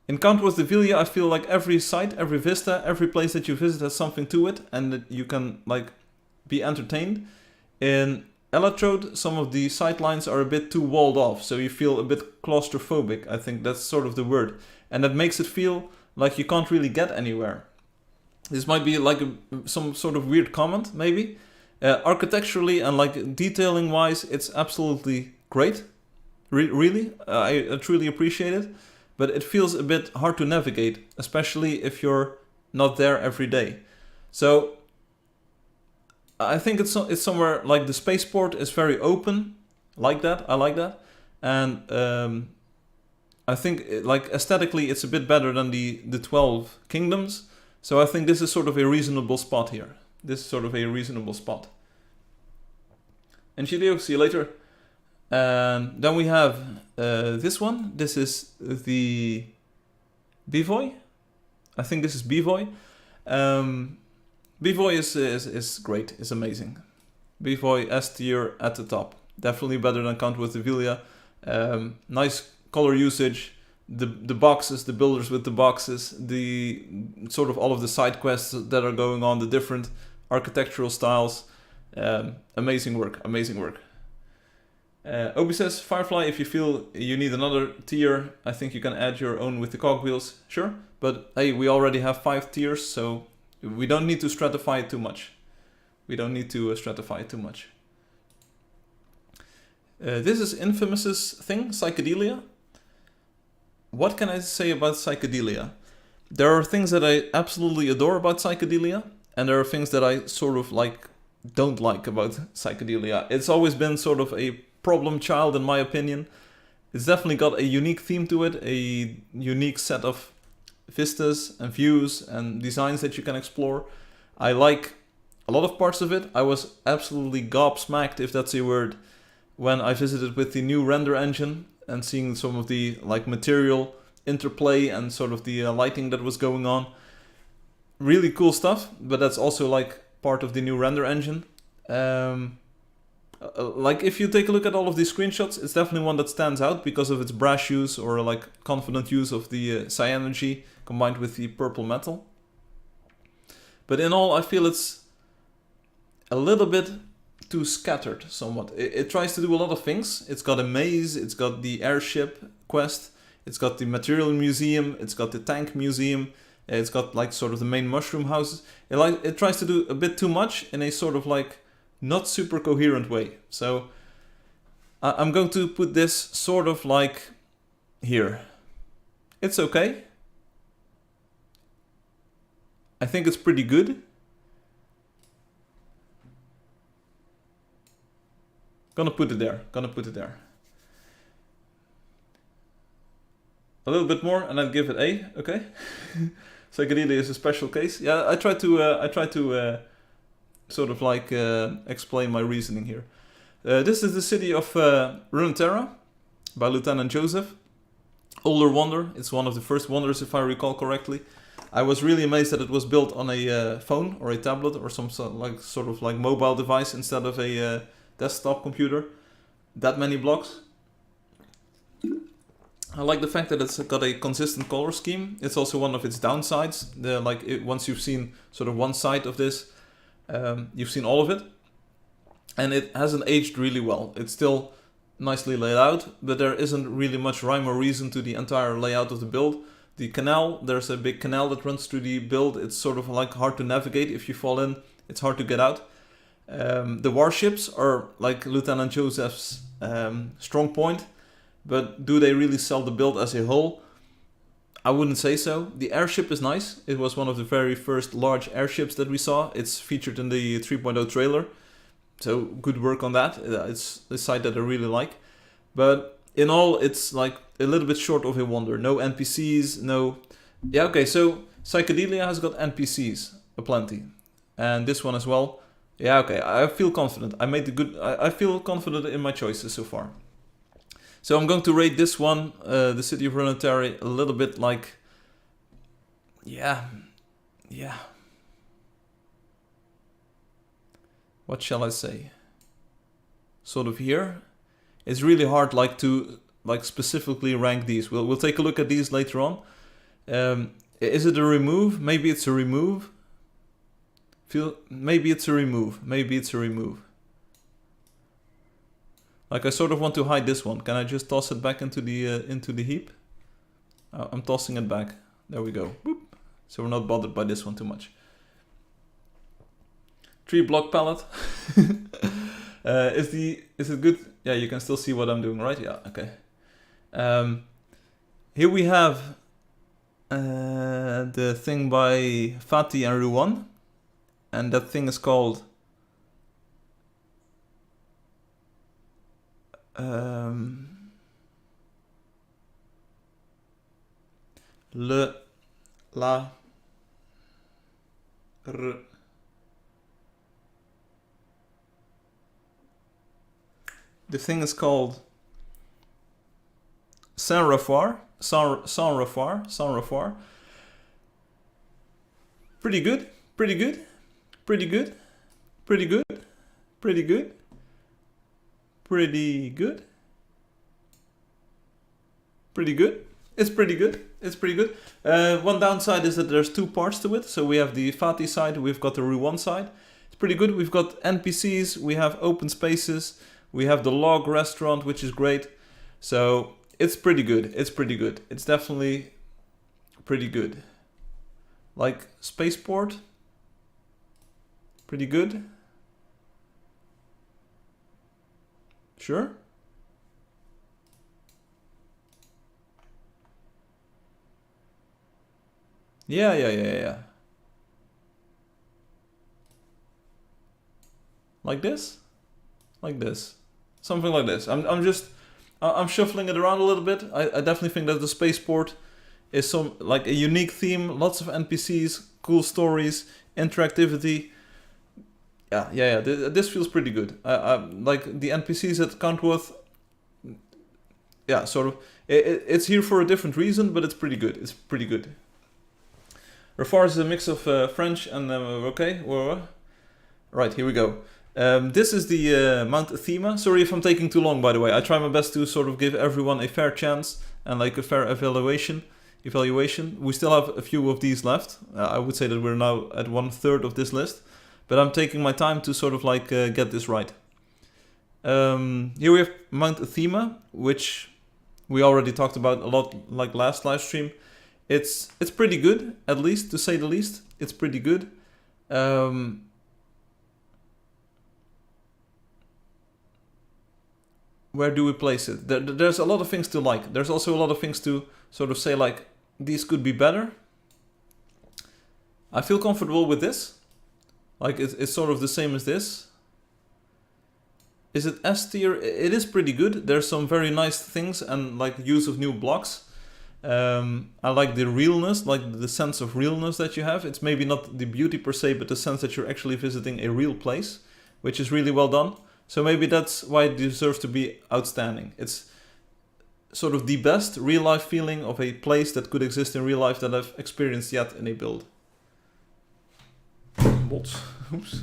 In Countworth de Villa, I feel like every site, every vista, every place that you visit has something to it and that you can like be entertained. In Electrode, some of the sightlines are a bit too walled off, so you feel a bit claustrophobic. I think that's sort of the word. And that makes it feel like you can't really get anywhere. This might be like some sort of weird comment, maybe. Architecturally and like detailing wise, it's absolutely great. Really, I truly appreciate it. But it feels a bit hard to navigate, especially if you're not there every day. So I think it's somewhere like the Spaceport is very open, like that. I like that, and I think like aesthetically it's a bit better than the 12 Kingdoms. So I think this is sort of a reasonable spot here. this is sort of a reasonable spot. And Shideo, see you later. And then we have this one. This is the Bivoy. I think this is Bivoy. Bivoy is great, is amazing. Bivoy S tier at the top. Definitely better than Count with the Vilia. Nice color usage. The boxes, the builders with the boxes, the sort of all of the side quests that are going on, the different architectural styles. Amazing work, amazing work. Obi says, Firefly, if you feel you need another tier, I think you can add your own with the cogwheels. Sure, but hey, we already have 5 tiers, so we don't need to stratify it too much. We don't need to stratify it too much. This is Infamous's thing, Psychedelia. What can I say about Psychedelia? There are things that I absolutely adore about Psychedelia, and there are things that I sort of like don't like about Psychedelia. It's always been sort of a problem child in my opinion. It's definitely got a unique theme to it, a unique set of vistas and views and designs that you can explore. I like a lot of parts of it. I was absolutely gobsmacked, if that's a word, when I visited with the new render engine and seeing some of the like material interplay and sort of the lighting that was going on. Really cool stuff, but that's also like part of the new render engine. Like if you take a look at all of these screenshots, it's definitely one that stands out because of its brash use or like confident use of the cyanogy combined with the purple metal. But in all, I feel it's a little bit too scattered somewhat. It tries to do a lot of things. It's got a maze, it's got the airship quest, it's got the material museum, it's got the tank museum, it's got like sort of the main mushroom houses. It tries to do a bit too much in a sort of like not super coherent way. So I'm going to put this sort of like here. It's okay. I think it's pretty good. Gonna put it there. A little bit more and I'll give it A, okay? Psychedelia is a special case. Yeah, I try to sort of like explain my reasoning here. This is the city of Runeterra by Lieutenant Joseph. Older wonder. It's one of the first wonders if I recall correctly. I was really amazed that it was built on a phone or a tablet or some sort of like mobile device instead of a desktop computer. That many blocks. I like the fact that it's got a consistent color scheme. It's also one of its downsides. Once you've seen sort of one side of this, you've seen all of it. And it hasn't aged really well. It's still nicely laid out, but there isn't really much rhyme or reason to the entire layout of the build. The canal, there's a big canal that runs through the build. It's sort of like hard to navigate. If you fall in, it's hard to get out. The warships are like Lieutenant Joseph's strong point, but do they really sell the build as a whole? I wouldn't say so. The airship is nice. It was one of the very first large airships that we saw. It's featured in the 3.0 trailer, so good work on that. It's a side that I really like. But in all, it's like a little bit short of a wonder. No NPCs, no... Yeah, okay, so Psychedelia has got NPCs aplenty. And this one as well. Yeah, okay, I feel confident. I feel confident in my choices so far. So I'm going to rate this one, the City of Runeterra, a little bit like... Yeah. What shall I say? Sort of here. It's really hard to specifically rank these. We'll take a look at these later on. Is it a remove? Maybe it's a remove. Maybe it's a remove. Like I sort of want to hide this one. Can I just toss it back into the heap? I'm tossing it back. There we go. Boop. So we're not bothered by this one too much. 3 block palette. Is it good? Yeah, you can still see what I'm doing, right? Yeah, okay. Here we have the thing by Fatih and Ruwan, and that thing is called The thing is called Sans Revoir. Sans Revoir. Sans Revoir. Pretty good. Pretty good. Pretty good. Pretty good. Pretty good. Pretty good. Pretty good. It's pretty good. It's pretty good. One downside is that there's two parts to it. So we have the Fatih side, we've got the Rouen side. It's pretty good. We've got NPCs, we have open spaces, we have the log restaurant, which is great. So it's pretty good. It's pretty good. It's definitely pretty good. Like Spaceport, pretty good. Sure. Yeah. Like this? Like this. Something like this. I'm shuffling it around a little bit. I definitely think that the Spaceport is some like a unique theme, lots of NPCs, cool stories, interactivity. Yeah. This feels pretty good. Like the NPCs at Countworth. Yeah, sort of. It's here for a different reason, but it's pretty good. It's pretty good. Revoir is a mix of French and okay. Right, here we go. This is the Mount Athema. Sorry if I'm taking too long, by the way. I try my best to sort of give everyone a fair chance and like a fair evaluation. We still have a few of these left. I would say that we're now at 1/3 of this list, but I'm taking my time to sort of like get this right. Here we have Mount Athema, which we already talked about a lot, like last live stream. It's pretty good, at least to say the least. It's pretty good. Where do we place it? There's a lot of things to like. There's also a lot of things to sort of say like, these could be better. I feel comfortable with this. Like it's sort of the same as this. Is it S tier? It is pretty good. There's some very nice things and like use of new blocks. I like the realness, like the sense of realness that you have. It's maybe not the beauty per se, but the sense that you're actually visiting a real place, which is really well done. So maybe that's why it deserves to be outstanding. It's sort of the best real life feeling of a place that could exist in real life that I've experienced yet in a build. Bots. Oops.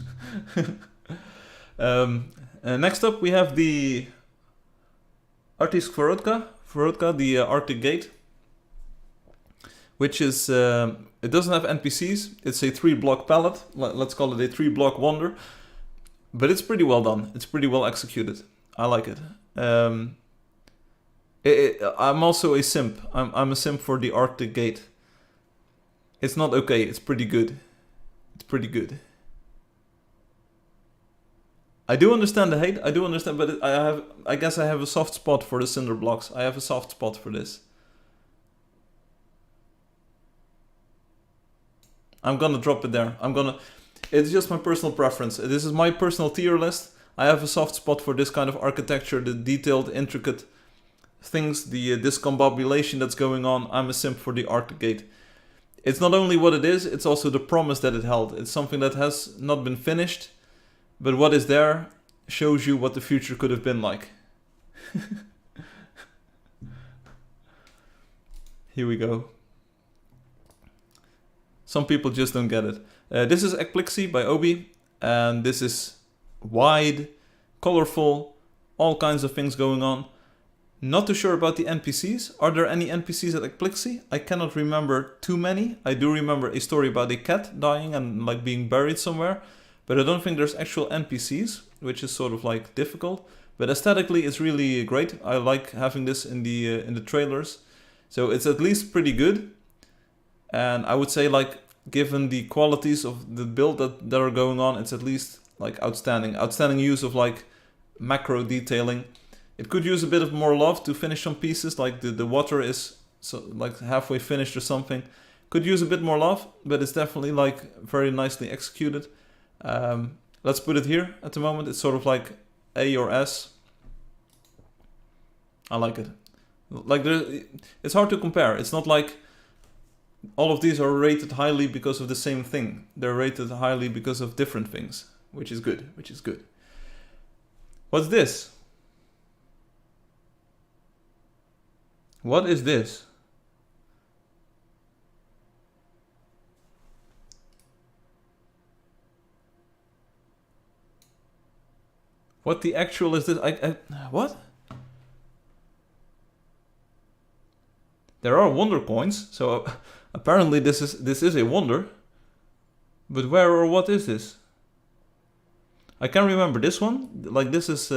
Next up we have the Artisk Vorodka, the Arctic Gate, which is, it doesn't have NPCs, it's a 3-block palette, let's call it a 3-block wonder, but it's pretty well done, it's pretty well executed, I like it. I'm also a simp, I'm a simp for the Arctic Gate. It's not okay, it's pretty good. It's pretty good. I do understand the hate, but I guess I have a soft spot for the cinder blocks. I have a soft spot for this. I'm gonna drop it there. It's just my personal preference. This is my personal tier list. I have a soft spot for this kind of architecture, the detailed, intricate things, the discombobulation that's going on. I'm a simp for the Arctic Gate. It's not only what it is, it's also the promise that it held. It's something that has not been finished, but what is there shows you what the future could have been like. Here we go. Some people just don't get it. This is Ekplixi by Obi, and this is wide, colorful, all kinds of things going on. Not too sure about the NPCs. Are there any NPCs at Ekplixi? I cannot remember too many. I do remember a story about a cat dying and like being buried somewhere, but I don't think there's actual NPCs, which is sort of like difficult. But aesthetically, it's really great. I like having this in the trailers, so it's at least pretty good. And I would say, like, given the qualities of the build that are going on, it's at least like outstanding. Outstanding use of like macro detailing. It could use a bit of more love to finish some pieces, like the water is so like halfway finished or something. Could use a bit more love, but it's definitely like very nicely executed. Let's put it here at the moment. It's sort of like A or S. I like it. Like it's hard to compare. It's not like all of these are rated highly because of the same thing. They're rated highly because of different things, which is good. What's this? What is this? What the actual is this? What? There are wonder coins, so apparently this is a wonder. But where or what is this? I can't remember this one. Like this is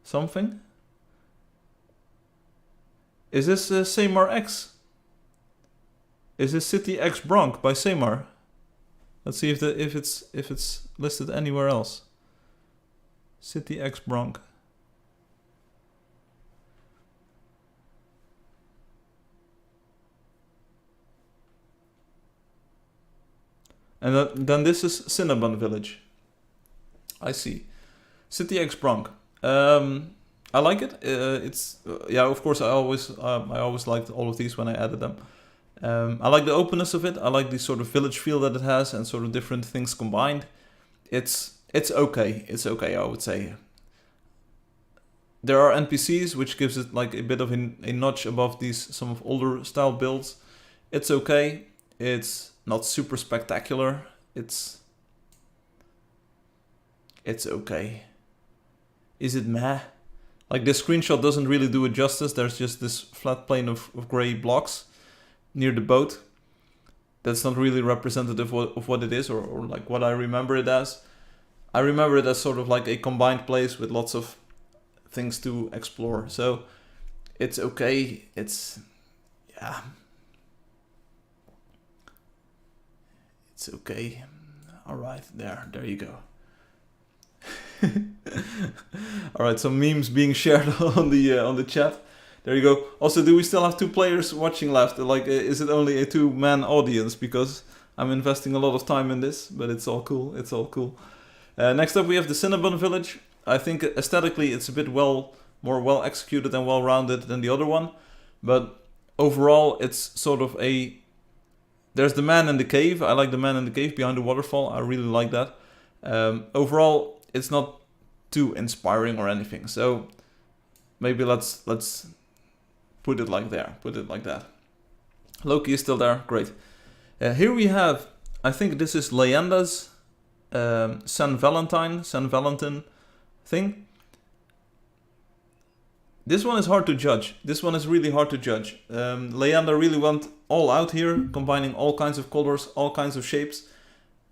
something. Is this Samar X? Is this City X Bronx by Samar? Let's see if it's listed anywhere else. City X Bronx. And then this is Cinnabon Village. I see. City X Bronx. I like it. It's yeah. Of course, I always liked all of these when I added them. I like the openness of it. I like the sort of village feel that it has, and sort of different things combined. It's okay. It's okay. I would say. There are NPCs, which gives it like a bit of a notch above these some of older style builds. It's okay. It's not super spectacular. It's okay. Is it meh? Like this screenshot doesn't really do it justice. There's just this flat plane of gray blocks near the boat. That's not really representative of what it is or like what I remember it as. I remember it as sort of like a combined place with lots of things to explore. So it's okay. It's yeah. It's okay. All right, there you go. All right, some memes being shared on the chat. There you go. Also, do we still have 2 players watching left? Like, is it only a 2-man audience? Because I'm investing a lot of time in this, but it's all cool. It's all cool. Next up, we have the Cinnabon Village. I think aesthetically, it's a bit more well executed and well rounded than the other one, but overall, it's sort of a. There's the man in the cave. I like the man in the cave behind the waterfall. I really like that. Overall, it's not too inspiring or anything. So maybe let's put it like there. Put it like that. Loki is still there. Great. Here we have. I think this is Leyenda's San Valentine thing. This one is hard to judge. This one is really hard to judge. Leyenda really went all out here, combining all kinds of colors, all kinds of shapes.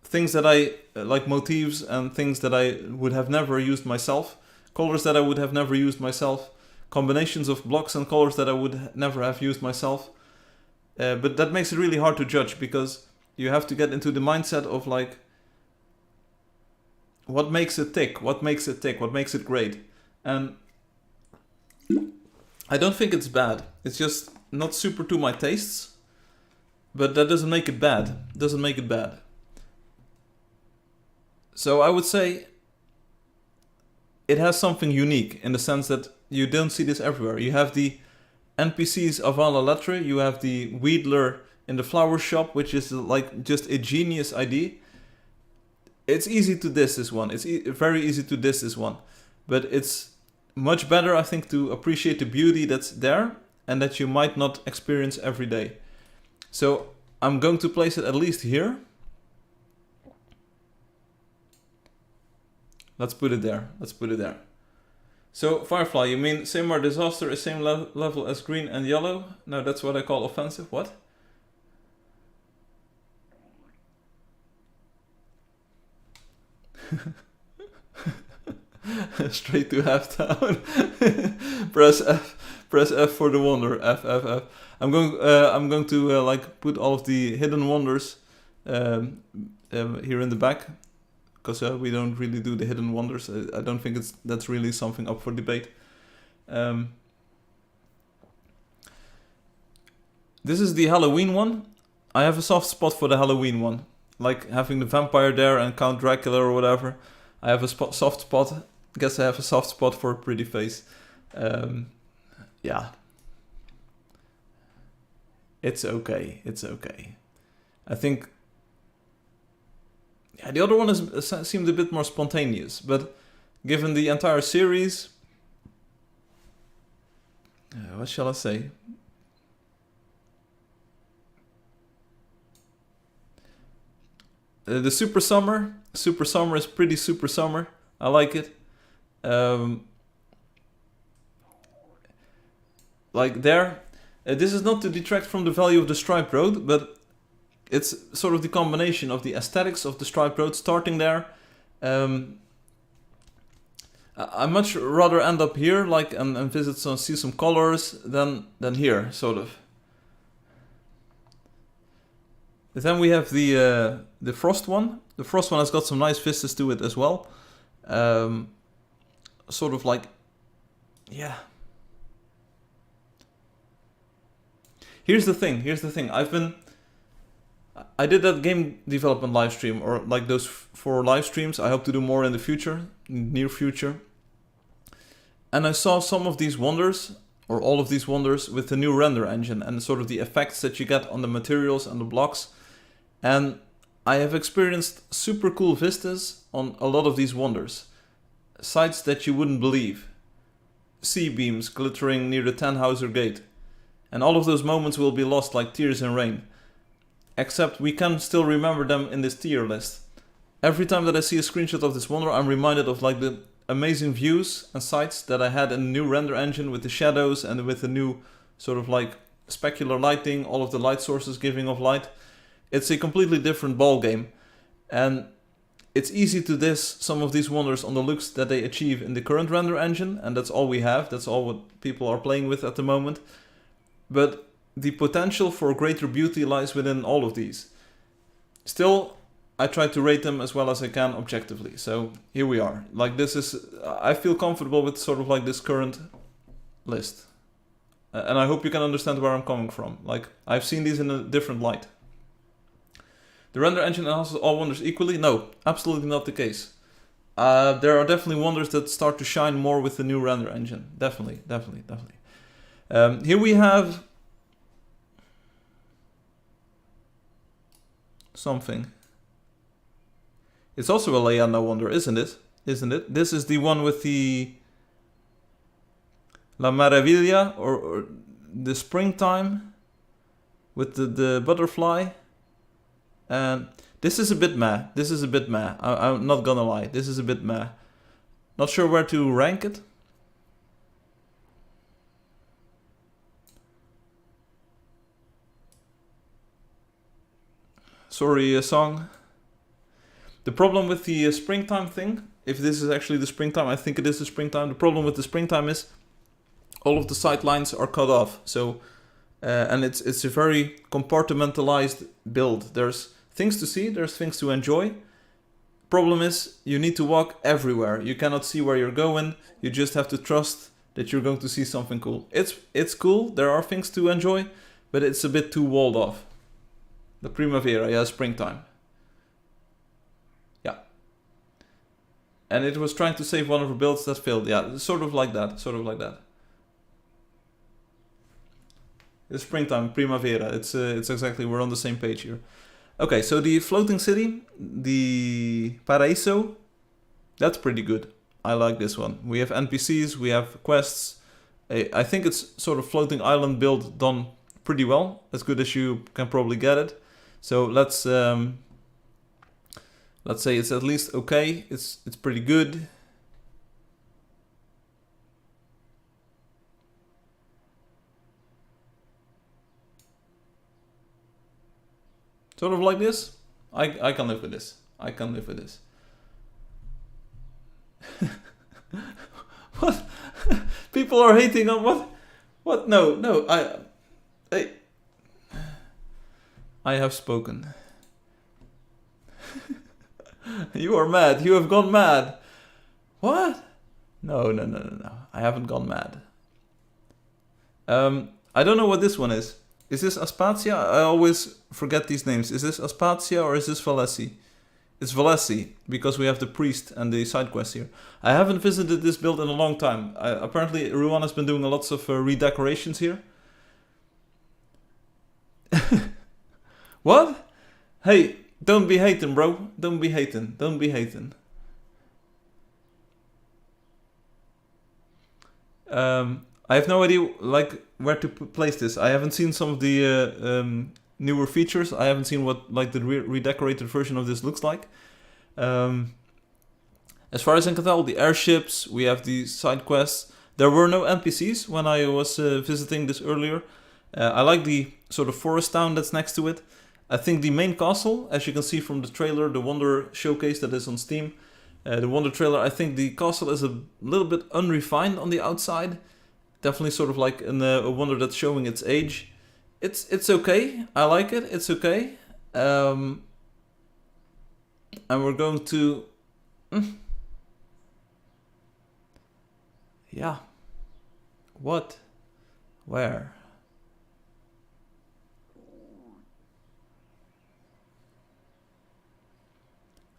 Things that I like, motifs and things that I would have never used myself. Colors that I would have never used myself. Combinations of blocks and colors that I would never have used myself. But that makes it really hard to judge because you have to get into the mindset of like, what makes it tick? What makes it tick? What makes it great? And I don't think it's bad. It's just not super to my tastes. But that doesn't make it bad. Doesn't make it bad. So I would say it has something unique in the sense that you don't see this everywhere. You have the NPCs avant la lettre. You have the wheedler in the flower shop, which is like just a genius idea. It's easy to diss this one. It's very easy to diss this one. But it's much better, I think, to appreciate the beauty that's there and that you might not experience every day. So I'm going to place it at least here. Let's put it there. Let's put it there. So Firefly, you mean Samar Disaster is same level as green and yellow? No, that's what I call offensive. What? Straight to halftime. Press F for the wonder. F. I'm going to like put all of the hidden wonders here in the back, because we don't really do the hidden wonders. I don't think that's really something up for debate. This is the Halloween one. I have a soft spot for the Halloween one, like having the vampire there and Count Dracula or whatever. I have a soft spot. Guess I have a soft spot for a pretty face. Yeah. It's okay. It's okay. I think. Yeah, the other one seemed a bit more spontaneous, but given the entire series, What shall I say? The Super Summer. Super Summer is pretty Super Summer. I like it. Like there, this is not to detract from the value of the striped road, but it's sort of the combination of the aesthetics of the striped road starting there. I much rather end up here, like, and visit some, see some colors than here, sort of. But then we have the Frost one. The Frost one has got some nice vistas to it as well. Sort of like, yeah. Here's the thing. I did that game development live stream, or like those 4 live streams. I hope to do more in the future, near future. And I saw some of these wonders, or all of these wonders, with the new render engine and sort of the effects that you get on the materials and the blocks. And I have experienced super cool vistas on a lot of these wonders. Sights that you wouldn't believe. Sea beams glittering near the Tannhauser Gate. And all of those moments will be lost like tears in rain. Except we can still remember them in this tier list. Every time that I see a screenshot of this wonder, I'm reminded of like the amazing views and sights that I had in the new render engine with the shadows and with the new sort of like specular lighting, all of the light sources giving off light. It's a completely different ball game, and it's easy to diss some of these wonders on the looks that they achieve in the current render engine, and that's all we have, that's all what people are playing with at the moment. But the potential for greater beauty lies within all of these. Still, I try to rate them as well as I can objectively. So here we are. Like this is, I feel comfortable with sort of like this current list. And I hope you can understand where I'm coming from. Like I've seen these in a different light. The render engine enhances all wonders equally? No, absolutely not the case. There are definitely wonders that start to shine more with the new render engine. Definitely. Here we have something. It's also a Leanna wonder, isn't it? This is the one with the La Maravilla, or the springtime with the butterfly. And this is a bit meh. I'm not gonna lie. This is a bit meh. Not sure where to rank it. Sorry, song. The problem with the springtime thing, if this is actually the springtime, I think it is the springtime. The problem with the springtime is all of the sight lines are cut off. So, and it's a very compartmentalized build. There's things to see, there's things to enjoy. Problem is, you need to walk everywhere. You cannot see where you're going. You just have to trust that you're going to see something cool. It's cool, there are things to enjoy, but it's a bit too walled off. The Primavera, yeah, springtime. Yeah. And it was trying to save one of her builds that failed. Yeah, sort of like that. The springtime, Primavera. It's exactly, we're on the same page here. Okay, so the floating city, the Paraíso, that's pretty good. I like this one. We have NPCs, we have quests. I think it's sort of floating island build done pretty well. As good as you can probably get it. So let's say it's at least okay. It's pretty good. Sort of like this. I can live with this. What? People are hating on what? What? No. I have spoken. You are mad. You have gone mad. What? No. I haven't gone mad. I don't know what this one is. Is this Aspatia? I always forget these names. Is this Aspatia or is this Valesi? It's Valesi, because we have the priest and the side quest here. I haven't visited this build in a long time. Apparently, Ruan has been doing lots of redecorations here. What? Hey, don't be hating, bro. Don't be hating. I have no idea like where to place this. I haven't seen some of the newer features. I haven't seen what like the redecorated version of this looks like. As far as I can tell, the airships, we have the side quests. There were no NPCs when I was visiting this earlier. I like the sort of forest town that's next to it. I think the main castle, as you can see from the trailer, the Wonder Showcase that is on Steam, the Wonder trailer, I think the castle is a little bit unrefined on the outside. Definitely sort of like a Wonder that's showing its age. It's okay. I like it. It's okay. And we're going to... Yeah. What? Where?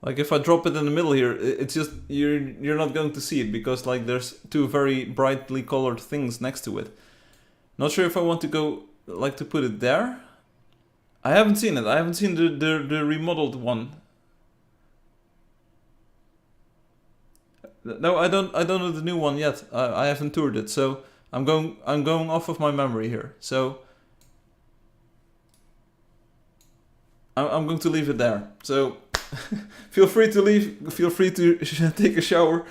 Like if I drop it in the middle here, it's just you're not going to see it because like there's two very brightly colored things next to it. Not sure if I want to go like to put it there. I haven't seen it. I haven't seen the remodeled one. No, I don't know the new one yet. I haven't toured it, so I'm going off of my memory here. So I'm going to leave it there. So feel free to leave. Feel free to take a shower,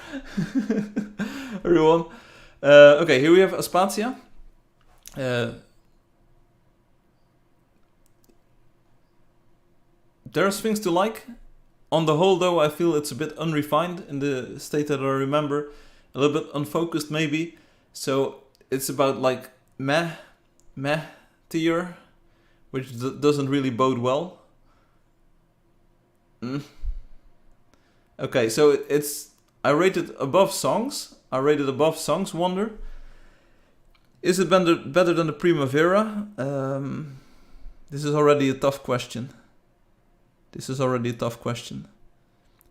everyone. Okay, here we have Aspatia. There's things to like. On the whole, though, I feel it's a bit unrefined in the state that I remember. A little bit unfocused, maybe. So it's about like meh tier, which doesn't really bode well. Okay, so it's... I rated above songs. Wonder. Is it better than the Primavera? This is already a tough question.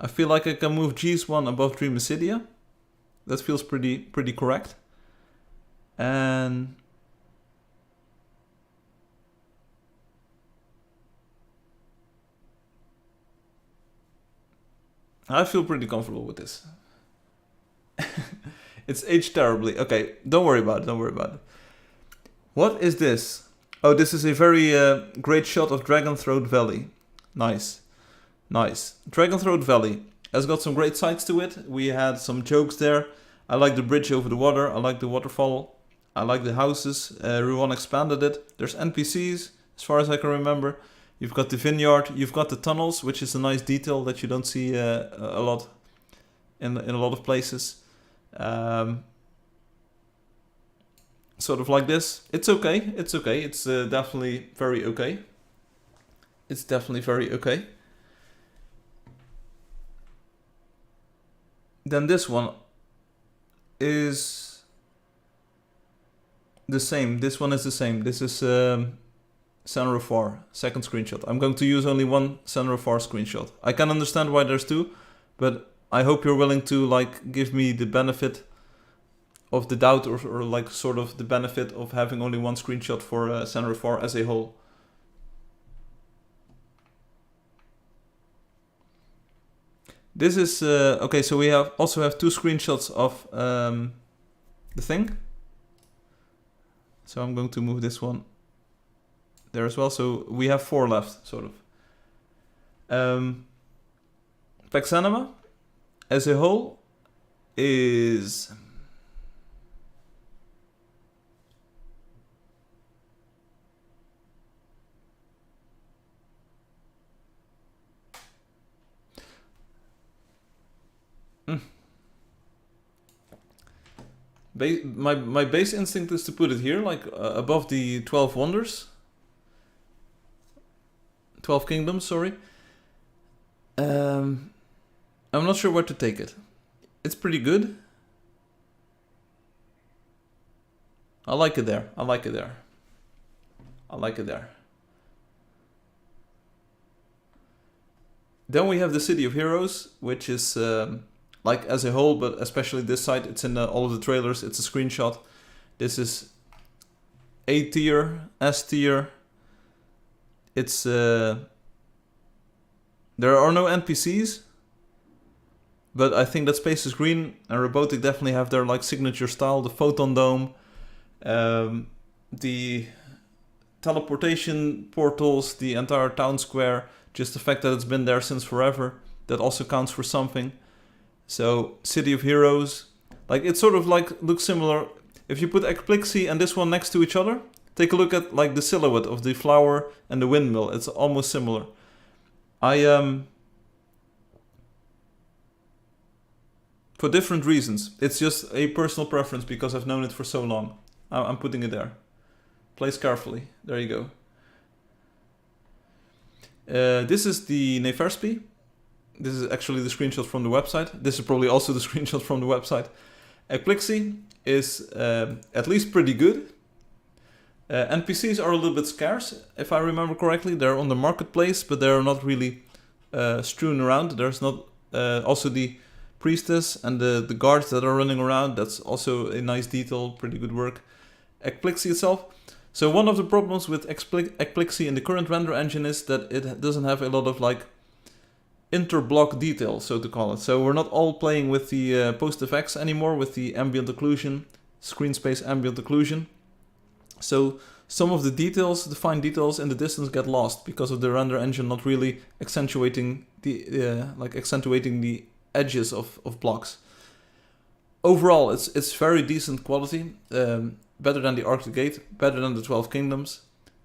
I feel like I can move G's one above Dream Acidia. That feels pretty correct. And... I feel pretty comfortable with this. It's aged terribly. Okay, don't worry about it. What is this? Oh, this is a very great shot of Dragonthroat Valley. Nice. Dragonthroat Valley has got some great sides to it. We had some jokes there. I like the bridge over the water. I like the waterfall. I like the houses. Ruan expanded it. There's NPCs, as far as I can remember. You've got the vineyard. You've got the tunnels, which is a nice detail that you don't see a lot in a lot of places. Sort of like this. It's okay. It's definitely very okay. Then this one is the same. This one is the same. This is Senra 4, second screenshot. I'm going to use only one Senra 4 screenshot. I can understand why there's two, but I hope you're willing to like give me the benefit of the doubt or like sort of the benefit of having only one screenshot for Senra 4 as a whole. This is, okay, so we also have two screenshots of the thing. So I'm going to move this one there as well. So we have 4 left, sort of. Paxanima as a whole is... My base instinct is to put it here, like above the 12 wonders. 12 kingdoms, sorry. I'm not sure where to take it. It's pretty good. I like it there. Then we have the City of Heroes, which is... like as a whole, but especially this side, it's in all of the trailers, it's a screenshot. This is A tier, S tier. It's, there are no NPCs, but I think that Space is Green and Robotic definitely have their like signature style, the photon dome, The teleportation portals, the entire town square, just the fact that it's been there since forever, that also counts for something. So City of Heroes, like it sort of like looks similar. If you put Ekplixie and this one next to each other, take a look at like the silhouette of the flower and the windmill. It's almost similar. For different reasons. It's just a personal preference because I've known it for so long. I'm putting it there. Place carefully. There you go. This is the Neferspi. This is actually the screenshot from the website. This is probably also the screenshot from the website. Ekplixie is at least pretty good. NPCs are a little bit scarce, if I remember correctly. They're on the marketplace, but they're not really strewn around. There's not also the priestess and the guards that are running around. That's also a nice detail, pretty good work. Ekplixie itself. So one of the problems with Ekplixie in the current render engine is that it doesn't have a lot of like interblock detail, so to call it. So we're not all playing with the post-effects anymore, with the ambient occlusion, screen space ambient occlusion. So some of the details, the fine details in the distance get lost because of the render engine not really accentuating the edges of blocks. Overall, it's very decent quality. Better than the Arctic Gate, better than the 12 Kingdoms,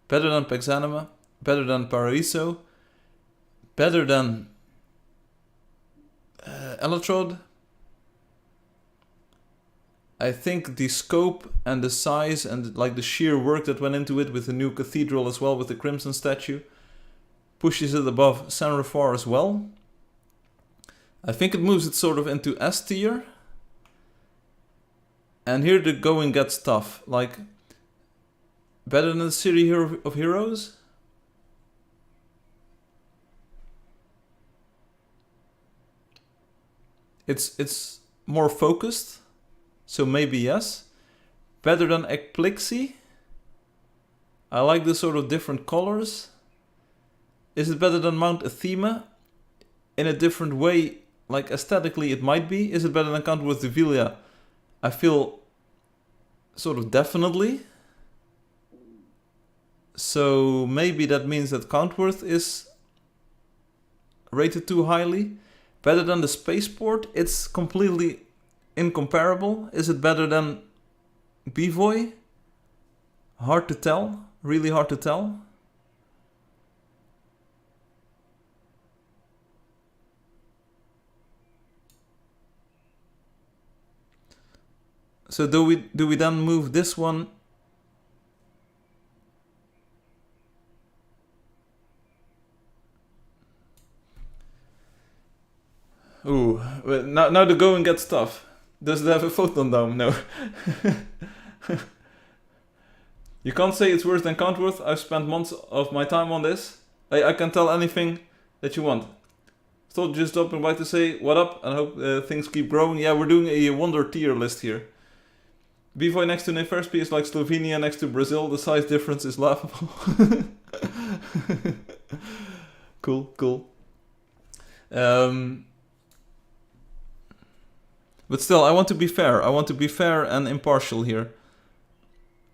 better than Pexanima, better than Paraiso, better than Elatrode. I think the scope and the size and like the sheer work that went into it with the new cathedral as well, with the Crimson statue, pushes it above San Rafar as well. I think it moves it sort of into S tier. And here the going gets tough. Like, better than the City of Heroes? It's more focused, so maybe yes. Better than Ekplixie? I like the sort of different colors. Is it better than Mount Athema? In a different way, like aesthetically it might be. Is it better than Count with Devilia? I feel sort of definitely. So maybe that means that Countworth is rated too highly. Better than the Spaceport? It's completely incomparable. Is it better than Bivoy? Hard to tell. Really hard to tell. So do we then move this one? Ooh, now the going gets tough. Does it have a photon dome? No. You can't say it's worse than Countworth. I've spent months of my time on this. I can tell anything that you want. Thought just up and by to say what up and hope things keep growing. Yeah, we're doing a wonder tier list here. Bivoy next to Neferspi is like Slovenia next to Brazil. The size difference is laughable. Cool. But still, I want to be fair. I want to be fair and impartial here.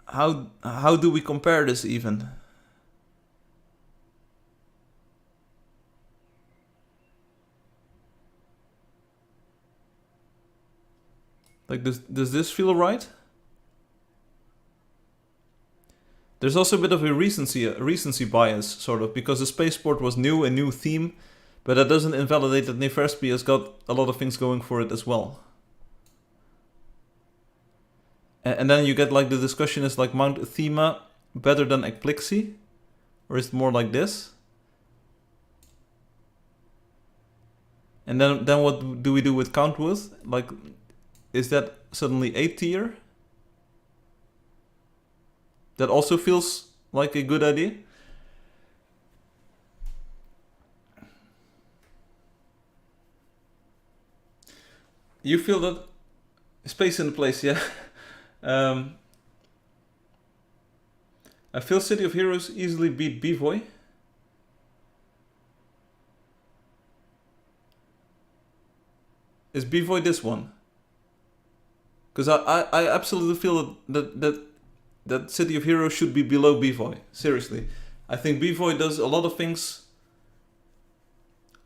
How do we compare this even? Like, does this feel right? There's also a bit of a recency bias, sort of, because the Spaceport was new, a new theme, but that doesn't invalidate that Neferspi has got a lot of things going for it as well. And then you get like the discussion is like Mount Athema better than Ekplixie? Or is it more like this? And then what do we do with Countworth? Like, is that suddenly A tier? That also feels like a good idea. You feel that space in the place, yeah. I feel City of Heroes easily beat Bivoy. Is Bivoy this one? Because I absolutely feel that that City of Heroes should be below Bvoy. Seriously. I think Bvoy does a lot of things,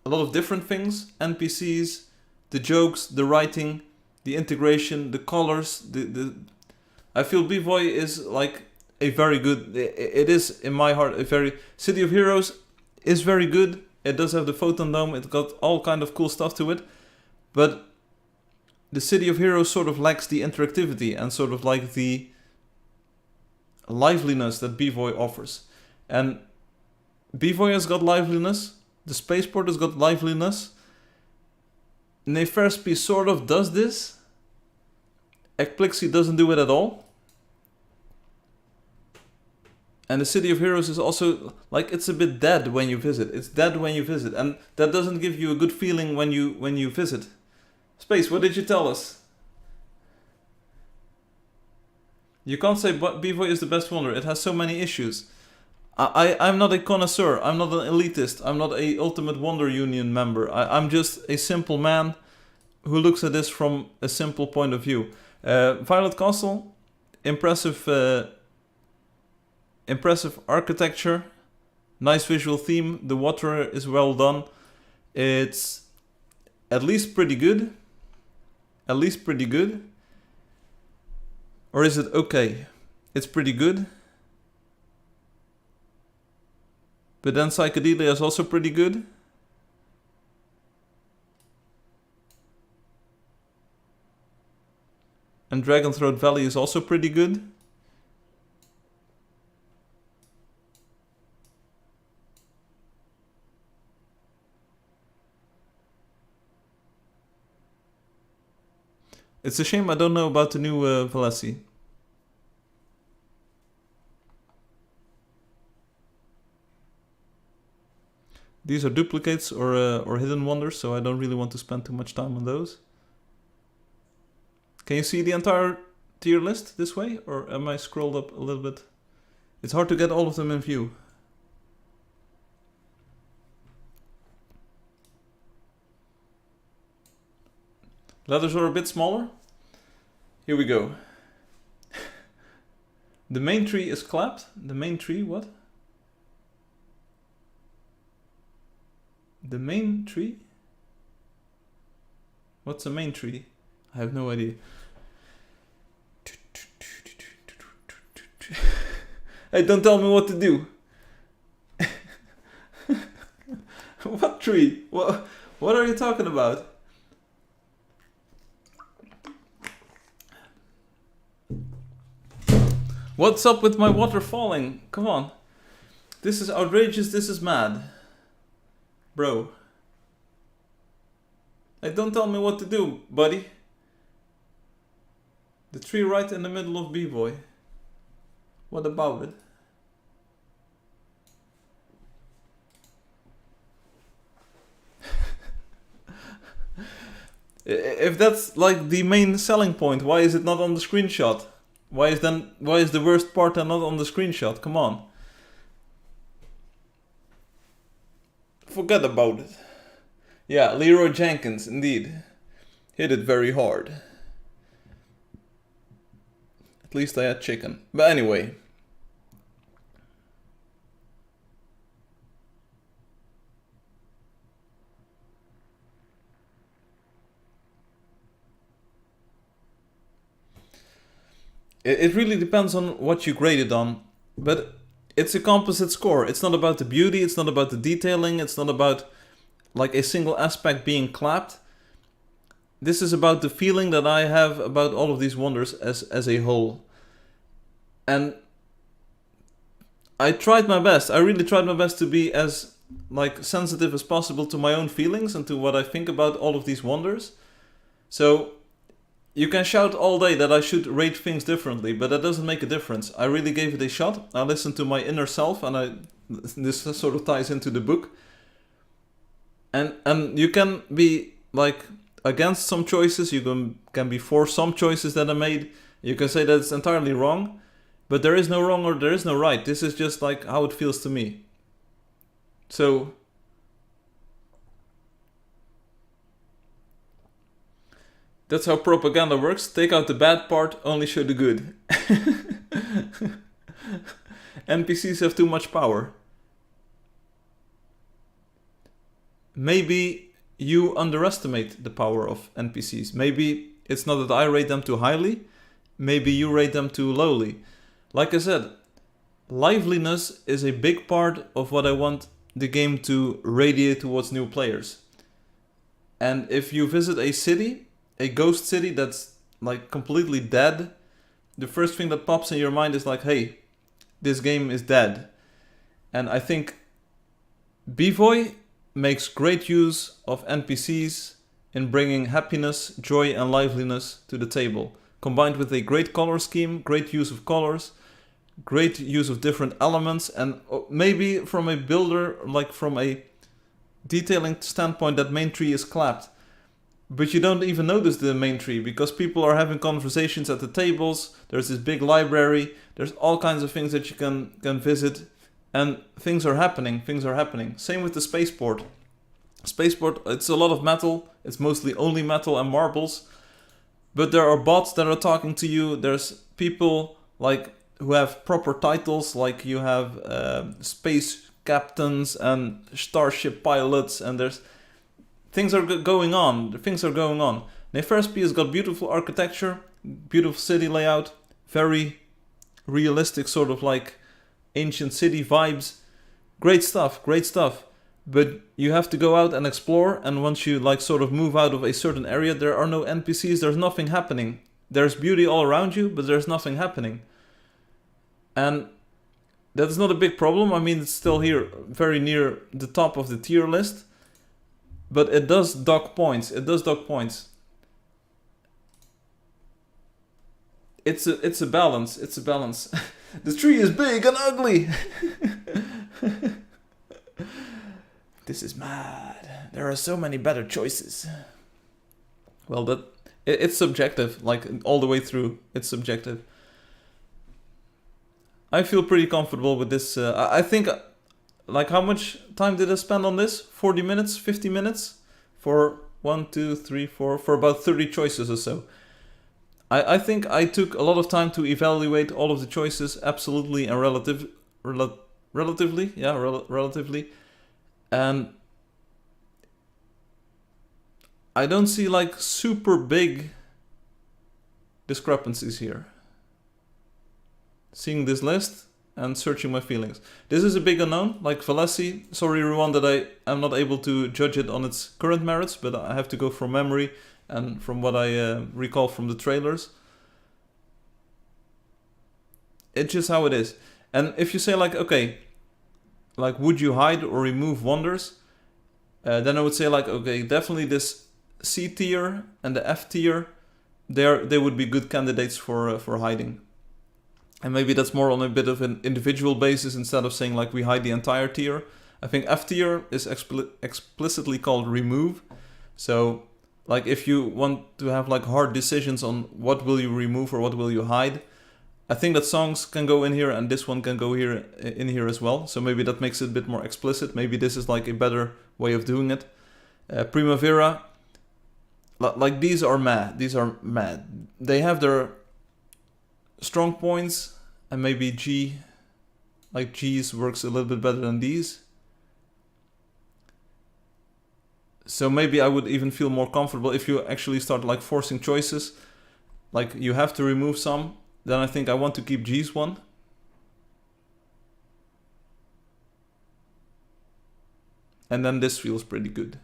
a lot of different things. NPCs, the jokes, the writing, the integration, the colors. I feel Bvoy is like a very good, it is in my heart a very, City of Heroes is very good. It does have the photon dome, it's got all kind of cool stuff to it. But the City of Heroes sort of lacks the interactivity and sort of like the liveliness that Bvoy offers. And Bvoy has got liveliness, the Spaceport has got liveliness. Nefarsby sort of does this. Ekplixie doesn't do it at all. And the City of Heroes is also, like, it's a bit dead when you visit. It's dead when you visit. And that doesn't give you a good feeling when you visit. Space, what did you tell us? You can't say Bvoy is the best wonder. It has so many issues. I'm not a connoisseur. I'm not an elitist. I'm not a Ultimate Wonder Union member. I'm just a simple man who looks at this from a simple point of view. Violet Castle, impressive architecture, nice visual theme. The water is well done. It's at least pretty good. At least pretty good. Or is it okay? It's pretty good. But then Psychedelia is also pretty good. And Dragonthroat Valley is also pretty good. It's a shame I don't know about the new Valessi. These are duplicates or hidden wonders, so I don't really want to spend too much time on those. Can you see the entire tier list this way? Or am I scrolled up a little bit? It's hard to get all of them in view. Letters are a bit smaller. Here we go. The main tree is clapped. The main tree, what? The main tree? What's a main tree? I have no idea. Hey, don't tell me what to do. What tree? What are you talking about? What's up with my water falling? Come on. This is outrageous, this is mad. Bro. Hey, don't tell me what to do, buddy. The tree right in the middle of Bvoy. What about it? If that's like the main selling point, why is it not on the screenshot? Why is the worst part then not on the screenshot? Come on. Forget about it. Yeah, Leroy Jenkins, indeed. Hit it very hard. At least I had chicken. But anyway. It really depends on what you grade it on. But it's a composite score. It's not about the beauty, it's not about the detailing, it's not about like a single aspect being clapped. This is about the feeling that I have about all of these wonders as a whole. And I tried my best. I really tried my best to be as like sensitive as possible to my own feelings and to what I think about all of these wonders. So you can shout all day that I should rate things differently, but that doesn't make a difference. I really gave it a shot. I listened to my inner self, and this sort of ties into the book. And you can be like against some choices. You can be for some choices that I made. You can say that it's entirely wrong, but there is no wrong or there is no right. This is just like how it feels to me. So That's how propaganda works. Take out the bad part, only show the good. NPCs have too much power. Maybe you underestimate the power of NPCs. Maybe it's not that I rate them too highly. Maybe you rate them too lowly. Like I said, liveliness is a big part of what I want the game to radiate towards new players. And if you visit a city, a ghost city that's like completely dead, the first thing that pops in your mind is like, hey, this game is dead. And I think Bvoy makes great use of NPCs in bringing happiness, joy and liveliness to the table, combined with a great color scheme, great use of colors, great use of different elements, and maybe from a builder, like from a detailing standpoint, that main tree is clapped. But you don't even notice the main tree because people are having conversations at the tables, there's this big library, there's all kinds of things that you can visit, and things are happening. Same with the Spaceport. Spaceport, it's a lot of metal, it's mostly only metal and marbles, but there are bots that are talking to you, there's people like who have proper titles, like you have space captains and starship pilots, and there's things are going on. Neferspi has got beautiful architecture, beautiful city layout, very realistic sort of like ancient city vibes. Great stuff. But you have to go out and explore, and once you like sort of move out of a certain area, there are no NPCs, there's nothing happening. There's beauty all around you, but there's nothing happening. And that is not a big problem. I mean, it's still here, very near the top of the tier list. But it does dock points. It's a balance. The tree is big and ugly. This is mad. There are so many better choices. Well, it's subjective, like all the way through. It's subjective. I feel pretty comfortable with this. I think, like, how much time did I spend on this? 40 minutes, 50 minutes? For 1, 2, 3, 4, for about 30 choices or so. I think I took a lot of time to evaluate all of the choices absolutely and relatively. And I don't see like super big discrepancies here. Seeing this list and searching my feelings. This is a big unknown, like Valesi. Sorry everyone that I am not able to judge it on its current merits, but I have to go from memory and from what I recall from the trailers. It's just how it is. And if you say like, okay, like would you hide or remove wonders? Then I would say like, okay, definitely this C tier and the F tier, they would be good candidates for hiding. And maybe that's more on a bit of an individual basis instead of saying like we hide the entire tier. I think F tier is explicitly called remove. So like if you want to have like hard decisions on what will you remove or what will you hide, I think that songs can go in here and this one can go here in here as well. So maybe that makes it a bit more explicit. Maybe this is like a better way of doing it. Primavera, like these are mad. They have their strong points, and maybe G, like G's works a little bit better than these. So maybe I would even feel more comfortable if you actually start like forcing choices. Like you have to remove some, then I think I want to keep G's one. And then this feels pretty good.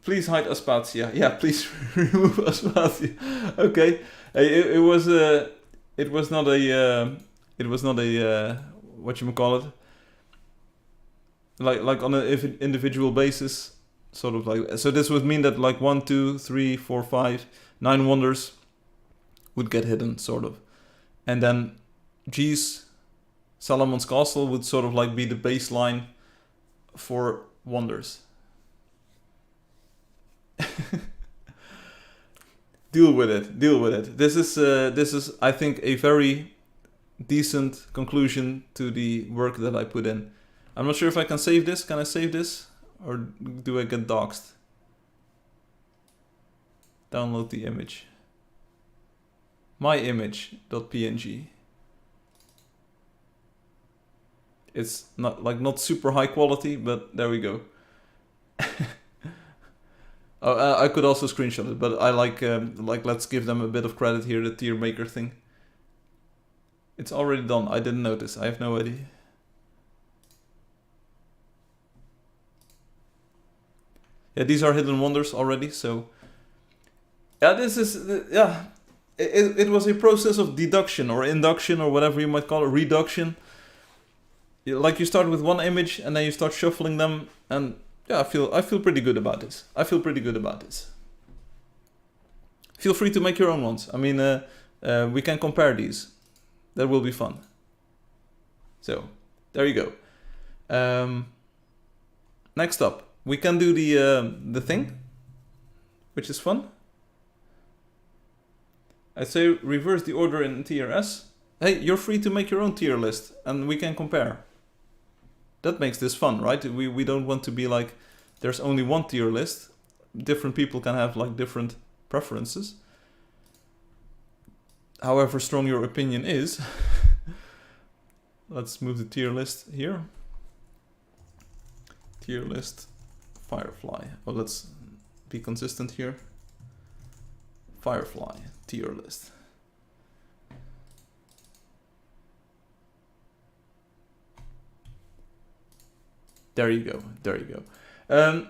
Please hide Aspatia. Yeah, please remove Aspatia. Okay, it was not a what you call it. Like on an individual basis, sort of like. So this would mean that like 1, 2, 3, 4, 5, 9 wonders would get hidden, sort of, and then G's Salomon's Castle would sort of like be the baseline for wonders. Deal with it. This is I think a very decent conclusion to the work that I put in. I'm not sure if I can save this. Can I save this? Or do I get doxed? Download the image. myimage.png. It's not super high quality, but there we go. I could also screenshot it, but I like let's give them a bit of credit here, the tier maker thing. It's already done. I didn't notice. I have no idea. Yeah, these are hidden wonders already. So yeah, this is yeah. It was a process of deduction or induction or whatever you might call it, reduction. Like you start with one image and then you start shuffling them, and yeah, I feel pretty good about this. Feel free to make your own ones. I mean, we can compare these. That will be fun. So there you go. Next up, we can do the thing, which is fun. I'd say reverse the order in tier S. Hey, you're free to make your own tier list, and we can compare. That makes this fun, right? We don't want to be like, there's only one tier list. Different people can have like different preferences. However strong your opinion is. Let's move the tier list here. Tier list, Firefly. Oh, let's be consistent here. Firefly, tier list. There you go.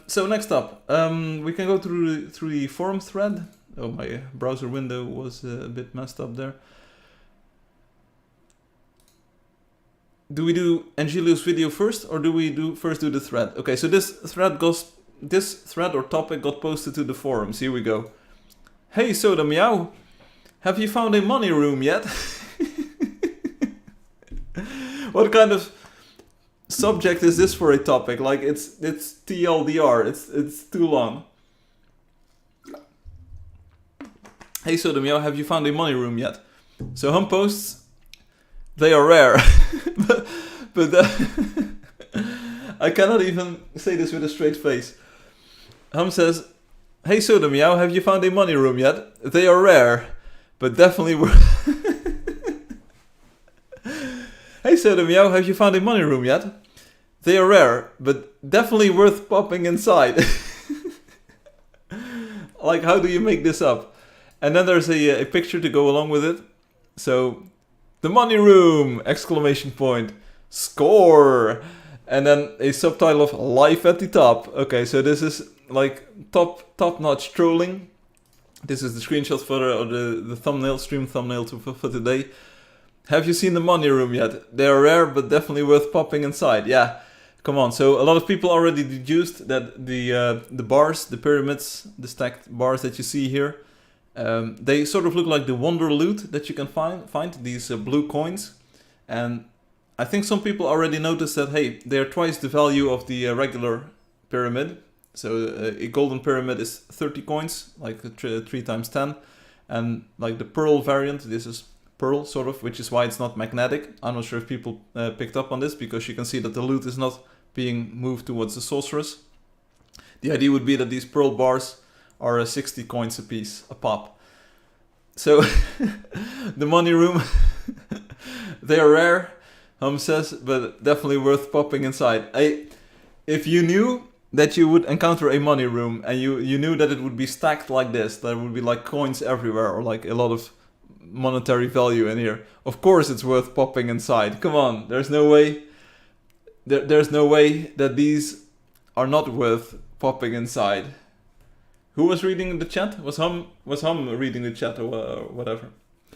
So next up, we can go through the forum thread. Oh, my browser window was a bit messed up there. Do we do Angeldust video first, or do we first do the thread? Okay, so this thread or topic got posted to the forums. Here we go. Hey Soda Meow, have you found a money room yet? What kind of subject is this for a topic? Like it's TLDR. It's too long. Hey Soda Meow, have you found a money room yet? So Hum posts, they are rare, but I cannot even say this with a straight face. Hum says, hey Soda Meow, have you found a money room yet? They are rare, but definitely Hey Soda Meow, have you found a money room yet? They are rare, but definitely worth popping inside. Like, how do you make this up? And then there's a picture to go along with it. So, the money room! Exclamation point. Score! And then a subtitle of life at the top. Okay, so this is like top-notch trolling. This is the screenshot for the thumbnail, stream thumbnail for today. Have you seen the money room yet? They are rare, but definitely worth popping inside. Yeah, come on. So a lot of people already deduced that the bars, the pyramids, the stacked bars that you see here, they sort of look like the wonder loot that you can find these blue coins. And I think some people already noticed that, hey, they are twice the value of the regular pyramid. So a golden pyramid is 30 coins, like 3 times 10. And like the pearl variant, this is pearl sort of, which is why it's not magnetic. I'm not sure if people picked up on this, because you can see that the loot is not being moved towards the sorceress. The idea would be that these pearl bars are 60 coins a pop. So the money room, they are rare, Hum says, but definitely worth popping inside. If you knew that you would encounter a money room and you knew that it would be stacked like this, there would be like coins everywhere or like a lot of monetary value in here, of course it's worth popping inside. Come on, there's no way there's no way that these are not worth popping inside. Who was reading the chat? Was Hum reading the chat or whatever?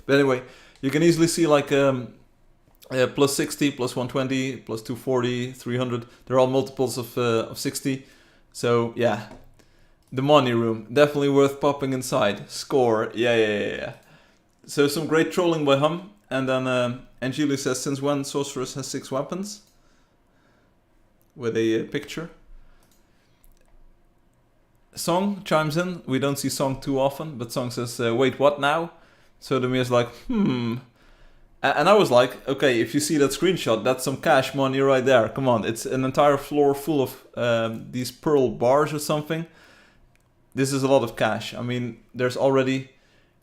But anyway, you can easily see like plus 60, plus 120, plus 240, 300. They're all multiples of 60. So yeah, the money room, definitely worth popping inside. Score, yeah. So some great trolling by Hum. And then Angeli says, since when Sorceress has 6 weapons? With a picture. Song chimes in. We don't see Song too often, but Song says, wait, what now? So the Mir's like, And I was like, okay, if you see that screenshot, that's some cash money right there. Come on, it's an entire floor full of these pearl bars or something. This is a lot of cash. I mean, there's already...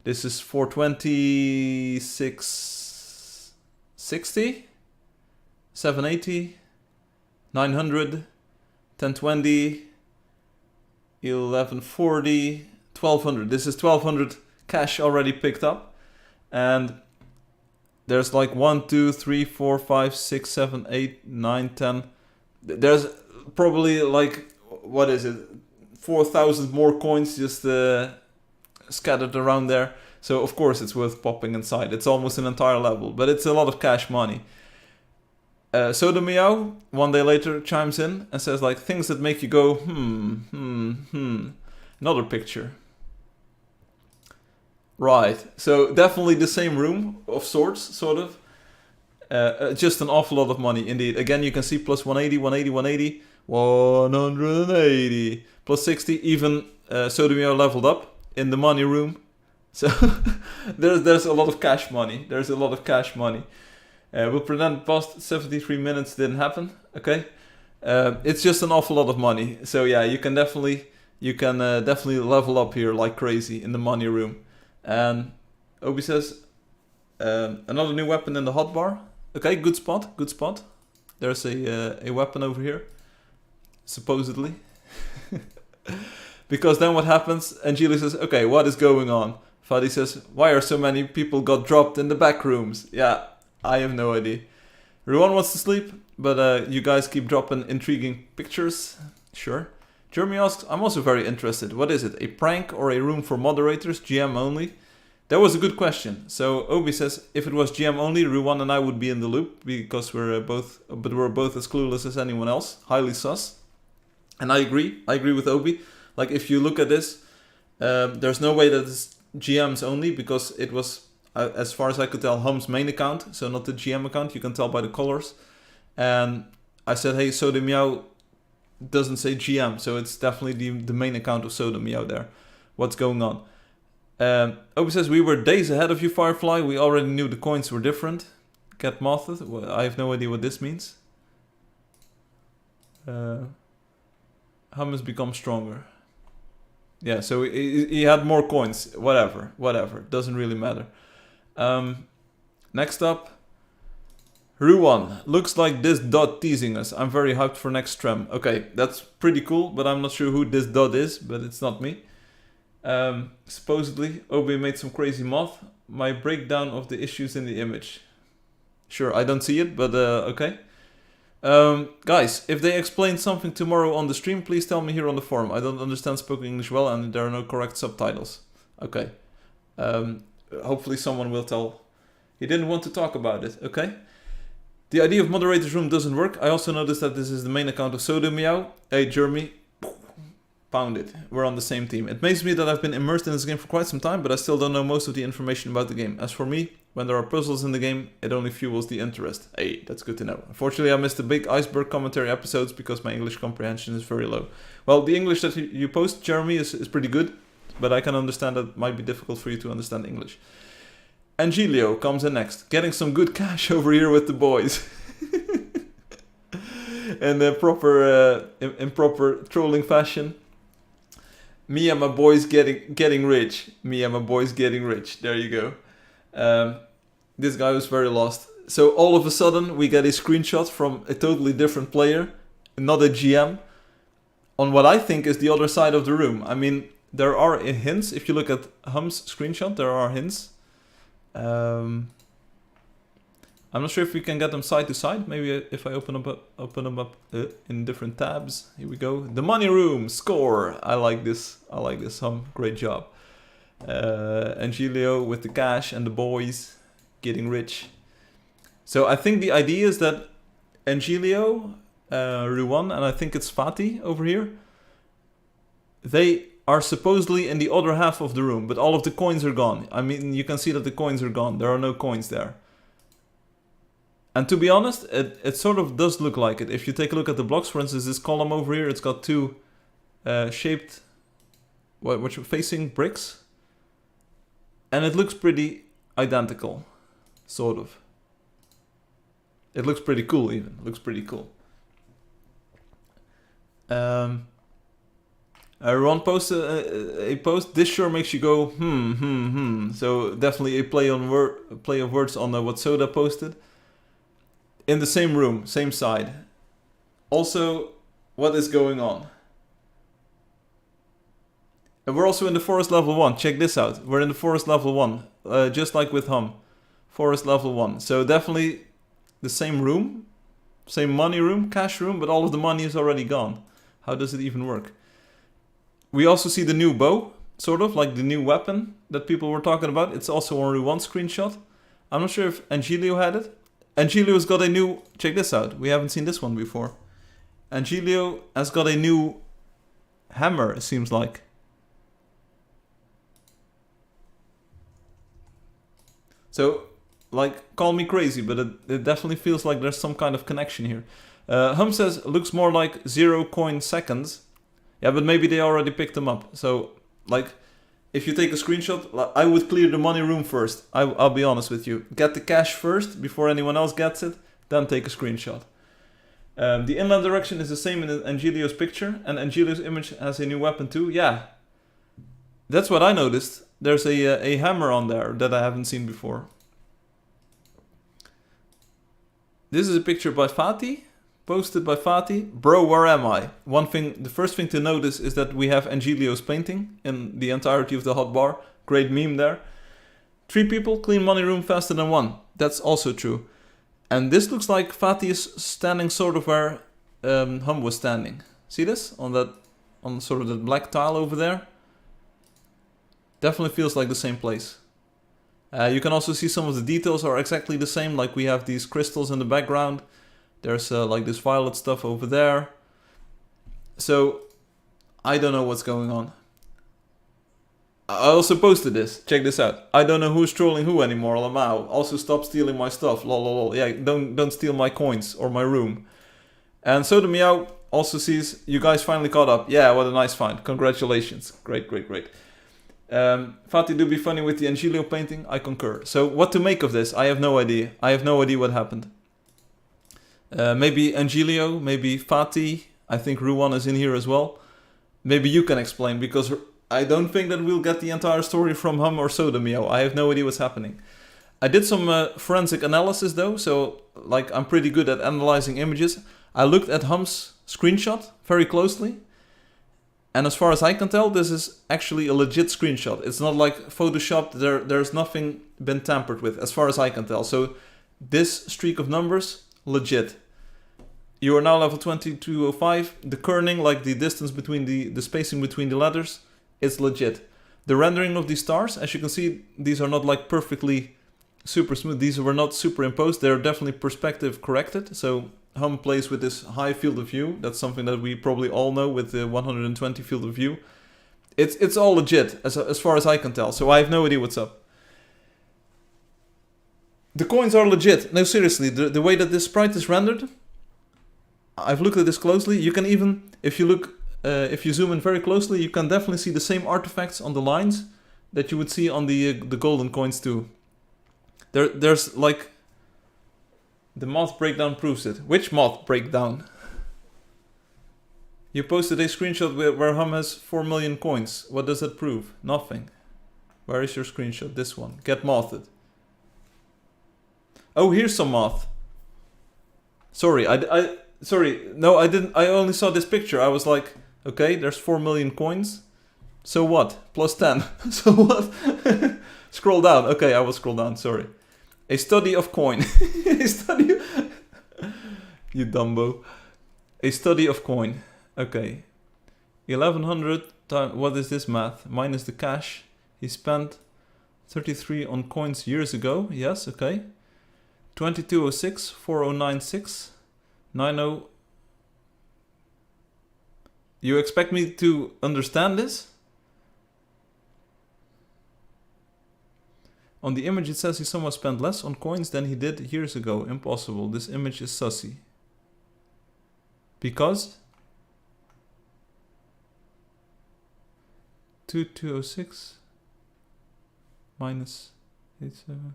This is 420, 660, 780, 900, 1020, 1140, 1200. This is 1200 cash already picked up. And there's like 1, 2, 3, 4, 5, 6, 7, 8, 9, 10. There's probably like, what is it? 4,000 more coins just scattered around there. So of course it's worth popping inside. It's almost an entire level, but it's a lot of cash money. Soda Meow, one day later, chimes in and says like, things that make you go, Another picture. Right, so definitely the same room of sorts, sort of. Just an awful lot of money, indeed. Again, you can see plus 180, 180, 180, 180, plus 60. Even Soda Meow leveled up in the money room. So there's a lot of cash money. There's a lot of cash money. We'll pretend past 73 minutes didn't happen. Okay, it's just an awful lot of money. So yeah, you can definitely level up here like crazy in the money room. And Obi says another new weapon in the hotbar. Okay, good spot, good spot. There's a weapon over here, supposedly. Because then what happens? Angeli says, okay, what is going on? Fadi says, why are so many people got dropped in the back rooms? Yeah, I have no idea. Ruan wants to sleep, but you guys keep dropping intriguing pictures. Sure. Jeremy asks, I'm also very interested. What is it? A prank or a room for moderators? GM only? That was a good question. So Obi says, if it was GM only, Ruan and I would be in the loop because we're both as clueless as anyone else. Highly sus. And I agree. I agree with Obi. Like if you look at this, there's no way that it's GMs only because it was, as far as I could tell, Hum's main account. So not the GM account. You can tell by the colors. And I said, hey, Soda Meow doesn't say GM. So it's definitely the main account of Soda Meow there. What's going on? Obi says, we were days ahead of you, Firefly. We already knew the coins were different. Get mothed. Well, I have no idea what this means. Hum has become stronger. Yeah, so he had more coins. Whatever. Doesn't really matter. Next up. Ruan. Looks like this dot teasing us. I'm very hyped for next stream. Okay, that's pretty cool, but I'm not sure who this dot is, but it's not me. Supposedly, Obi made some crazy math. My breakdown of the issues in the image. Sure, I don't see it, but okay. Guys, if they explain something tomorrow on the stream, please tell me here on the forum. I don't understand spoken English well and there are no correct subtitles. Okay. Hopefully someone will tell. He didn't want to talk about it, okay? The idea of moderator's room doesn't work. I also noticed that this is the main account of Soda Meow. Hey, Jeremy. Found it. We're on the same team. It amazes me that I've been immersed in this game for quite some time, but I still don't know most of the information about the game. As for me, when there are puzzles in the game, it only fuels the interest. Hey, that's good to know. Unfortunately, I missed the big iceberg commentary episodes because my English comprehension is very low. Well, the English that you post, Jeremy, is pretty good, but I can understand that it might be difficult for you to understand English. Angelio comes in next, getting some good cash over here with the boys. In proper trolling fashion. Me and my boys getting rich. Me and my boys getting rich. There you go. This guy was very lost. So all of a sudden we get a screenshot from a totally different player, not a GM, on what I think is the other side of the room. I mean, there are hints. If you look at Hum's screenshot, there are hints. I'm not sure if we can get them side to side. Maybe if I open them up in different tabs. Here we go. The money room score. I like this. Hum, great job. Angelio with the cash and the boys getting rich. So I think the idea is that Angelio, Ruan, and I think it's Fatih over here. They are supposedly in the other half of the room, but all of the coins are gone. I mean, you can see that the coins are gone. There are no coins there. And to be honest, it sort of does look like it. If you take a look at the blocks, for instance, this column over here, it's got two shaped, what you're facing bricks. And it looks pretty identical, sort of. It looks pretty cool even. Looks pretty cool. Ron posted a post. This sure makes you go So definitely a play of words on what Soda posted. In the same room, same side. Also, what is going on? And we're also in the forest level 1. Check this out. We're in the forest level 1. Just like with Hum. Forest level 1. So definitely the same room. Same money room, cash room, but all of the money is already gone. How does it even work? We also see the new bow, sort of, like the new weapon that people were talking about. It's also only one screenshot. I'm not sure if Angelio had it. Angelio's got a new... Check this out. We haven't seen this one before. Angelio has got a new hammer, it seems like. So, like, call me crazy, but it definitely feels like there's some kind of connection here. Hum says, looks more like 0 coin seconds. Yeah, but maybe they already picked them up. So, like, if you take a screenshot, I would clear the money room first. I'll be honest with you. Get the cash first, before anyone else gets it, then take a screenshot. The inland direction is the same in Angelio's picture, and Angelio's image has a new weapon too. Yeah, that's what I noticed. There's a hammer on there that I haven't seen before. This is a picture by Fatih, posted by Fatih. Bro, where am I? The first thing to notice is that we have Angelio's painting in the entirety of the hotbar. Great meme there. 3 people, clean money room faster than 1. That's also true. And this looks like Fatih is standing sort of where Hum was standing. See this? On sort of the black tile over there. Definitely feels like the same place. You can also see some of the details are exactly the same, like we have these crystals in the background. There's like this violet stuff over there. So, I don't know what's going on. I also posted this. Check this out. I don't know who's trolling who anymore, Lamau. Also stop stealing my stuff. Lol lol lol. Yeah, don't steal my coins or my room. And Soda Meow also sees you guys finally caught up. Yeah, what a nice find. Congratulations. Great, great, great. Fatih do be funny with the Angelio painting. I concur. So what to make of this? I have no idea. I have no idea what happened. Maybe Angelio, maybe Fatih. I think Ruwan is in here as well. Maybe you can explain, because I don't think that we'll get the entire story from Hum or Soda Meow. I have no idea what's happening. I did some forensic analysis though, so like I'm pretty good at analyzing images. I looked at Hum's screenshot very closely. And as far as I can tell, this is actually a legit screenshot. It's not like photoshopped. There's nothing been tampered with, as far as I can tell. So this streak of numbers, legit. You are now level 2205. The kerning, like the distance between the spacing between the letters, it's legit. The rendering of these stars, as you can see, these are not like perfectly super smooth. These were not superimposed. They're definitely perspective corrected. So Hum plays with this high field of view. That's something that we probably all know with the 120 field of view. It's all legit, as far as I can tell. So I have no idea what's up. The coins are legit. No, seriously, the way that this sprite is rendered, I've looked at this closely. You can even, if you zoom in very closely, you can definitely see the same artifacts on the lines that you would see on the golden coins too. There's like... The moth breakdown proves it. Which moth breakdown? You posted a screenshot where Hum has 4 million coins. What does that prove? Nothing. Where is your screenshot? This one. Get mothed. Oh, here's some moth. Sorry, sorry. No, I didn't. I only saw this picture. I was like, okay, there's 4 million coins. So what? Plus 10. So what? Scroll down. Okay, I will scroll down. Sorry. A study of coin. A study of... You dumbo. A study of coin. Okay. 1100 times... What is this math? Minus the cash. He spent 33 on coins years ago. Yes, okay. 2206, 4096, 90... You expect me to understand this? On the image it says he somewhat spent less on coins than he did years ago. Impossible. This image is sussy. Because? 2206 minus 87.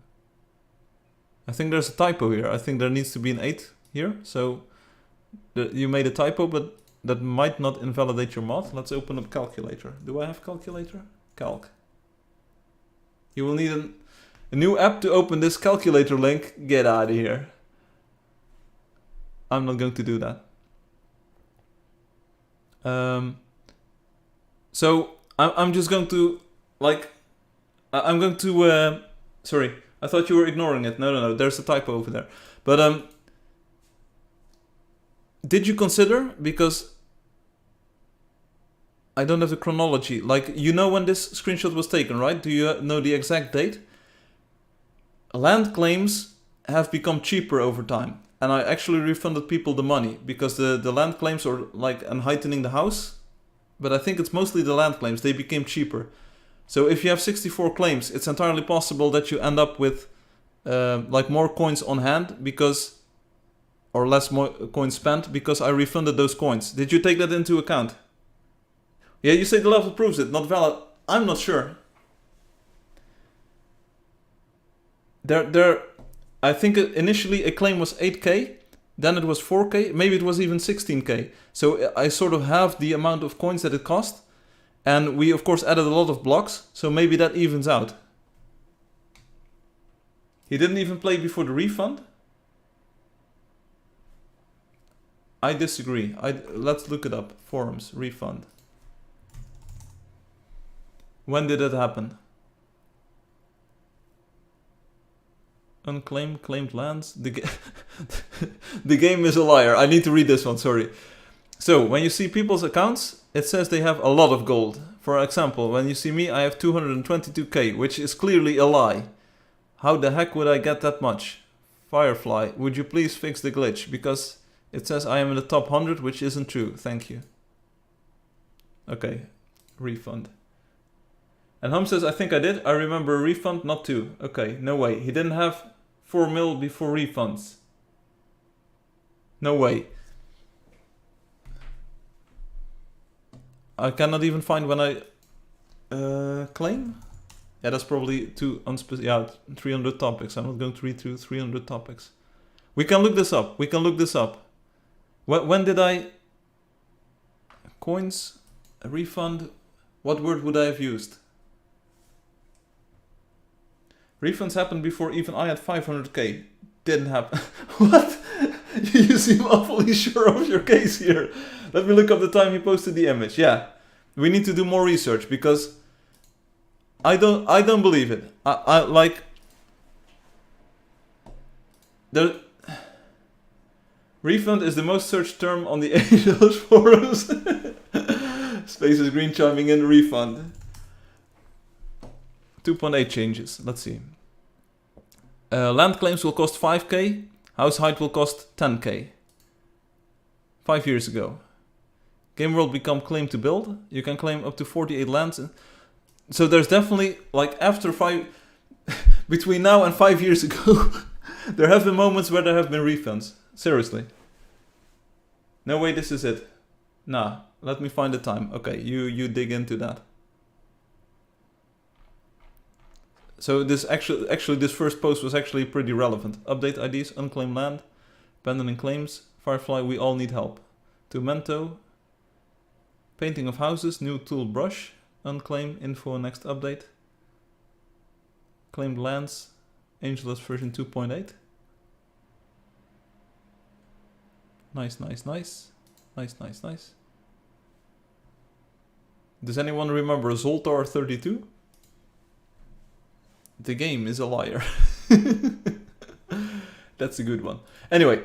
I think there's a typo here. I think there needs to be an 8 here. So you made a typo, but that might not invalidate your mod. Let's open up calculator. Do I have calculator? Calc. You will need a new app to open this calculator link. Get out of here. I'm not going to do that. So I'm just going to I'm going to sorry, I thought you were ignoring it. No, there's a typo over there. But did you consider, because I don't have the chronology, like, you know when this screenshot was taken, right? Do you know the exact date? Land claims have become cheaper over time, and I actually refunded people the money because the land claims are like heightening the house, but I think it's mostly the land claims. They became cheaper. So if you have 64 claims, it's entirely possible that you end up with like more coins on hand because, or less more coins spent because I refunded those coins. Did you take that into account? Yeah, you say the level proves it, not valid. I'm not sure. I think initially a claim was 8k, then it was 4k, maybe it was even 16k. So I sort of have the amount of coins that it cost. And we, of course, added a lot of blocks, so maybe that evens out. He didn't even play before the refund? I disagree. Let's look it up. Forums, refund. When did it happen? Unclaimed, claimed lands. The game is a liar. I need to read this one, sorry. So, when you see people's accounts, it says they have a lot of gold. For example, when you see me, I have 222k, which is clearly a lie. How the heck would I get that much? Firefly, would you please fix the glitch? Because it says I am in the top 100, which isn't true. Thank you. Okay, refund. And Hum says, I think I did. I remember a refund, not 2. Okay, no way. He didn't have 4 mil before refunds. No way. I cannot even find when I claim. Yeah, that's probably too yeah, 300 topics. I'm not going to read through 300 topics. We can look this up. We can look this up. When did I... Coins? A refund? What word would I have used? Refunds happened before even I had 500k. Didn't happen. What? You seem awfully sure of your case here. Let me look up the time you posted the image. Yeah, we need to do more research because I don't believe it. I like the refund is the most searched term on the Angeldust forums. Space is green chiming in refund. 2.8 changes. Let's see. Land claims will cost 5k. House height will cost 10k. 5 years ago. Game world become claim to build. You can claim up to 48 lands. So there's definitely, like, after 5... between now and 5 years ago, there have been moments where there have been refunds. Seriously. No way this is it. Nah, let me find the time. Okay, you dig into that. So this actually this first post was actually pretty relevant. Update IDs, unclaimed land, abandoning claims, Firefly, we all need help. Tumento, painting of houses, new tool brush, unclaimed, info next update. Claimed lands, Angeldust version 2.8. Nice, nice, nice. Nice, nice, nice. Does anyone remember Zoltar 32? The game is a liar. That's a good one. Anyway,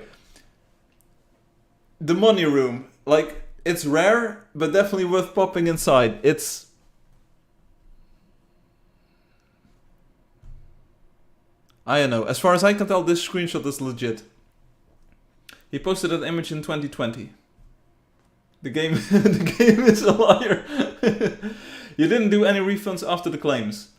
the money room, like, it's rare, but definitely worth popping inside. It's... I don't know. As far as I can tell, this screenshot is legit. He posted that image in 2020. The game, the game is a liar. You didn't do any refunds after the claims.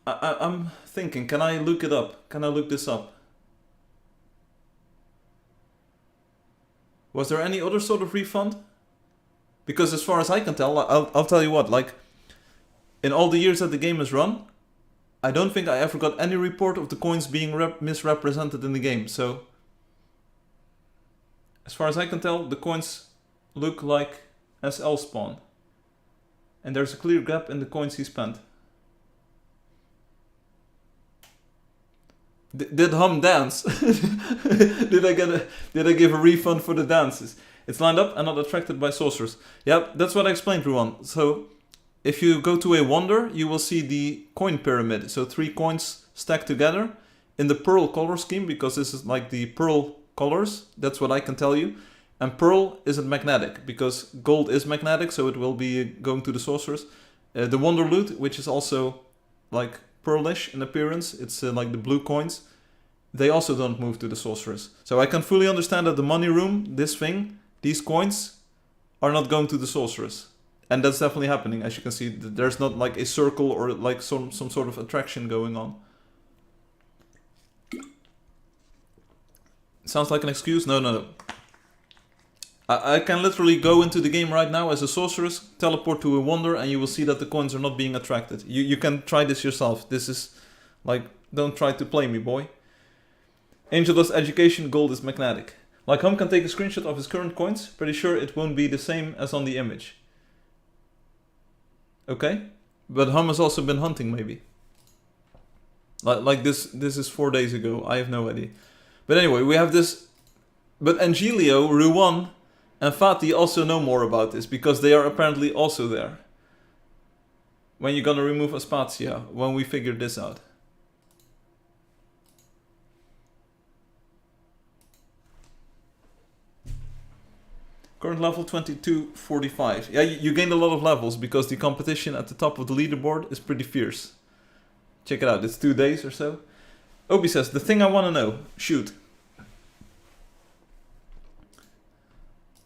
I'm thinking, can I look it up? Can I look this up? Was there any other sort of refund? Because as far as I can tell, I'll tell you what, like, in all the years that the game has run, I don't think I ever got any report of the coins being misrepresented in the game. So, as far as I can tell, the coins look like SL spawn. And there's a clear gap in the coins he spent. Did Hum dance? Did I give a refund for the dances? It's lined up and not attracted by sorcerers. Yeah, that's what I explained, Ruan. So, if you go to a wonder, you will see the coin pyramid. So 3 coins stacked together in the pearl color scheme, because this is like the pearl colors. That's what I can tell you. And pearl isn't magnetic, because gold is magnetic, so it will be going to the sorcerers. The wonder loot, which is also like pearlish in appearance, it's like the blue coins. They also don't move to the sorcerers. So I can fully understand that the money room, this thing, these coins, are not going to the sorcerers. And that's definitely happening, as you can see. There's not like a circle or like some sort of attraction going on. Sounds like an excuse? No. I can literally go into the game right now as a sorceress, teleport to a wonder, and you will see that the coins are not being attracted. You can try this yourself. This is like, don't try to play me, boy. Angeldust education, gold is magnetic. Like, Hum can take a screenshot of his current coins. Pretty sure it won't be the same as on the image. Okay, but Hum has also been hunting, maybe. Like this is 4 days ago. I have no idea. But anyway, we have this. But Angelio, Ruan, and Fatih also know more about this, because they are apparently also there. When you're gonna remove Aspatia, when we figure this out. Current level 2245. Yeah, you gained a lot of levels because the competition at the top of the leaderboard is pretty fierce. Check it out, it's 2 days or so. Obi says, the thing I want to know. Shoot.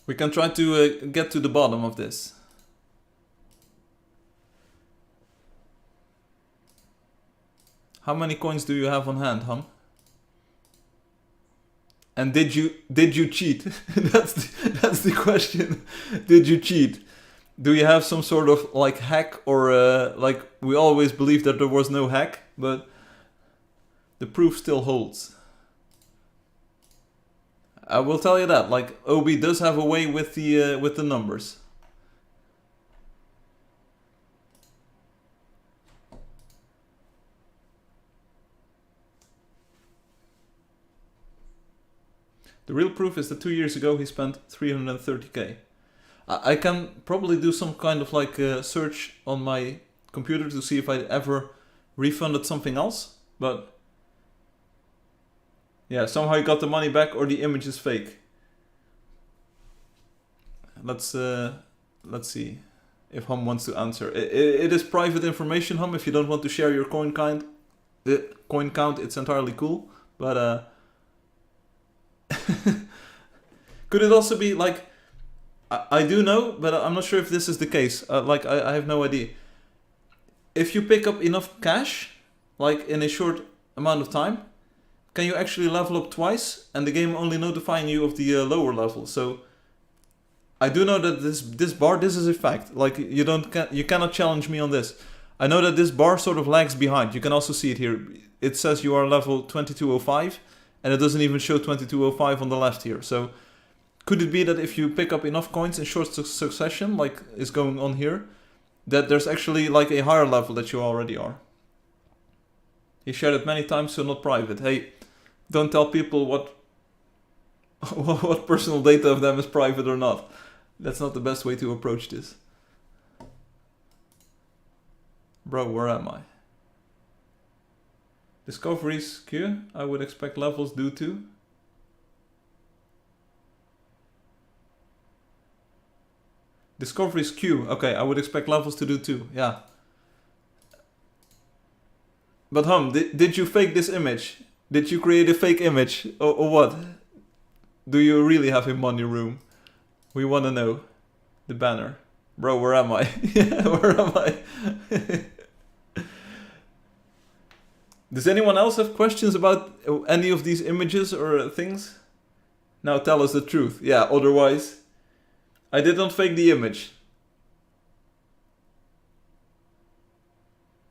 We can try to get to the bottom of this. How many coins do you have on hand, Hum? And did you cheat? that's the question. Did you cheat? Do you have some sort of like hack, or like we always believed that there was no hack, but the proof still holds. I will tell you that, like, Obi does have a way with the numbers. The real proof is that 2 years ago he spent 330k. I can probably do some kind of like search on my computer to see if I ever refunded something else, but yeah, somehow he got the money back or the image is fake. Let's see if Hum wants to answer. It is private information, Hum. If you don't want to share your coin count, it's entirely cool. But could it also be like, I do know, but I'm not sure if this is the case. Like I have no idea. If you pick up enough cash, like in a short amount of time, can you actually level up twice and the game only notifying you of the lower level? So I do know that this bar, this is a fact. Like you cannot challenge me on this. I know that this bar sort of lags behind. You can also see it here. It says you are level 2205 and it doesn't even show 2205 on the left here. So could it be that if you pick up enough coins in short succession, like is going on here, that there's actually like a higher level that you already are? He shared it many times, so not private. Hey, don't tell people what personal data of them is private or not. That's not the best way to approach this. Bro, where am I? Discoveries queue. I would expect levels do too. Discoveries queue. Okay, I would expect levels to do too. Yeah. But Hum, did you fake this image? Did you create a fake image? Or what? Do you really have a money room? We want to know. The banner. Bro, where am I? Yeah, where am I? Does anyone else have questions about any of these images or things? Now tell us the truth. Yeah, otherwise I did not fake the image.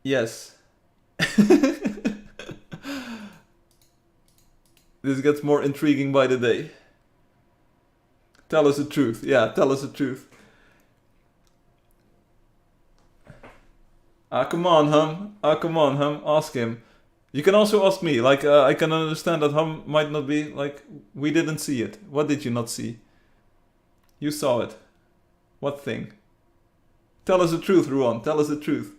Yes. This gets more intriguing by the day. Tell us the truth. Yeah, tell us the truth. Ah, come on, Hum. Ah, come on, Hum. Ask him. You can also ask me. Like, I can understand that Hum might not be, like, we didn't see it. What did you not see? You saw it. What thing? Tell us the truth, Ruan. Tell us the truth.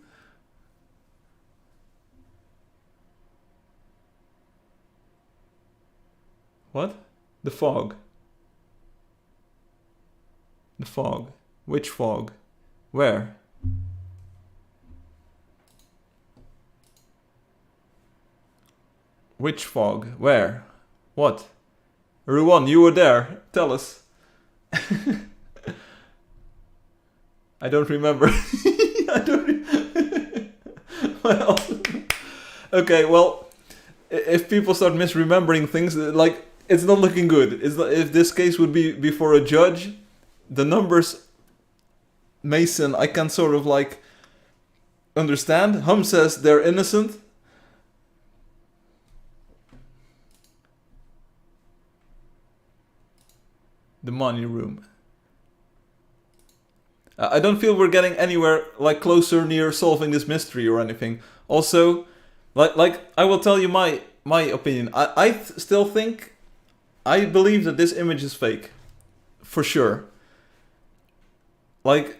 What? The fog. The fog. Which fog? Where? Which fog? Where? What? Ruan, you were there. Tell us. I don't remember. I don't well, okay, well, if people start misremembering things, like, it's not looking good. It's not, if this case would be before a judge, the numbers, Mason, I can sort of, like, understand. Hum says they're innocent. The money room. I don't feel we're getting anywhere, like, closer near solving this mystery or anything. Also, like I will tell you my opinion. I still think, I believe that this image is fake, for sure. Like,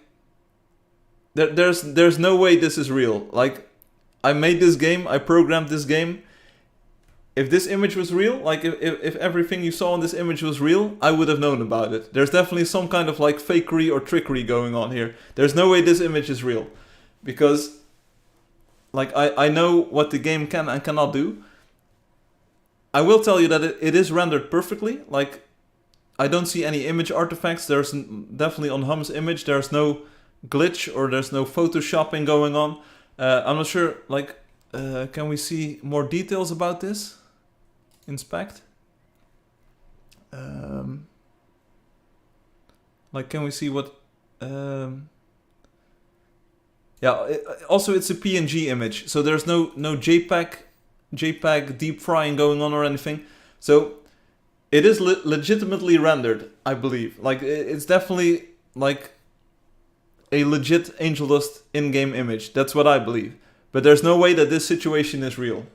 there's no way this is real. Like, I made this game, I programmed this game. If this image was real, like if everything you saw in this image was real, I would have known about it. There's definitely some kind of, like, fakery or trickery going on here. There's no way this image is real. Because, like, I know what the game can and cannot do. I will tell you that it is rendered perfectly. Like, I don't see any image artifacts. There's definitely on Hum's image, there's no glitch or there's no photoshopping going on. I'm not sure, like, can we see more details about this? Inspect. Like, can we see what... yeah, also it's a PNG image, so there's no JPEG deep frying going on or anything. So it is legitimately rendered, I believe. Like, it's definitely, like, a legit Angeldust in-game image. That's what I believe. But there's no way that this situation is real.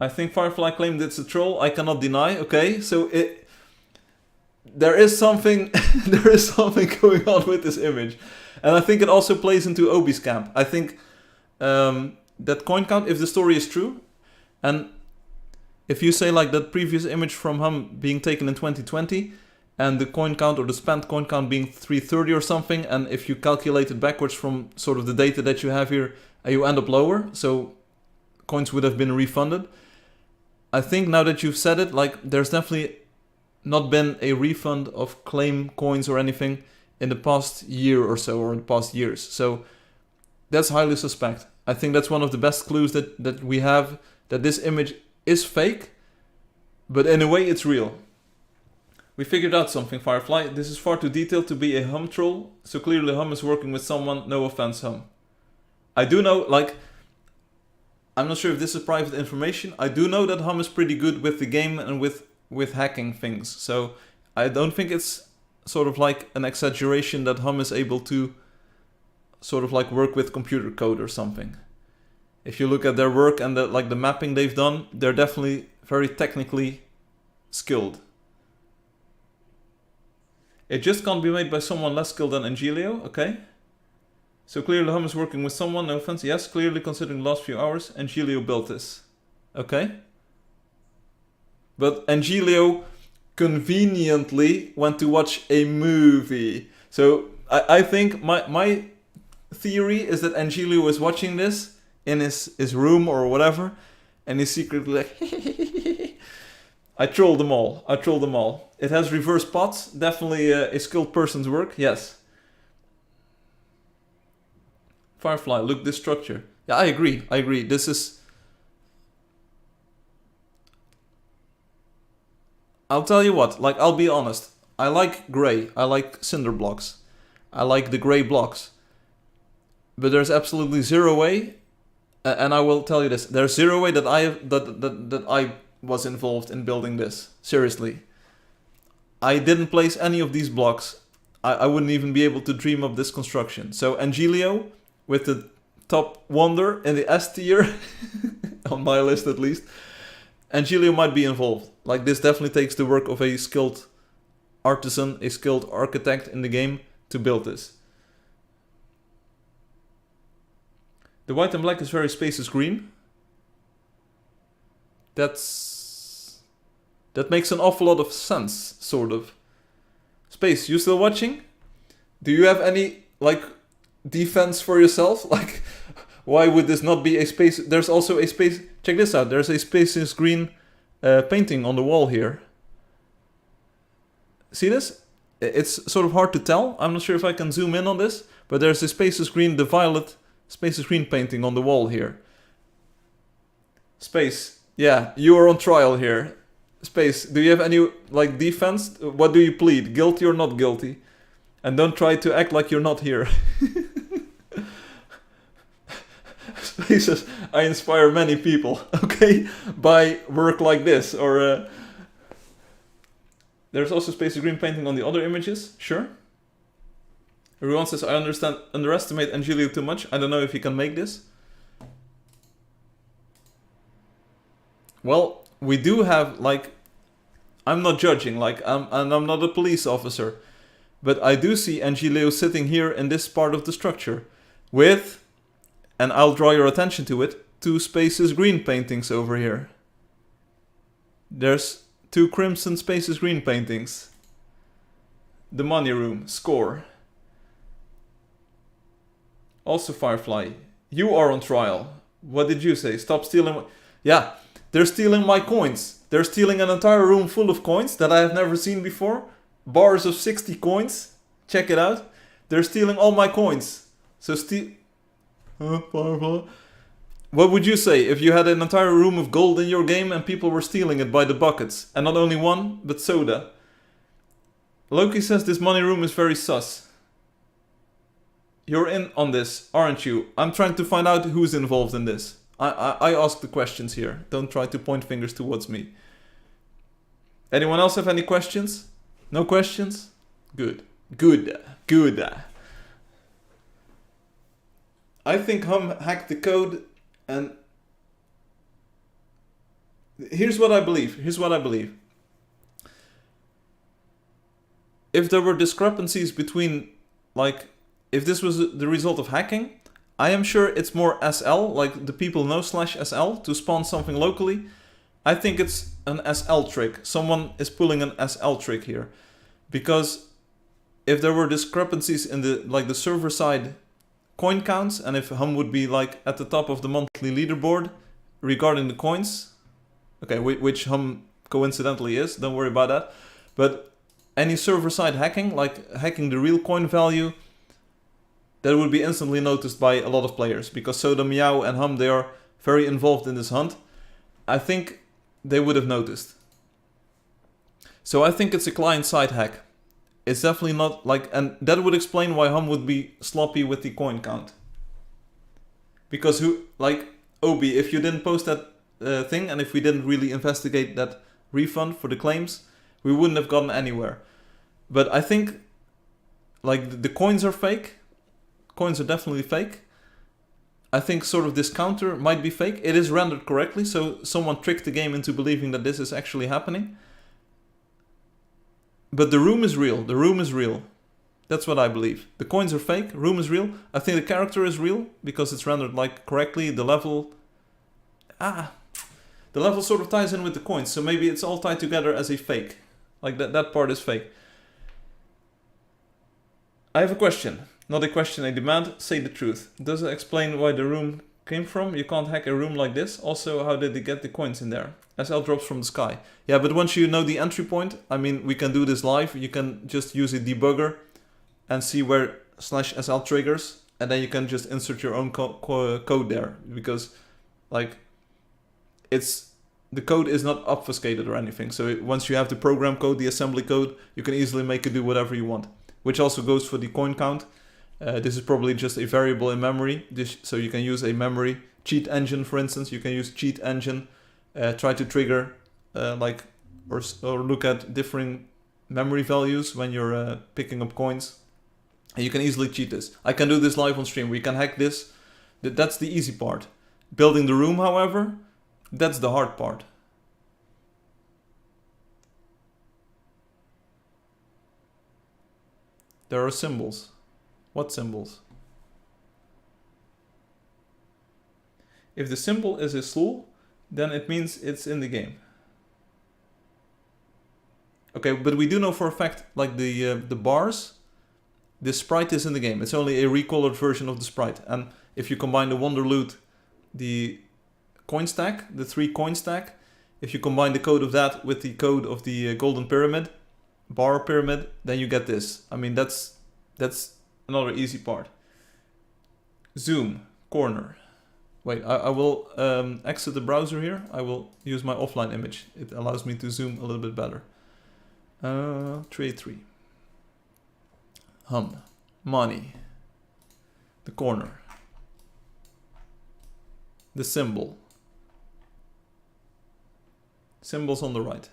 I think Firefly claimed it's a troll. I cannot deny. Okay, so there is something there is something going on with this image, and I think it also plays into Obi's camp. I think that coin count, if the story is true, and if you say, like, that previous image from Hum being taken in 2020, and the coin count or the spent coin count being 330 or something, and if you calculate it backwards from sort of the data that you have here, you end up lower, so coins would have been refunded. I think now that you've said it, like, there's definitely not been a refund of claim coins or anything in the past year or so, or in the past years. So that's highly suspect. I think that's one of the best clues that we have, that this image is fake, but in a way it's real. We figured out something, Firefly. This is far too detailed to be a Hum troll, so clearly Hum is working with someone. No offense, Hum. I do know, like, I'm not sure if this is private information. I do know that Hum is pretty good with the game and with hacking things. So I don't think it's sort of like an exaggeration that Hum is able to sort of, like, work with computer code or something. If you look at their work and the mapping they've done, they're definitely very technically skilled. It just can't be made by someone less skilled than Angelio, okay? So clearly Hum is working with someone, no offense. Yes, clearly considering the last few hours, Angelio built this. Okay? But Angelio conveniently went to watch a movie. So I think my theory is that Angelio is watching this in his room or whatever, and he's secretly like, I trolled them all. I trolled them all. It has reverse pots. Definitely a skilled person's work. Yes. Firefly, look this structure. Yeah, I agree. I agree. This is... I'll tell you what. Like, I'll be honest. I like gray. I like cinder blocks. I like the gray blocks. But there's absolutely zero way, and I will tell you this: there's zero way that I was involved in building this. Seriously, I didn't place any of these blocks. I wouldn't even be able to dream of this construction. So Angelio, with the top wonder in the S tier, on my list at least, Angelio might be involved. Like, this definitely takes the work of a skilled artisan, a skilled architect in the game to build this. The white and black is very spaces green. That makes an awful lot of sense, sort of. Space, you still watching? Do you have any, like, defense for yourself? Like, why would this not be a space? There's also a space. Check this out. There's a spaces green painting on the wall here. See this? It's sort of hard to tell. I'm not sure if I can zoom in on this, but there's a spaces green, the violet spaces green painting on the wall here. Space, yeah, you are on trial here. Space, do you have any, like, defense? What do you plead? Guilty or not guilty? And don't try to act like you're not here. Spaces, I inspire many people, okay? By work like this, or... There's also spaces green painting on the other images, sure. Everyone says, I underestimate Angelio too much. I don't know if he can make this. Well, we do have, like, I'm not judging, like, and I'm not a police officer, but I do see Angelio sitting here in this part of the structure with, and I'll draw your attention to it, 2 spaces green paintings over here. There's 2 crimson spaces green paintings. The money room, score. Also Firefly, you are on trial. What did you say? Stop stealing. Yeah, they're stealing my coins. They're stealing an entire room full of coins that I have never seen before. Bars of 60 coins. Check it out. They're stealing all my coins. So Firefly. What would you say if you had an entire room of gold in your game and people were stealing it by the buckets? And not only one, but soda. Loki says this money room is very sus. You're in on this, aren't you? I'm trying to find out who's involved in this. I ask the questions here. Don't try to point fingers towards me. Anyone else have any questions? No questions? Good. Good. Good. I think Hum hacked the code, and here's what I believe. If there were discrepancies between, like, if this was the result of hacking, I am sure it's more SL, like the people know /SL to spawn something locally. I think it's an SL trick. Someone is pulling an SL trick here. Because if there were discrepancies in the server side coin counts, and if Hum would be like at the top of the monthly leaderboard regarding the coins, okay, which Hum coincidentally is, don't worry about that. But any server side hacking, like hacking the real coin value, that would be instantly noticed by a lot of players, because Soda, Meow and Hum, they are very involved in this hunt. I think they would have noticed. So I think it's a client-side hack. It's definitely not like, and that would explain why Hum would be sloppy with the coin count. Because who, like, Obi, if you didn't post that thing, and if we didn't really investigate that refund for the claims, we wouldn't have gotten anywhere. But I think, like, the coins are fake. Coins are definitely fake. I think sort of this counter might be fake. It is rendered correctly, so someone tricked the game into believing that this is actually happening. But the room is real. The room is real. That's what I believe. The coins are fake. Room is real. I think the character is real because it's rendered like correctly. The level... the level sort of ties in with the coins, so maybe it's all tied together as a fake. Like that part is fake. I have a question. Not a question, a demand. Say the truth. Does it explain why the room came from? You can't hack a room like this. Also, how did they get the coins in there? SL drops from the sky. Yeah, but once you know the entry point, I mean, we can do this live. You can just use a debugger and see where /SL triggers. And then you can just insert your own code there. Because, like, it's the code is not obfuscated or anything. So once you have the program code, the assembly code, you can easily make it do whatever you want. Which also goes for the coin count. This is probably just a variable in memory. So you can use a memory cheat engine, for instance. You can use cheat engine, try to trigger or look at differing memory values when you're picking up coins. And you can easily cheat this. I can do this live on stream. We can hack this. That's the easy part. Building the room, however, that's the hard part. There are symbols. What symbols? If the symbol is a slough, then it means it's in the game. Okay, but we do know for a fact, like the bars, the sprite is in the game. It's only a recolored version of the sprite. And if you combine the Wonder Loot, the coin stack, the 3 coin stack, if you combine the code of that with the code of the golden pyramid, bar pyramid, then you get this. I mean, that's another easy part. Zoom, corner. Wait, I will exit the browser here. I will use my offline image. It allows me to zoom a little bit better. 383. Hum. Money. The corner. The symbol. Symbols on the right.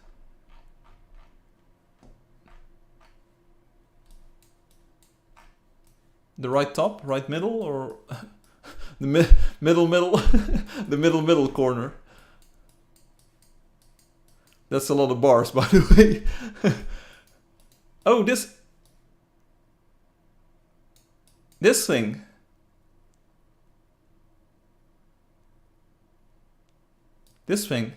The right top, right middle, or the middle, the middle corner. That's a lot of bars, by the way. Oh, this thing. This thing.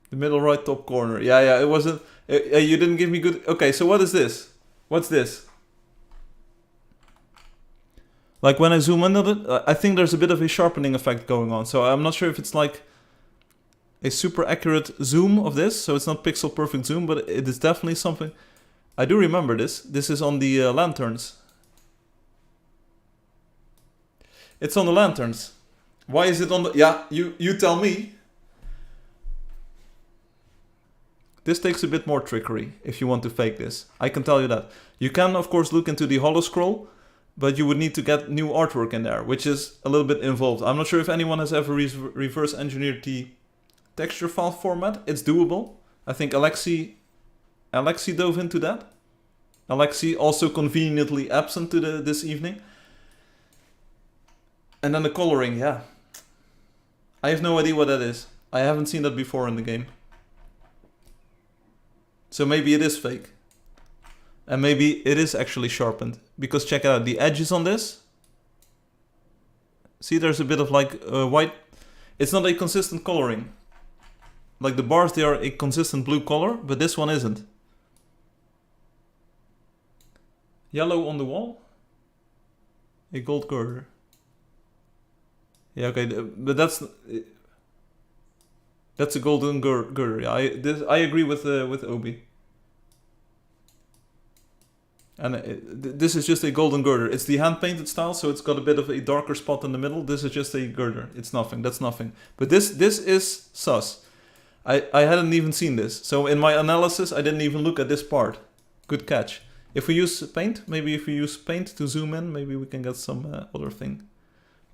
The middle right top corner. Yeah, it wasn't. You didn't give me good. Okay, so what is this? What's this? Like when I zoom in on it, I think there's a bit of a sharpening effect going on. So I'm not sure if it's like a super accurate zoom of this. So it's not pixel perfect zoom, but it is definitely something. I do remember this. This is on the lanterns. It's on the lanterns. Why is it on the... Yeah, you tell me. This takes a bit more trickery if you want to fake this. I can tell you that. You can, of course, look into the holoscroll, but you would need to get new artwork in there, which is a little bit involved. I'm not sure if anyone has ever reverse engineered the texture file format. It's doable. I think Alexi dove into that. Alexi also conveniently absent to this evening. And then the coloring, yeah. I have no idea what that is. I haven't seen that before in the game. So maybe it is fake. And maybe it is actually sharpened. Because check it out, the edges on this. See, there's a bit of like white. It's not a consistent coloring. Like the bars, they are a consistent blue color, but this one isn't. Yellow on the wall. A gold girder. Yeah, okay, but that's a golden girder. Yeah, I agree with Obi. And this is just a golden girder. It's the hand painted style, so it's got a bit of a darker spot in the middle. This is just a girder. It's nothing. That's nothing. But this is sus. I hadn't even seen this. So in my analysis, I didn't even look at this part. Good catch. If we use paint, maybe if we use paint to zoom in, maybe we can get some other thing.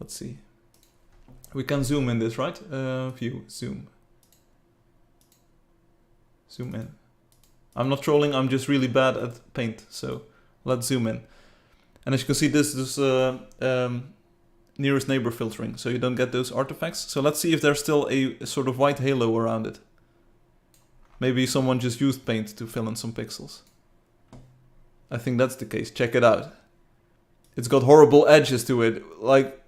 Let's see. We can zoom in this, right? View, zoom. Zoom in. I'm not trolling, I'm just really bad at paint, so let's zoom in. And as you can see, this is nearest neighbor filtering, so you don't get those artifacts. So let's see if there's still a sort of white halo around it. Maybe someone just used paint to fill in some pixels. I think that's the case. Check it out. It's got horrible edges to it. Like,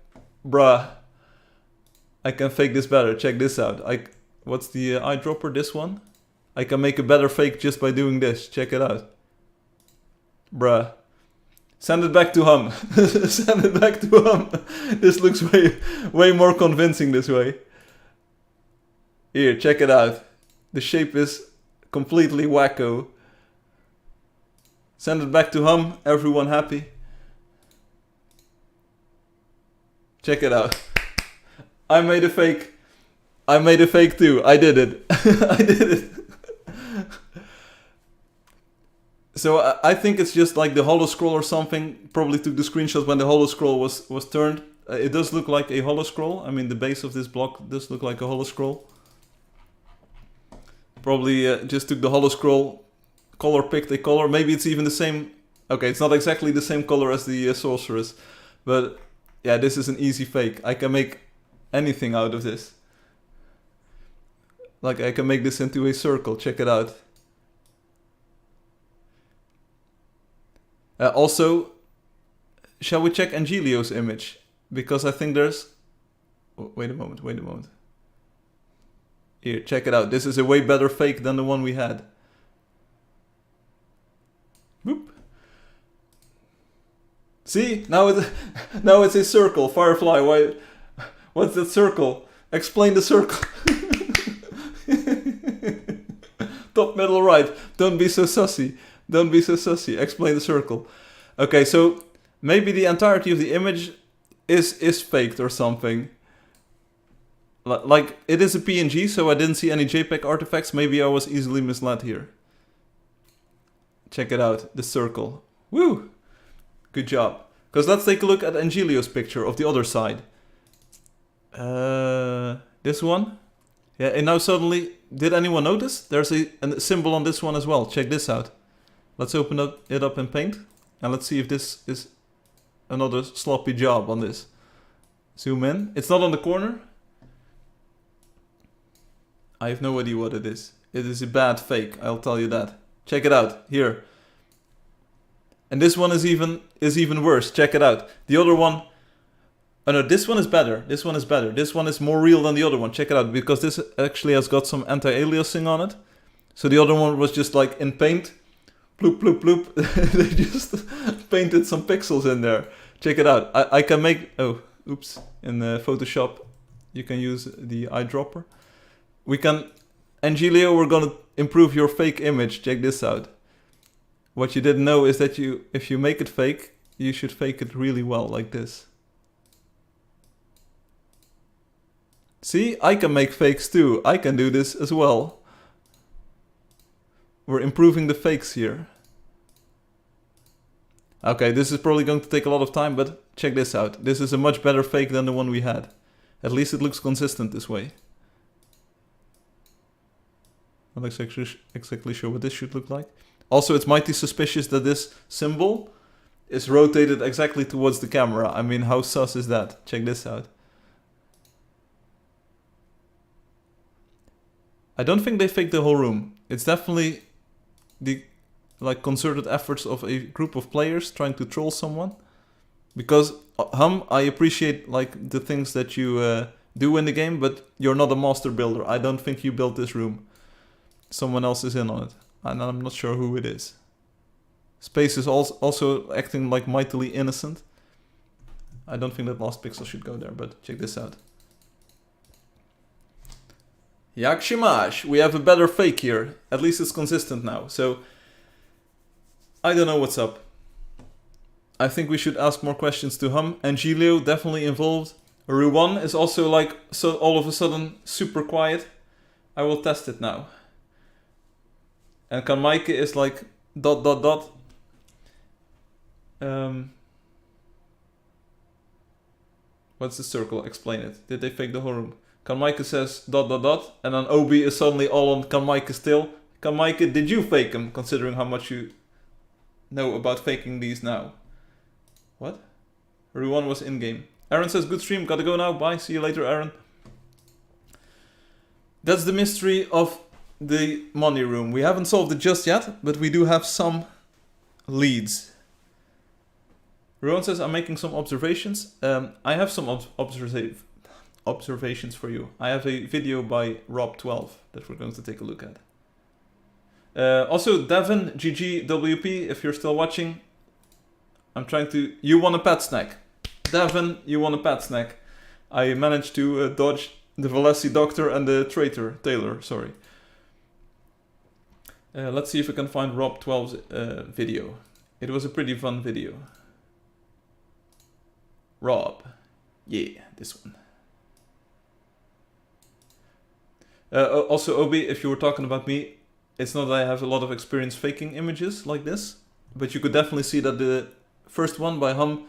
bruh. I can fake this better. Check this out. What's the eyedropper? This one? I can make a better fake just by doing this. Check it out. Bruh. Send it back to Hum. Send it back to Hum. This looks way more convincing this way. Here, check it out. The shape is completely wacko. Send it back to Hum. Everyone happy. Check it out. I made a fake. I made a fake too. I did it. I did it. So I think it's just like the holo scroll or something. Probably took the screenshot when the holo scroll was turned. It does look like a holo scroll. I mean, the base of this block does look like a holo scroll. Probably just took the holo scroll color, picked a color. Maybe it's even the same. Okay, it's not exactly the same color as the sorceress, but yeah, this is an easy fake. I can make anything out of this. Like I can make this into a circle. Check it out. Also, shall we check Angelio's image? Because I think there's... Oh, wait a moment. Here, check it out. This is a way better fake than the one we had. Boop. See? Now it's a circle. Firefly, why? What's that circle? Explain the circle. Top middle right. Don't be so sussy. Don't be so sussy. Explain the circle. Okay, so maybe the entirety of the image is faked or something. Like, it is a PNG, so I didn't see any JPEG artifacts. Maybe I was easily misled here. Check it out, the circle. Woo! Good job. Because let's take a look at Angelio's picture of the other side. This one? Yeah, and now suddenly, did anyone notice? There's a symbol on this one as well. Check this out. Let's open it up in Paint. And let's see if this is another sloppy job on this. Zoom in. It's not on the corner. I have no idea what it is. It is a bad fake, I'll tell you that. Check it out, here. And this one is even worse. Check it out. The other one... Oh no, this one is better. This one is better. This one is more real than the other one. Check it out, because this actually has got some anti-aliasing on it. So the other one was just like in Paint. Bloop, bloop, bloop. They just painted some pixels in there. Check it out. I can make... Oh, oops. In Photoshop, you can use the eyedropper. We can... Angelio, we're gonna improve your fake image. Check this out. What you didn't know is that if you make it fake, you should fake it really well, like this. See, I can make fakes too. I can do this as well. We're improving the fakes here. Okay, this is probably going to take a lot of time, but check this out. This is a much better fake than the one we had. At least it looks consistent this way. I'm not exactly sure what this should look like. Also, it's mighty suspicious that this symbol is rotated exactly towards the camera. I mean, how sus is that? Check this out. I don't think they faked the whole room. It's definitely the concerted efforts of a group of players trying to troll someone. Because I appreciate like the things that you do in the game, but you're not a master builder. I don't think you built this room. Someone else is in on it, and I'm not sure who it is. Space is also acting like mightily innocent. I don't think that last pixel should go there, but check this out. Yakshimash, we have a better fake here. At least it's consistent now, so I don't know what's up. I think we should ask more questions to him. Angelio definitely involved. Ruan is also like so all of a sudden super quiet. I will test it now. And Kanmaike is like ... What's the circle? Explain it. Did they fake the whole room? Kanmaike says ... And then Obi is suddenly all on Kanmaike still. Kanmaike, did you fake him? Considering how much you know about faking these now. What? Ruan was in-game. Aaron says, good stream, gotta go now, bye, see you later, Aaron. That's the mystery of the money room. We haven't solved it just yet, but we do have some leads. Ruan says, I'm making some observations. I have some observations for you. I have a video by Rob12 that we're going to take a look at. Also, Devin, GGWP, if you're still watching, I'm trying to... You want a pet snack. Devin, you want a pet snack. I managed to dodge the Valesi doctor and the traitor, Taylor, sorry. Let's see if we can find Rob12's video. It was a pretty fun video. Rob. Yeah, this one. Also, Obi, if you were talking about me, it's not that I have a lot of experience faking images like this, but you could definitely see that the first one by Hum,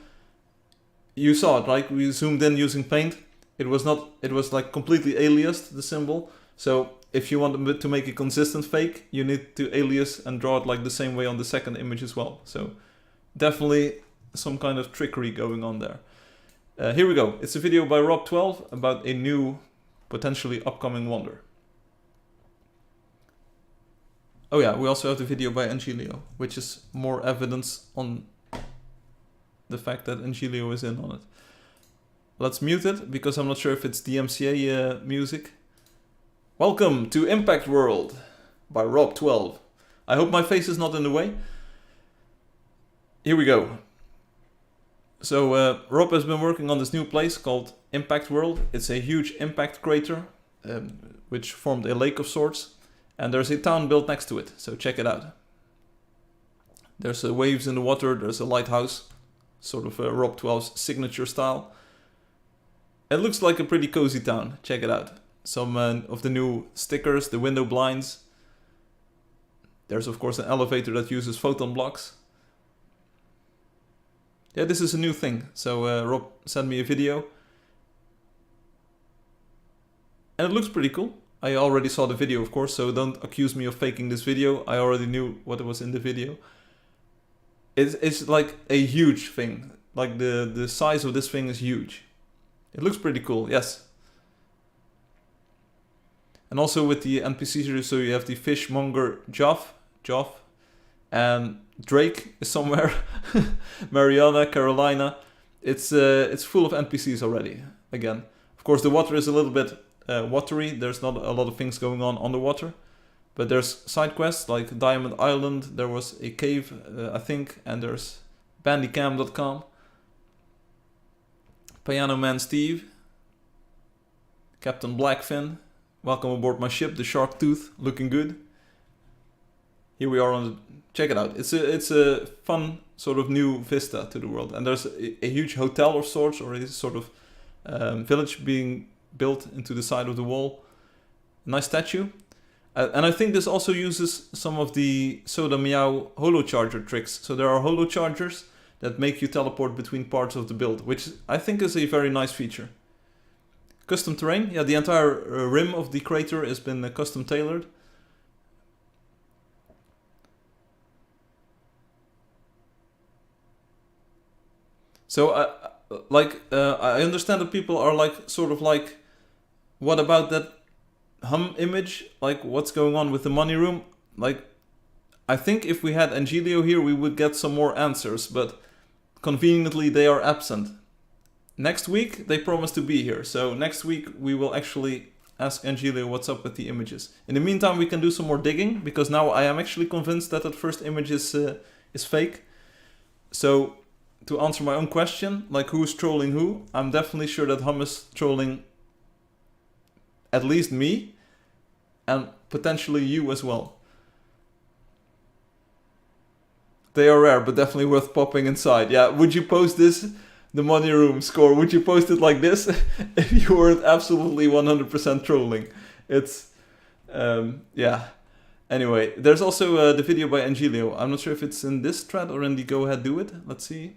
you saw it, right? We zoomed in using paint. It was like completely aliased, the symbol. So if you want to make a consistent fake, you need to alias and draw it like the same way on the second image as well. So definitely some kind of trickery going on there. Here we go. It's a video by Rob12 about a new, potentially upcoming wonder. Oh yeah, we also have the video by Angelio, which is more evidence on the fact that Angelio is in on it. Let's mute it, because I'm not sure if it's DMCA music. Welcome to Impact World by Rob12. I hope my face is not in the way. Here we go. So Rob has been working on this new place called Impact World. It's a huge impact crater, which formed a lake of sorts. And there's a town built next to it, so check it out. There's waves in the water, there's a lighthouse, sort of Rob12's signature style. It looks like a pretty cozy town, check it out. Some of the new stickers, the window blinds. There's of course an elevator that uses photon blocks. Yeah, this is a new thing, so Rob sent me a video. And it looks pretty cool. I already saw the video, of course, so don't accuse me of faking this video. I already knew what was in the video. It's like a huge thing. Like the size of this thing is huge. It looks pretty cool, yes. And also with the NPCs, so you have the fishmonger Joff, and Drake is somewhere. Mariana, Carolina. It's full of NPCs already. Again, of course, the water is a little bit watery. There's not a lot of things going on the water, but there's side quests like Diamond Island. There was a cave, I think, and there's Bandicam.com, Piano Man Steve, Captain Blackfin. Welcome aboard my ship, the Shark Tooth, looking good. Here we are on the, check it out. It's a fun sort of new vista to the world, and there's a huge hotel of sorts, or a sort of village being built into the side of the wall. Nice statue. And I think this also uses some of the Soda Meow holo charger tricks. So there are holo chargers that make you teleport between parts of the build, which I think is a very nice feature. Custom terrain. Yeah, the entire rim of the crater has been custom tailored. So I understand that people are like, sort of like, what about that Hum image? Like, what's going on with the money room? Like, I think if we had Angelio here, we would get some more answers, but conveniently they are absent. Next week, they promise to be here. So next week, we will actually ask Angelio what's up with the images. In the meantime, we can do some more digging, because now I am actually convinced that that first image is fake. So to answer my own question, like who's trolling who, I'm definitely sure that Hum is trolling at least me, and potentially you as well. They are rare, but definitely worth popping inside. Yeah, would you post this, the money room score, would you post it like this if you weren't absolutely 100% trolling? It's, yeah. Anyway, there's also the video by Angelio. I'm not sure if it's in this thread or in the Go Ahead Do It. Let's see.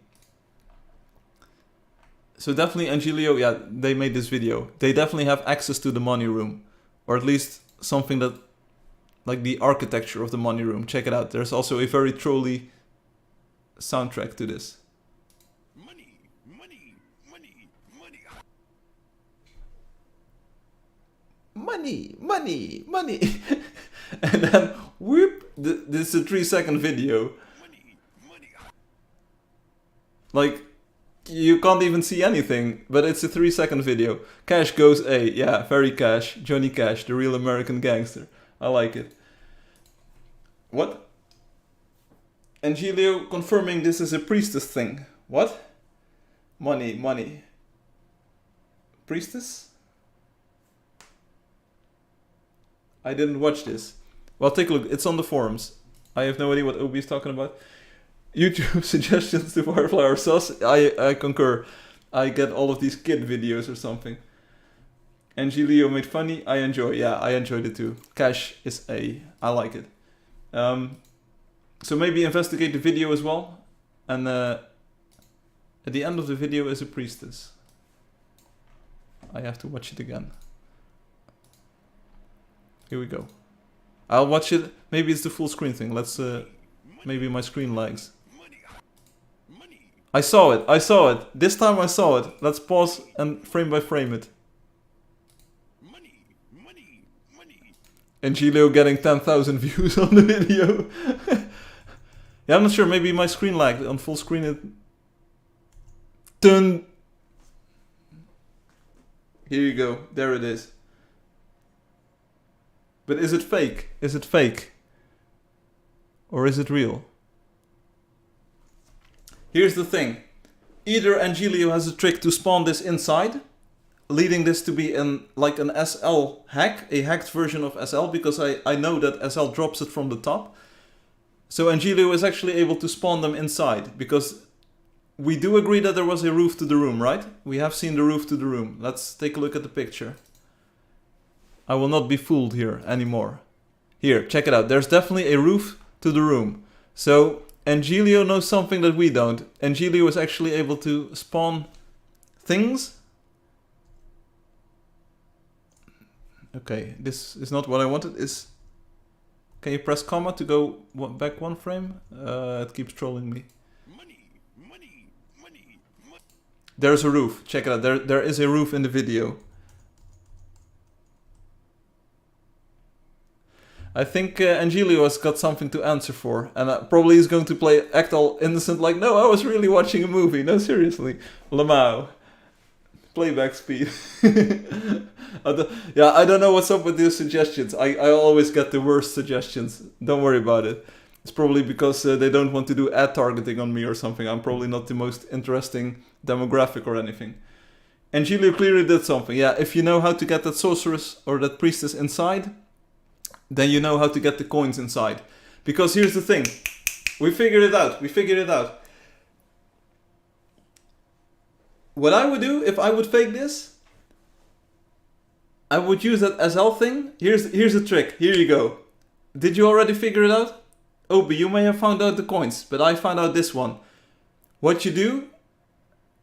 So definitely Angelio, yeah, they made this video. They definitely have access to the money room. Or at least something that, like the architecture of the money room. Check it out. There's also a very trolly soundtrack to this. Money, money, money, money. Money, money, money. And then, whoop, this is a 3-second video. Money, money. Like, you can't even see anything, but it's a 3-second video. Cash goes A. Yeah, very Cash. Johnny Cash, the real American gangster. I like it. What? Angelio confirming this is a priestess thing. What? Money, money. Priestess? I didn't watch this. Well, take a look. It's on the forums. I have no idea what Obi is talking about. YouTube suggestions to Firefly are sus. I concur. I get all of these kid videos or something. Angelio made funny. I enjoy. Yeah, I enjoyed it too. Cash is A. I like it. So maybe investigate the video as well. And at the end of the video is a priestess. I have to watch it again. Here we go. I'll watch it. Maybe it's the full screen thing. Let's maybe my screen lags. I saw it. I saw it. This time I saw it. Let's pause and frame by frame it. Angelio getting 10,000 views on the video. Yeah, I'm not sure. Maybe my screen lagged. On full screen it... Dun! Here you go. There it is. But is it fake? Is it fake? Or is it real? Here's the thing. Either Angelio has a trick to spawn this inside, leading this to be like an SL hack, a hacked version of SL, because I know that SL drops it from the top. So Angelio is actually able to spawn them inside, because we do agree that there was a roof to the room, right? We have seen the roof to the room. Let's take a look at the picture. I will not be fooled here anymore. Here, check it out. There's definitely a roof to the room. So Angelio knows something that we don't. Angelio is actually able to spawn things. Okay, this is not what I wanted. Can you press comma to go back one frame? It keeps trolling me. There's a roof. Check it out. There is a roof in the video. I think Angelio has got something to answer for, and probably he's going to act all innocent, like, no, I was really watching a movie. No, seriously. Lamau. Playback speed. I don't know what's up with these suggestions. I always get the worst suggestions. Don't worry about it. It's probably because they don't want to do ad targeting on me or something. I'm probably not the most interesting demographic or anything. Angelio clearly did something. Yeah, if you know how to get that sorceress or that priestess inside, then you know how to get the coins inside. Because here's the thing. We figured it out. We figured it out. What I would do if I would fake this, I would use that SL thing. Here's the trick. Here you go. Did you already figure it out? Obi, you may have found out the coins, but I found out this one. What you do,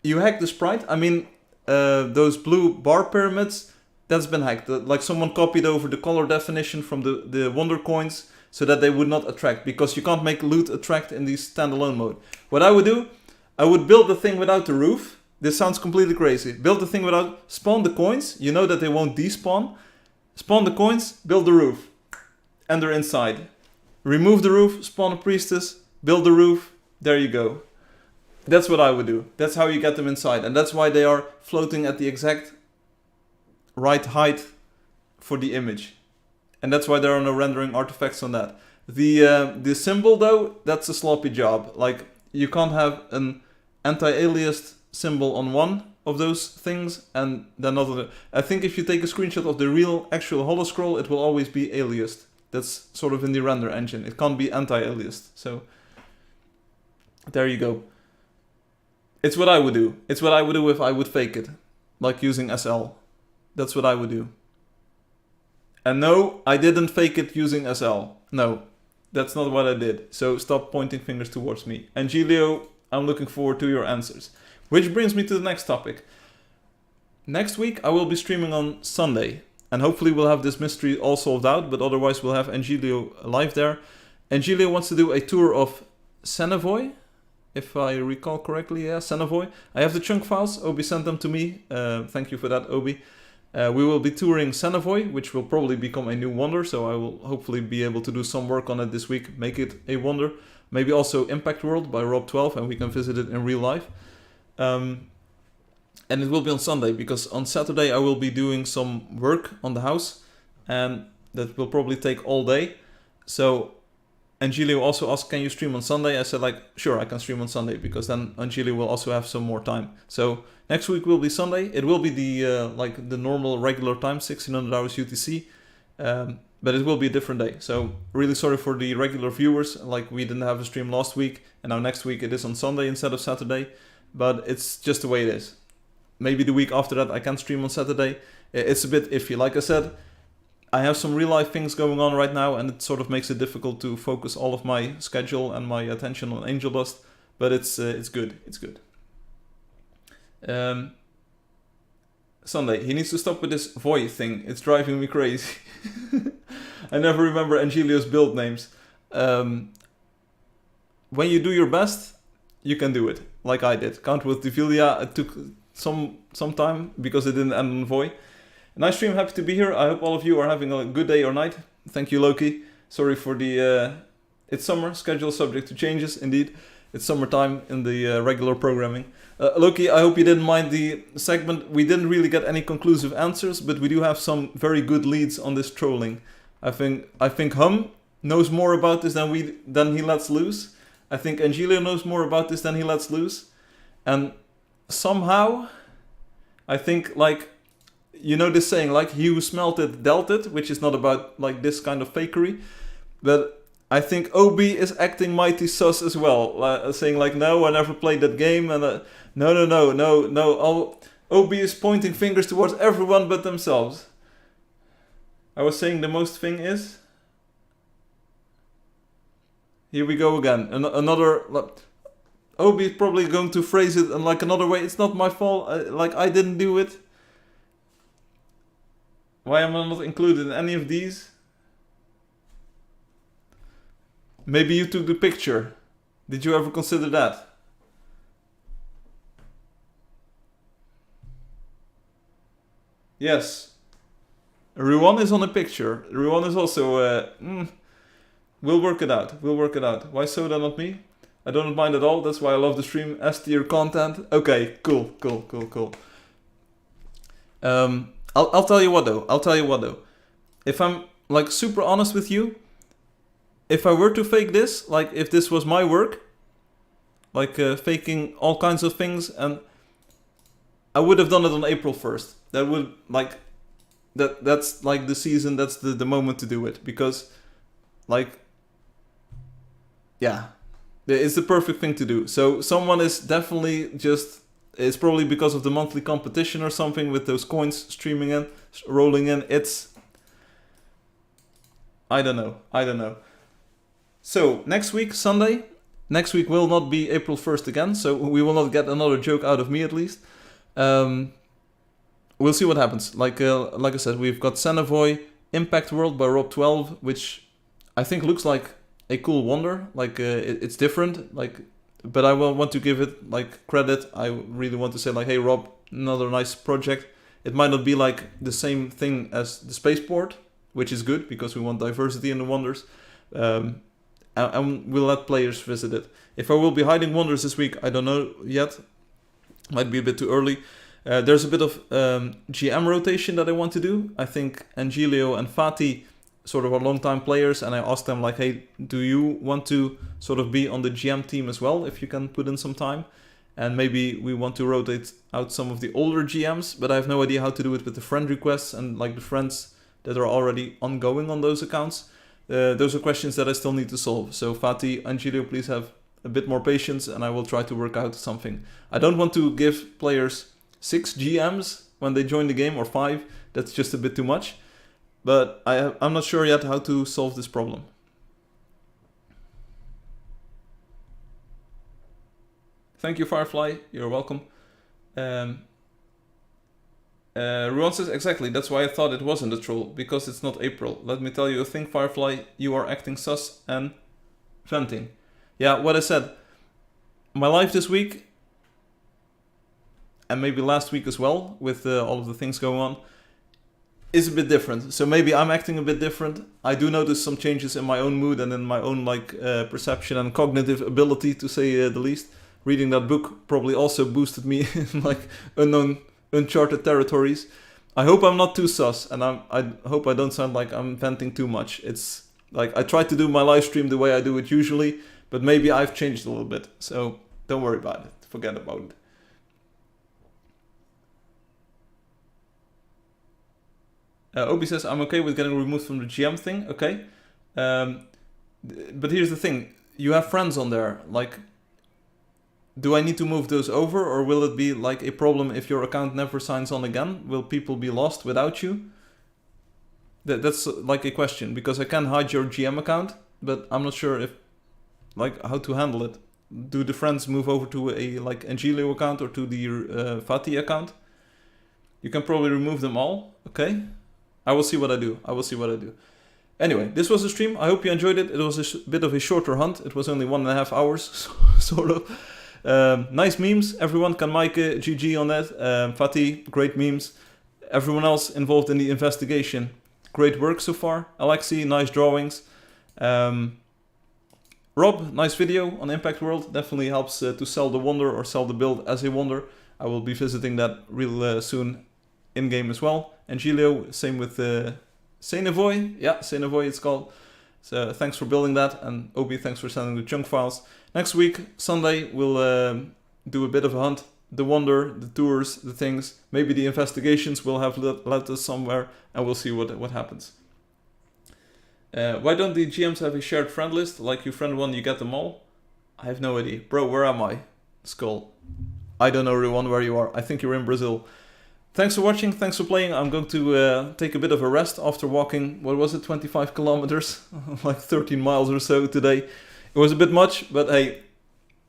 you hack the sprite. I mean, those blue bar pyramids, that's been hacked. Like someone copied over the color definition from the wonder coins so that they would not attract, because you can't make loot attract in the standalone mode. What I would do, I would build the thing without the roof. This sounds completely crazy. Build the thing without, spawn the coins. You know that they won't despawn. Spawn the coins, build the roof. And they're inside. Remove the roof, spawn a priestess, build the roof. There you go. That's what I would do. That's how you get them inside. And that's why they are floating at the exact right height for the image. And that's why there are no rendering artifacts on that. The symbol though, that's a sloppy job. Like, you can't have an anti-aliased symbol on one of those things and then another. I think if you take a screenshot of the real actual holoscroll, it will always be aliased. That's sort of in the render engine. It can't be anti-aliased. So there you go. It's what I would do. It's what I would do if I would fake it. Like using SL. That's what I would do. And no, I didn't fake it using SL. No, that's not what I did. So stop pointing fingers towards me. Angelio, I'm looking forward to your answers. Which brings me to the next topic. Next week I will be streaming on Sunday. And hopefully we'll have this mystery all solved out. But otherwise we'll have Angelio live there. Angelio wants to do a tour of Cinnabon. If I recall correctly, yeah, Cinnabon. I have the chunk files. Obi sent them to me. Thank you for that, Obi. We will be touring Cinnabon, which will probably become a new wonder. So I will hopefully be able to do some work on it this week. Make it a wonder. Maybe also Impact World by Rob12. And we can visit it in real life. And it will be on Sunday, because on Saturday I will be doing some work on the house, and that will probably take all day. So Angelio also asked, can you stream on Sunday? I said, like, sure, I can stream on Sunday, because then Angelio will also have some more time. So next week will be Sunday. It will be the normal regular time, 1600 hours UTC, but it will be a different day. So really sorry for the regular viewers. Like, we didn't have a stream last week, and now next week it is on Sunday instead of Saturday. But it's just the way it is. maybe the week after that I can stream on Saturday. It's a bit iffy. Like I said, I have some real life things going on right now, and it sort of makes it difficult to focus all of my schedule and my attention on Angeldust. But it's good. It's good. Sunday, he needs to stop with this void thing. It's driving me crazy. I never remember Angelio's build names. When you do your best, you can do it, like I did. Count with Divilia, it took some time because it didn't end on void. Nice stream, happy to be here. I hope all of you are having a good day or night. Thank you, Loki. Sorry for the... it's summer, schedule subject to changes, indeed. It's summertime in the regular programming. Loki, I hope you didn't mind the segment. We didn't really get any conclusive answers, but we do have some very good leads on this trolling. I think Hum knows more about this than he lets loose. I think Angelio knows more about this than he lets loose. And somehow, I think, like, you know this saying, like, he who smelt it dealt it, which is not about, like, this kind of fakery. But I think Obi is acting mighty sus as well, saying like, no, I never played that game, and no. Obi is pointing fingers towards everyone but themselves. I was saying the most thing is... Here we go again. Another... Obi is probably going to phrase it in like another way. It's not my fault, like I didn't do it. Why am I not included in any of these? Maybe you took the picture. Did you ever consider that? Yes. Ruan is on a picture. Ruan is also... We'll work it out. Why Soda, not me? I don't mind at all. That's why I love the stream. S tier content. Okay, cool. I'll tell you what though. If I'm like super honest with you, if I were to fake this, like if this was my work, like faking all kinds of things, and I would have done it on April 1st. That would like that's like the season. That's the moment to do it, because like, yeah, it's the perfect thing to do. So someone is definitely just, it's probably because of the monthly competition or something with those coins streaming in, rolling in. It's, I don't know. So next week, Sunday, next week will not be April 1st again, so we will not get another joke out of me at least. We'll see what happens. Like I said, we've got Xenovoy Impact World by Rob12, which I think looks like a cool wonder. Like it's different. Like, but I will want to give it like credit. I really want to say like, hey Rob, another nice project. It might not be like the same thing as the Spaceport, which is good because we want diversity in the wonders. And we'll let players visit it. If I will be hiding wonders this week, I don't know yet. Might be a bit too early. There's a bit of GM rotation that I want to do. I think Angelio and Fatih sort of are long-time players, and I asked them like, hey, do you want to sort of be on the GM team as well, if you can put in some time? And maybe we want to rotate out some of the older GMs, but I have no idea how to do it with the friend requests and like the friends that are already ongoing on those accounts. Those are questions that I still need to solve. So Fatih, Angelio, please have a bit more patience, and I will try to work out something. I don't want to give players 6 GMs when they join the game, or 5. That's just a bit too much. But I'm not sure yet how to solve this problem. Thank you, Firefly. You're welcome. Ruan says, exactly, that's why I thought it wasn't a troll, because it's not April. Let me tell you a thing, Firefly, you are acting sus and venting. Yeah, what I said. My life this week, and maybe last week as well, with all of the things going on, is a bit different. So maybe I'm acting a bit different. I do notice some changes in my own mood and in my own like perception and cognitive ability, to say the least. Reading that book probably also boosted me in like uncharted territories. I hope I'm not too sus, and I hope I don't sound like I'm venting too much. It's like I try to do my live stream the way I do it usually, but maybe I've changed a little bit. So don't worry about it. Forget about it. Obi says, I'm okay with getting removed from the GM thing. Okay. But here's the thing. You have friends on there. Like, do I need to move those over, or will it be like a problem if your account never signs on again? Will people be lost without you? That's like a question, because I can hide your GM account, but I'm not sure if like how to handle it. Do the friends move over to a like Angelio account or to the Fatih account? You can probably remove them all. Okay, I will see what I do. I will see what I do. Anyway, this was the stream. I hope you enjoyed it. It was a bit of a shorter hunt. It was only 1.5 hours, sort of. Nice memes. Everyone can mic GG on that. Fatih, great memes. Everyone else involved in the investigation, great work so far. Alexi, nice drawings. Rob, nice video on Impact World. Definitely helps to sell the wonder or sell the build as a wonder. I will be visiting that real soon in-game as well. Angelio, same with Cinnabon. Yeah, Cinnabon it's called. So thanks for building that. And Obi, thanks for sending the chunk files. Next week, Sunday, we'll do a bit of a hunt. The wonder, the tours, the things. Maybe the investigations will have led us somewhere. And we'll see what happens. Why don't the GMs have a shared friend list? Like you friend one, you get them all? I have no idea. Bro, where am I? Skull. I don't know, everyone, where you are. I think you're in Brazil. Thanks for watching. Thanks for playing. I'm going to take a bit of a rest after walking, what was it, 25 kilometers? Like 13 miles or so today. It was a bit much, but hey,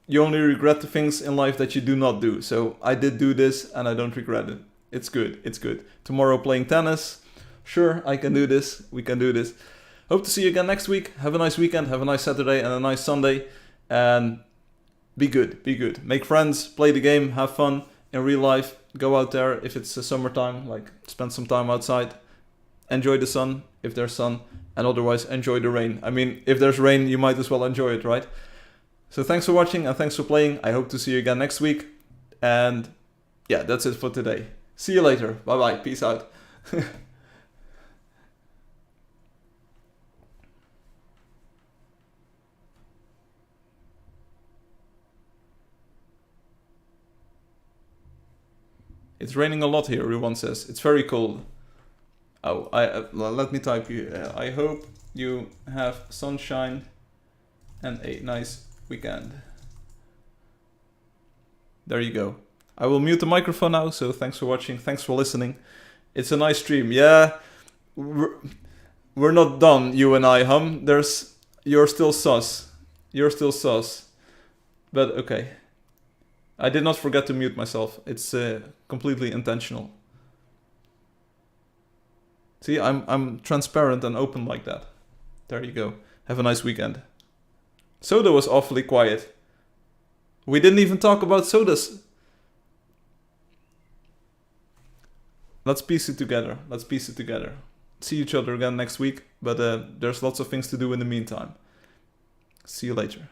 you only regret the things in life that you do not do. So I did do this and I don't regret it. It's good. It's good. Tomorrow playing tennis. Sure, I can do this. We can do this. Hope to see you again next week. Have a nice weekend. Have a nice Saturday and a nice Sunday. And be good. Be good. Make friends. Play the game. Have fun in real life. Go out there if it's summertime. Like spend some time outside. Enjoy the sun if there's sun. And otherwise enjoy the rain. I mean, if there's rain, you might as well enjoy it, right? So thanks for watching and thanks for playing. I hope to see you again next week. And yeah, that's it for today. See you later. Bye-bye. Peace out. It's raining a lot here, everyone says. It's very cold. Oh, let me type you. I hope you have sunshine and a nice weekend. There you go. I will mute the microphone now, so thanks for watching. Thanks for listening. It's a nice stream. Yeah, we're not done, you and I, hum. You're still sus. You're still sus. But okay. I did not forget to mute myself. It's completely intentional. See, I'm transparent and open like that. There you go. Have a nice weekend. Soda was awfully quiet. We didn't even talk about sodas. Let's piece it together. Let's piece it together. See each other again next week, but there's lots of things to do in the meantime. See you later.